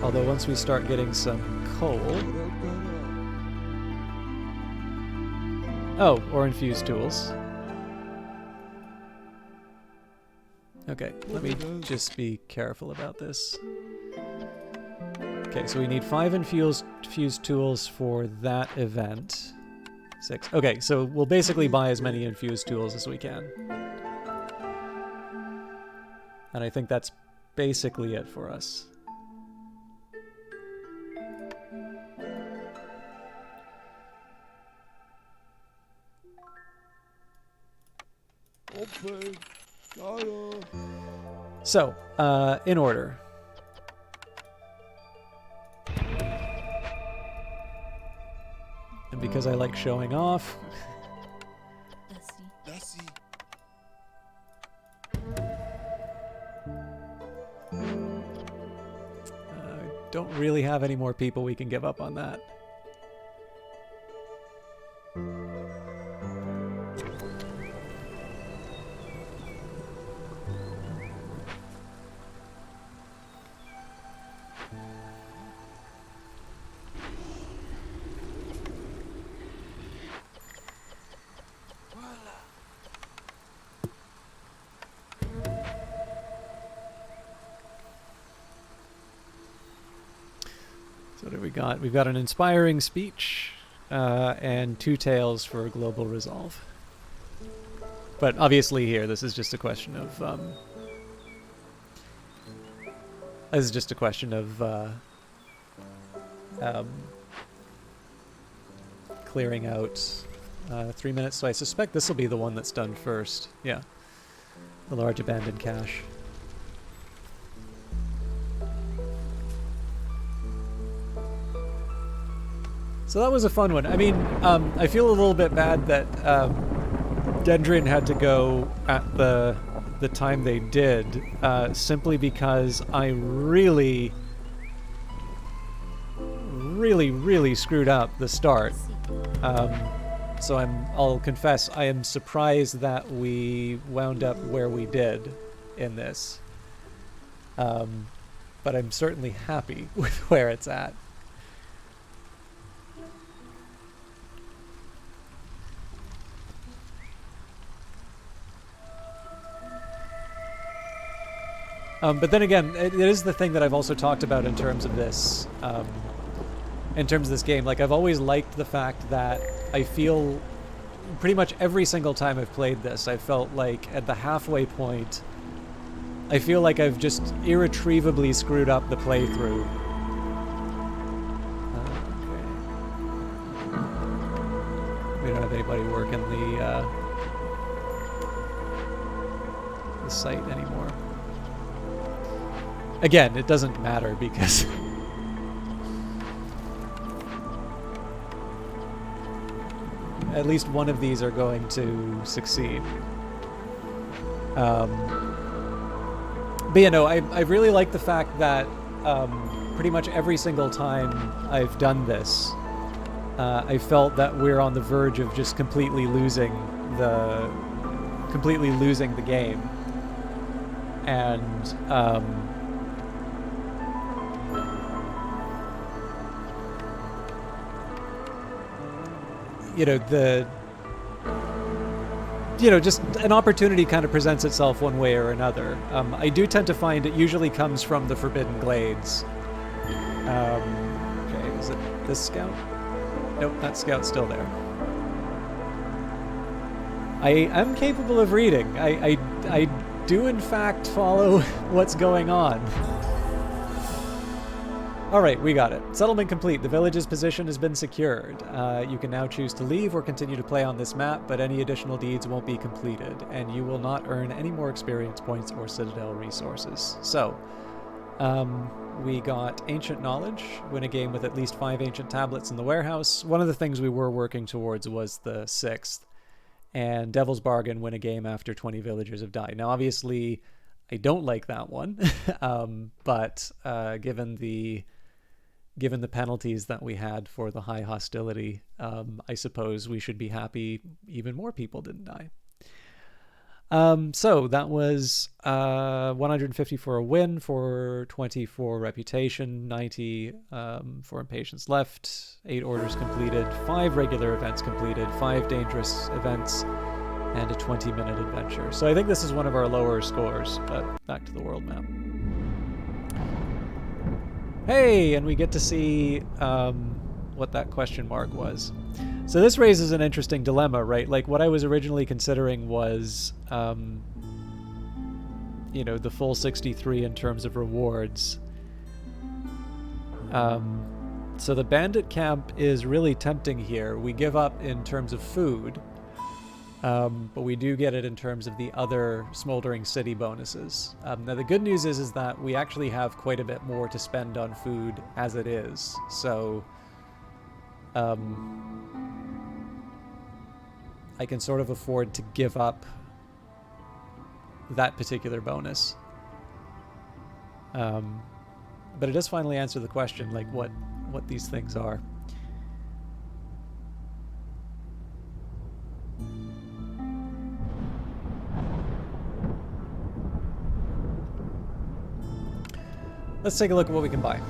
Although once we start getting some coal... Oh, or infused tools. Okay, let me just be careful about this. Okay, so we need 5 infused tools for that event. 6. Okay, so we'll basically buy as many infused tools as we can. And I think that's basically it for us. So, in order. And because I like showing off, don't really have any more people we can give up on that. So what have we got? We've got an inspiring speech and 2 tales for a global resolve. But obviously here, this is just a question of... this is just a question of clearing out 3 minutes. So I suspect this will be the one that's done first. Yeah. The large abandoned cache. So that was a fun one. I mean, I feel a little bit bad that Dendron had to go at the time they did, simply because I really screwed up the start. So I'll confess, I am surprised that we wound up where we did in this. But I'm certainly happy with where it's at. But then again, it is the thing that I've also talked about in terms of this, game. Like, I've always liked the fact that I feel pretty much every single time I've played this, I felt like at the halfway point, I feel like I've just irretrievably screwed up the playthrough. Okay. We don't have anybody working the site anymore. Again, it doesn't matter because at least one of these are going to succeed. But yeah, no, I really like the fact that pretty much every single time I've done this, I felt that we're on the verge of just completely losing the game. And just an opportunity kind of presents itself one way or another. I do tend to find it usually comes from the Forbidden Glades. Okay, is it this scout? Nope, that scout's still there. I am capable of reading. I do in fact follow what's going on. Alright, we got it. Settlement complete. The village's position has been secured. You can now choose to leave or continue to play on this map, but any additional deeds won't be completed, and you will not earn any more experience points or Citadel resources. So, we got Ancient Knowledge, win a game with at least 5 ancient tablets in the warehouse. One of the things we were working towards was the 6th. And Devil's Bargain, win a game after 20 villagers have died. Now, obviously, I don't like that one, but given the penalties that we had for the high hostility, I suppose we should be happy even more people didn't die. So that was 150 for a win, for 20 for reputation, 90 for impatience left, 8 orders completed, 5 regular events completed, 5 dangerous events, and a 20-minute adventure. So I think this is one of our lower scores, but back to the world map. Hey, and we get to see what that question mark was. So this raises an interesting dilemma, right? Like, what I was originally considering was, you know, the full 63 in terms of rewards. So the bandit camp is really tempting here. We give up in terms of food, but we do get it in terms of the other Smoldering City bonuses. Now the good news is that we actually have quite a bit more to spend on food as it is. So I can sort of afford to give up that particular bonus. But it does finally answer the question, like what these things are. Let's take a look at what we can buy.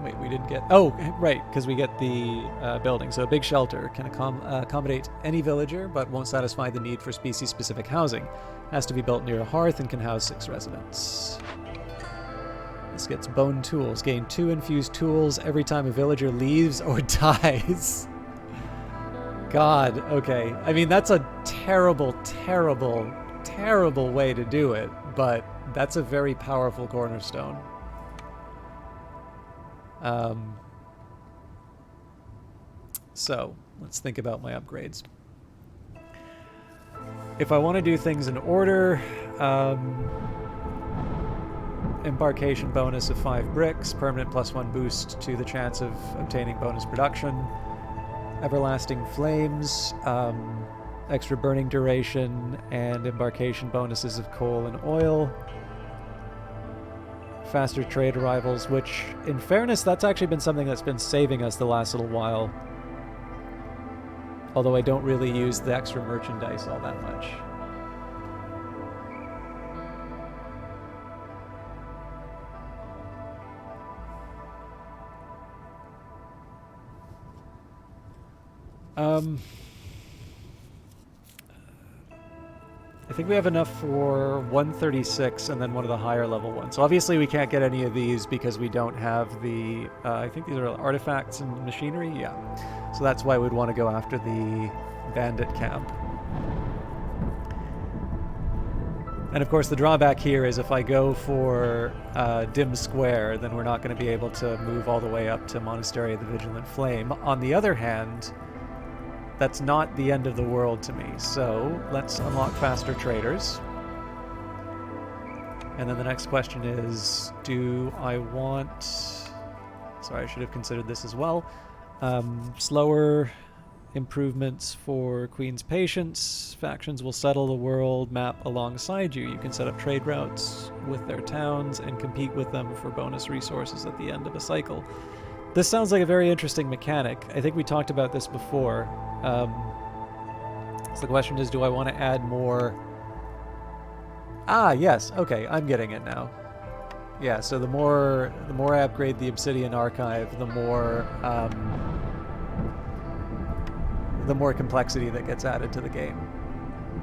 Wait, we didn't get... Oh, right, because we get the building. So a big shelter can accommodate any villager, but won't satisfy the need for species-specific housing. Has to be built near a hearth and can house 6 residents. This gets bone tools. Gain 2 infused tools every time a villager leaves or dies. God, okay. I mean, that's a terrible, terrible, terrible way to do it, but that's a very powerful cornerstone. So let's think about my upgrades. If I want to do things in order, embarkation bonus of 5 bricks, permanent +1 boost to the chance of obtaining bonus production, everlasting flames, extra burning duration, and embarkation bonuses of coal and oil. Faster trade arrivals, which, in fairness, that's actually been something that's been saving us the last little while. Although I don't really use the extra merchandise all that much. I think we have enough for 136 and then one of the higher level ones. So obviously we can't get any of these because we don't have the, I think these are artifacts and machinery, yeah. So that's why we'd want to go after the bandit camp. And of course the drawback here is if I go for Dim Square, then we're not going to be able to move all the way up to Monastery of the Vigilant Flame. On the other hand, that's not the end of the world to me. So let's unlock faster traders. And then the next question is, do I want... Sorry, I should have considered this as well. Slower improvements for Queen's Patience. Factions will settle the world map alongside you. You can set up trade routes with their towns and compete with them for bonus resources at the end of a cycle. This sounds like a very interesting mechanic. I think we talked about this before. So the question is, do I want to add more... Ah, yes. Okay, I'm getting it now. Yeah, so the more I upgrade the Obsidian Archive, the more complexity that gets added to the game.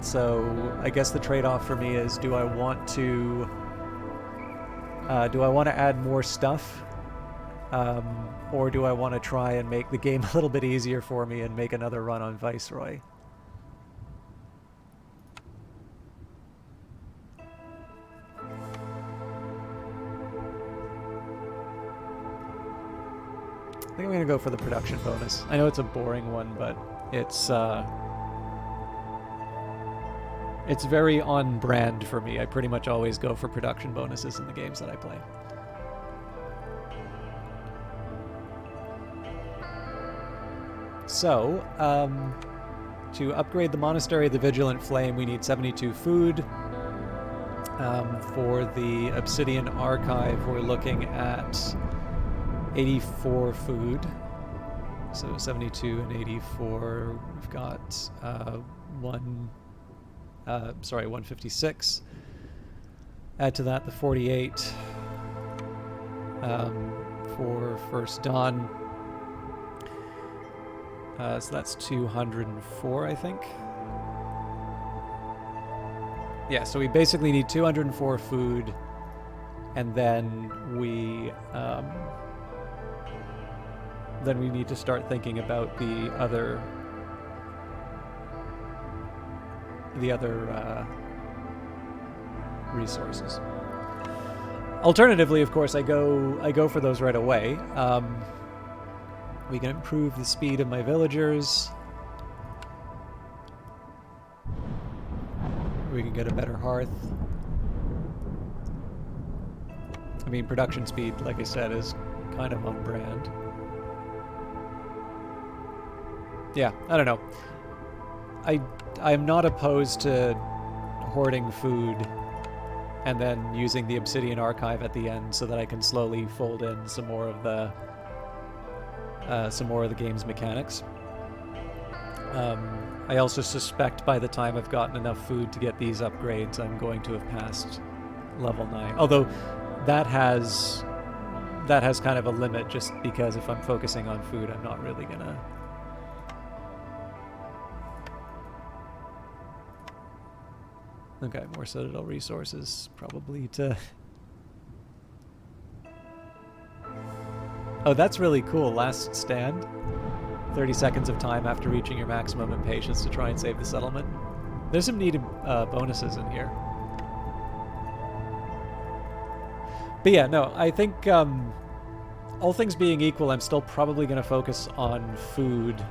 So I guess the trade-off for me is, do I want to add more stuff? Or do I want to try and make the game a little bit easier for me and make another run on Viceroy? I think I'm going to go for the production bonus. I know it's a boring one, but it's very on brand for me. I pretty much always go for production bonuses in the games that I play. So, to upgrade the Monastery of the Vigilant Flame, we need 72 food. For the Obsidian Archive, we're looking at 84 food. So 72 and 84, we've got 156. Add to that the 48 for First Dawn. So that's 204, I think. Yeah, so we basically need 204 food, and then we need to start thinking about the other resources. Alternatively, of course, I go for those right away. We can improve the speed of my villagers. We can get a better hearth. I mean, production speed, like I said, is kind of on brand. Yeah, I don't know. I'm not opposed to hoarding food and then using the Obsidian Archive at the end so that I can slowly fold in some more of the game's mechanics. I also suspect by the time I've gotten enough food to get these upgrades, I'm going to have passed level 9. Although that has kind of a limit, just because if I'm focusing on food, I'm not really gonna... Okay, more Citadel resources, probably to... Oh, that's really cool. Last stand. 30 seconds of time after reaching your maximum impatience to try and save the settlement. There's some needed bonuses in here. But yeah, no, I think all things being equal, I'm still probably going to focus on food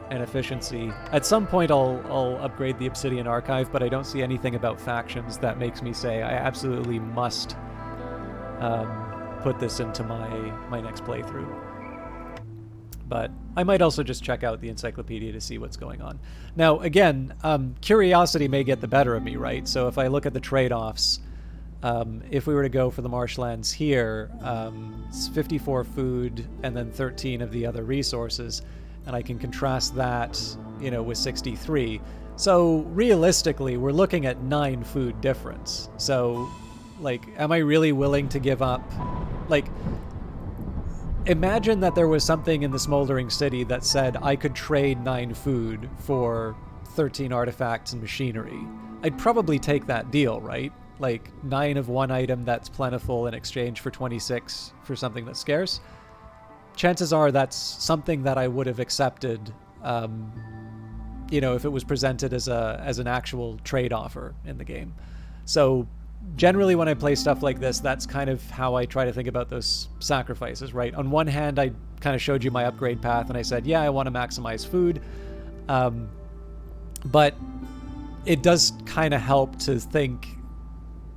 and efficiency. At some point, I'll upgrade the Obsidian Archive, but I don't see anything about factions that makes me say I absolutely must put this into my next playthrough. But I might also just check out the encyclopedia to see what's going on. Now, again, curiosity may get the better of me, right? So if I look at the trade-offs, if we were to go for the marshlands here, it's 54 food and then 13 of the other resources, and I can contrast that, you know, with 63. So realistically, we're looking at 9 food difference. So, like, am I really willing to give up? Like, imagine that there was something in the Smoldering City that said I could trade 9 food for 13 artifacts and machinery. I'd probably take that deal, right? Like 9 of one item that's plentiful in exchange for 26 for something that's scarce. Chances are that's something that I would have accepted, you know, if it was presented as an actual trade offer in the game. So generally when I play stuff like this, that's kind of how I try to think about those sacrifices, right? On one hand, I kind of showed you my upgrade path and I said, yeah, I want to maximize food. But it does kind of help to think,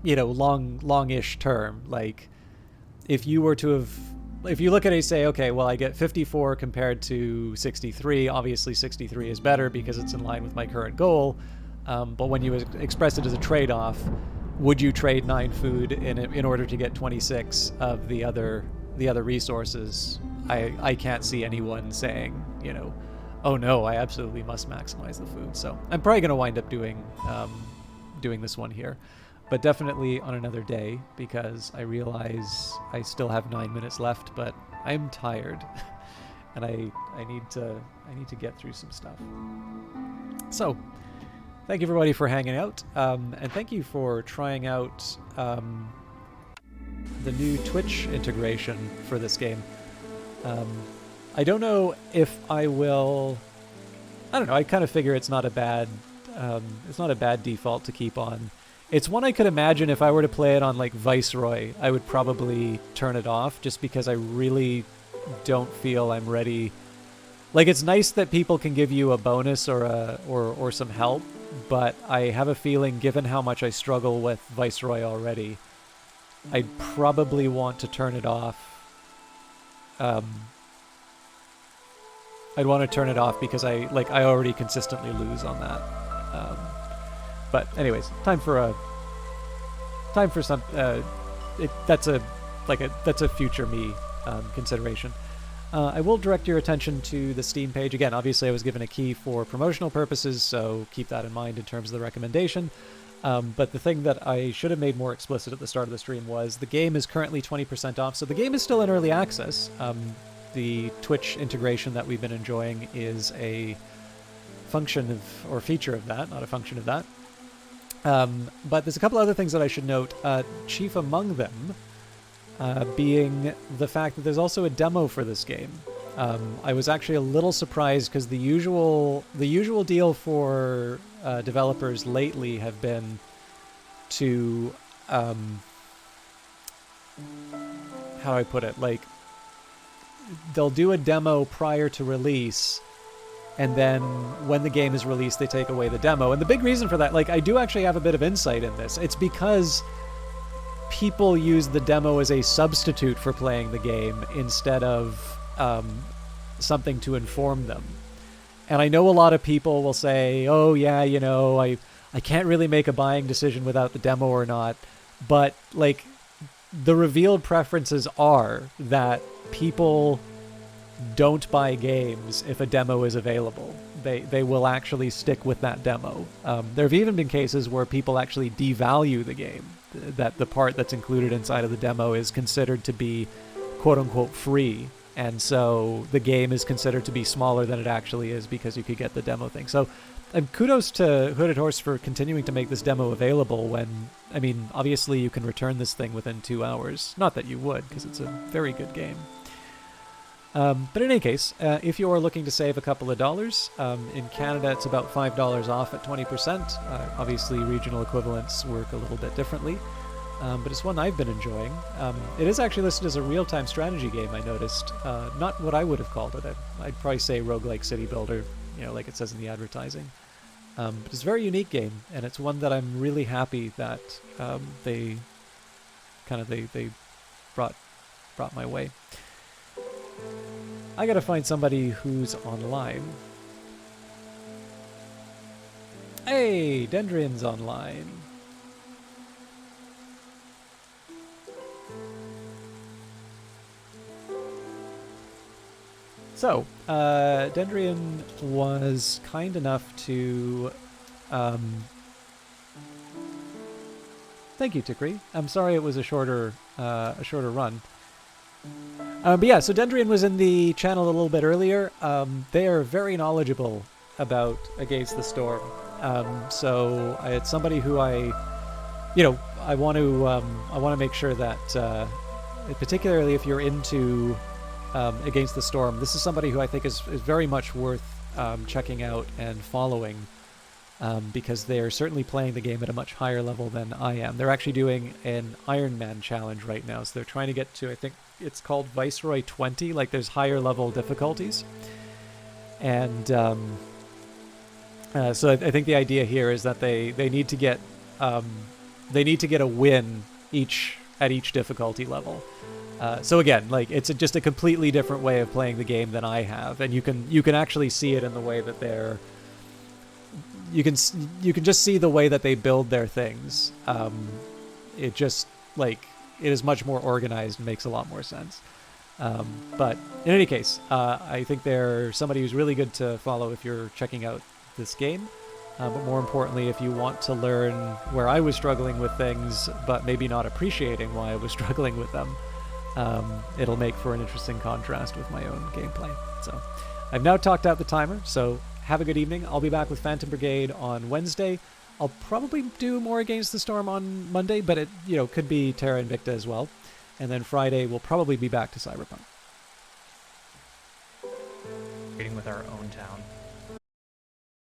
you know, longish term. Like if you were to have, if you look at it and say, okay, well, I get 54 compared to 63, obviously 63 is better because it's in line with my current goal. But when you express it as a trade-off, would you trade 9 food in order to get 26 of the other resources? I can't see anyone saying, you know, oh no, I absolutely must maximize the food. So I'm probably going to wind up doing this one here, but definitely on another day because I realize I still have 9 minutes left, but I'm tired and I need to get through some stuff. So thank you everybody for hanging out, and thank you for trying out the new Twitch integration for this game. I don't know if I will. I don't know. I kind of figure it's not a bad default to keep on. It's one I could imagine if I were to play it on like Viceroy, I would probably turn it off just because I really don't feel I'm ready. Like, it's nice that people can give you a bonus or some help, but I have a feeling, given how much I struggle with Viceroy already, I'd probably want to turn it off. I'd want to turn it off because I already consistently lose on that. But anyways, time for some. That's a future me consideration. I will direct your attention to the Steam page. Again, obviously I was given a key for promotional purposes, so keep that in mind in terms of the recommendation. But the thing that I should have made more explicit at the start of the stream was the game is currently 20% off. So the game is still in early access. The Twitch integration that we've been enjoying is a function of, or feature of that, not a function of that. But there's a couple other things that I should note, chief among them being the fact that there's also a demo for this game. I was actually a little surprised because the usual deal for developers lately have been to how do I put it? Like, they'll do a demo prior to release, and then when the game is released, they take away the demo. And the big reason for that, like, I do actually have a bit of insight in this. It's because people use the demo as a substitute for playing the game instead of something to inform them. And I know a lot of people will say, oh yeah, you know, I can't really make a buying decision without the demo or not. But, like, the revealed preferences are that people don't buy games if a demo is available. They will actually stick with that demo. There have even been cases where people actually devalue the game, that the part that's included inside of the demo is considered to be quote-unquote free, and so the game is considered to be smaller than it actually is because you could get the demo thing. So kudos to Hooded Horse for continuing to make this demo available when, I mean, obviously you can return this thing within 2 hours. Not that you would, because it's a very good game. But in any case, if you are looking to save a couple of dollars, in Canada it's about $5 off at 20%. Obviously regional equivalents work a little bit differently, but it's one I've been enjoying. It is actually listed as a real-time strategy game, I noticed. Not what I would have called it. I'd probably say roguelike city builder, you know, like it says in the advertising. But it's a very unique game, and it's one that I'm really happy that they brought my way. I gotta find somebody who's online. Hey, Dendrian's online. So, Dendrian was kind enough to... Thank you, Tikri. I'm sorry it was a shorter run. But yeah, so Dendrian was in the channel a little bit earlier. They are very knowledgeable about Against the Storm. So it's somebody who I want to make sure that, particularly if you're into Against the Storm, this is somebody who I think is very much worth checking out and following. Because they are certainly playing the game at a much higher level than I am. They're actually doing an Iron Man challenge right now, so they're trying to get to, I think it's called Viceroy 20, like there's higher level difficulties. And so I think the idea here is that they need to get a win at each difficulty level. So again, like it's just a completely different way of playing the game than I have, and you can actually see it in the way that they're. You can just see the way that they build their things. It just, like, it is much more organized and makes a lot more sense. But in any case, I think they're somebody who's really good to follow if you're checking out this game. But more importantly, if you want to learn where I was struggling with things, but maybe not appreciating why I was struggling with them, it'll make for an interesting contrast with my own gameplay. So I've now talked out the timer, so have a good evening. I'll be back with Phantom Brigade on Wednesday. I'll probably do more Against the Storm on Monday, but it could be Terra Invicta as well. And then Friday we'll probably be back to Cyberpunk. Trading with our own town.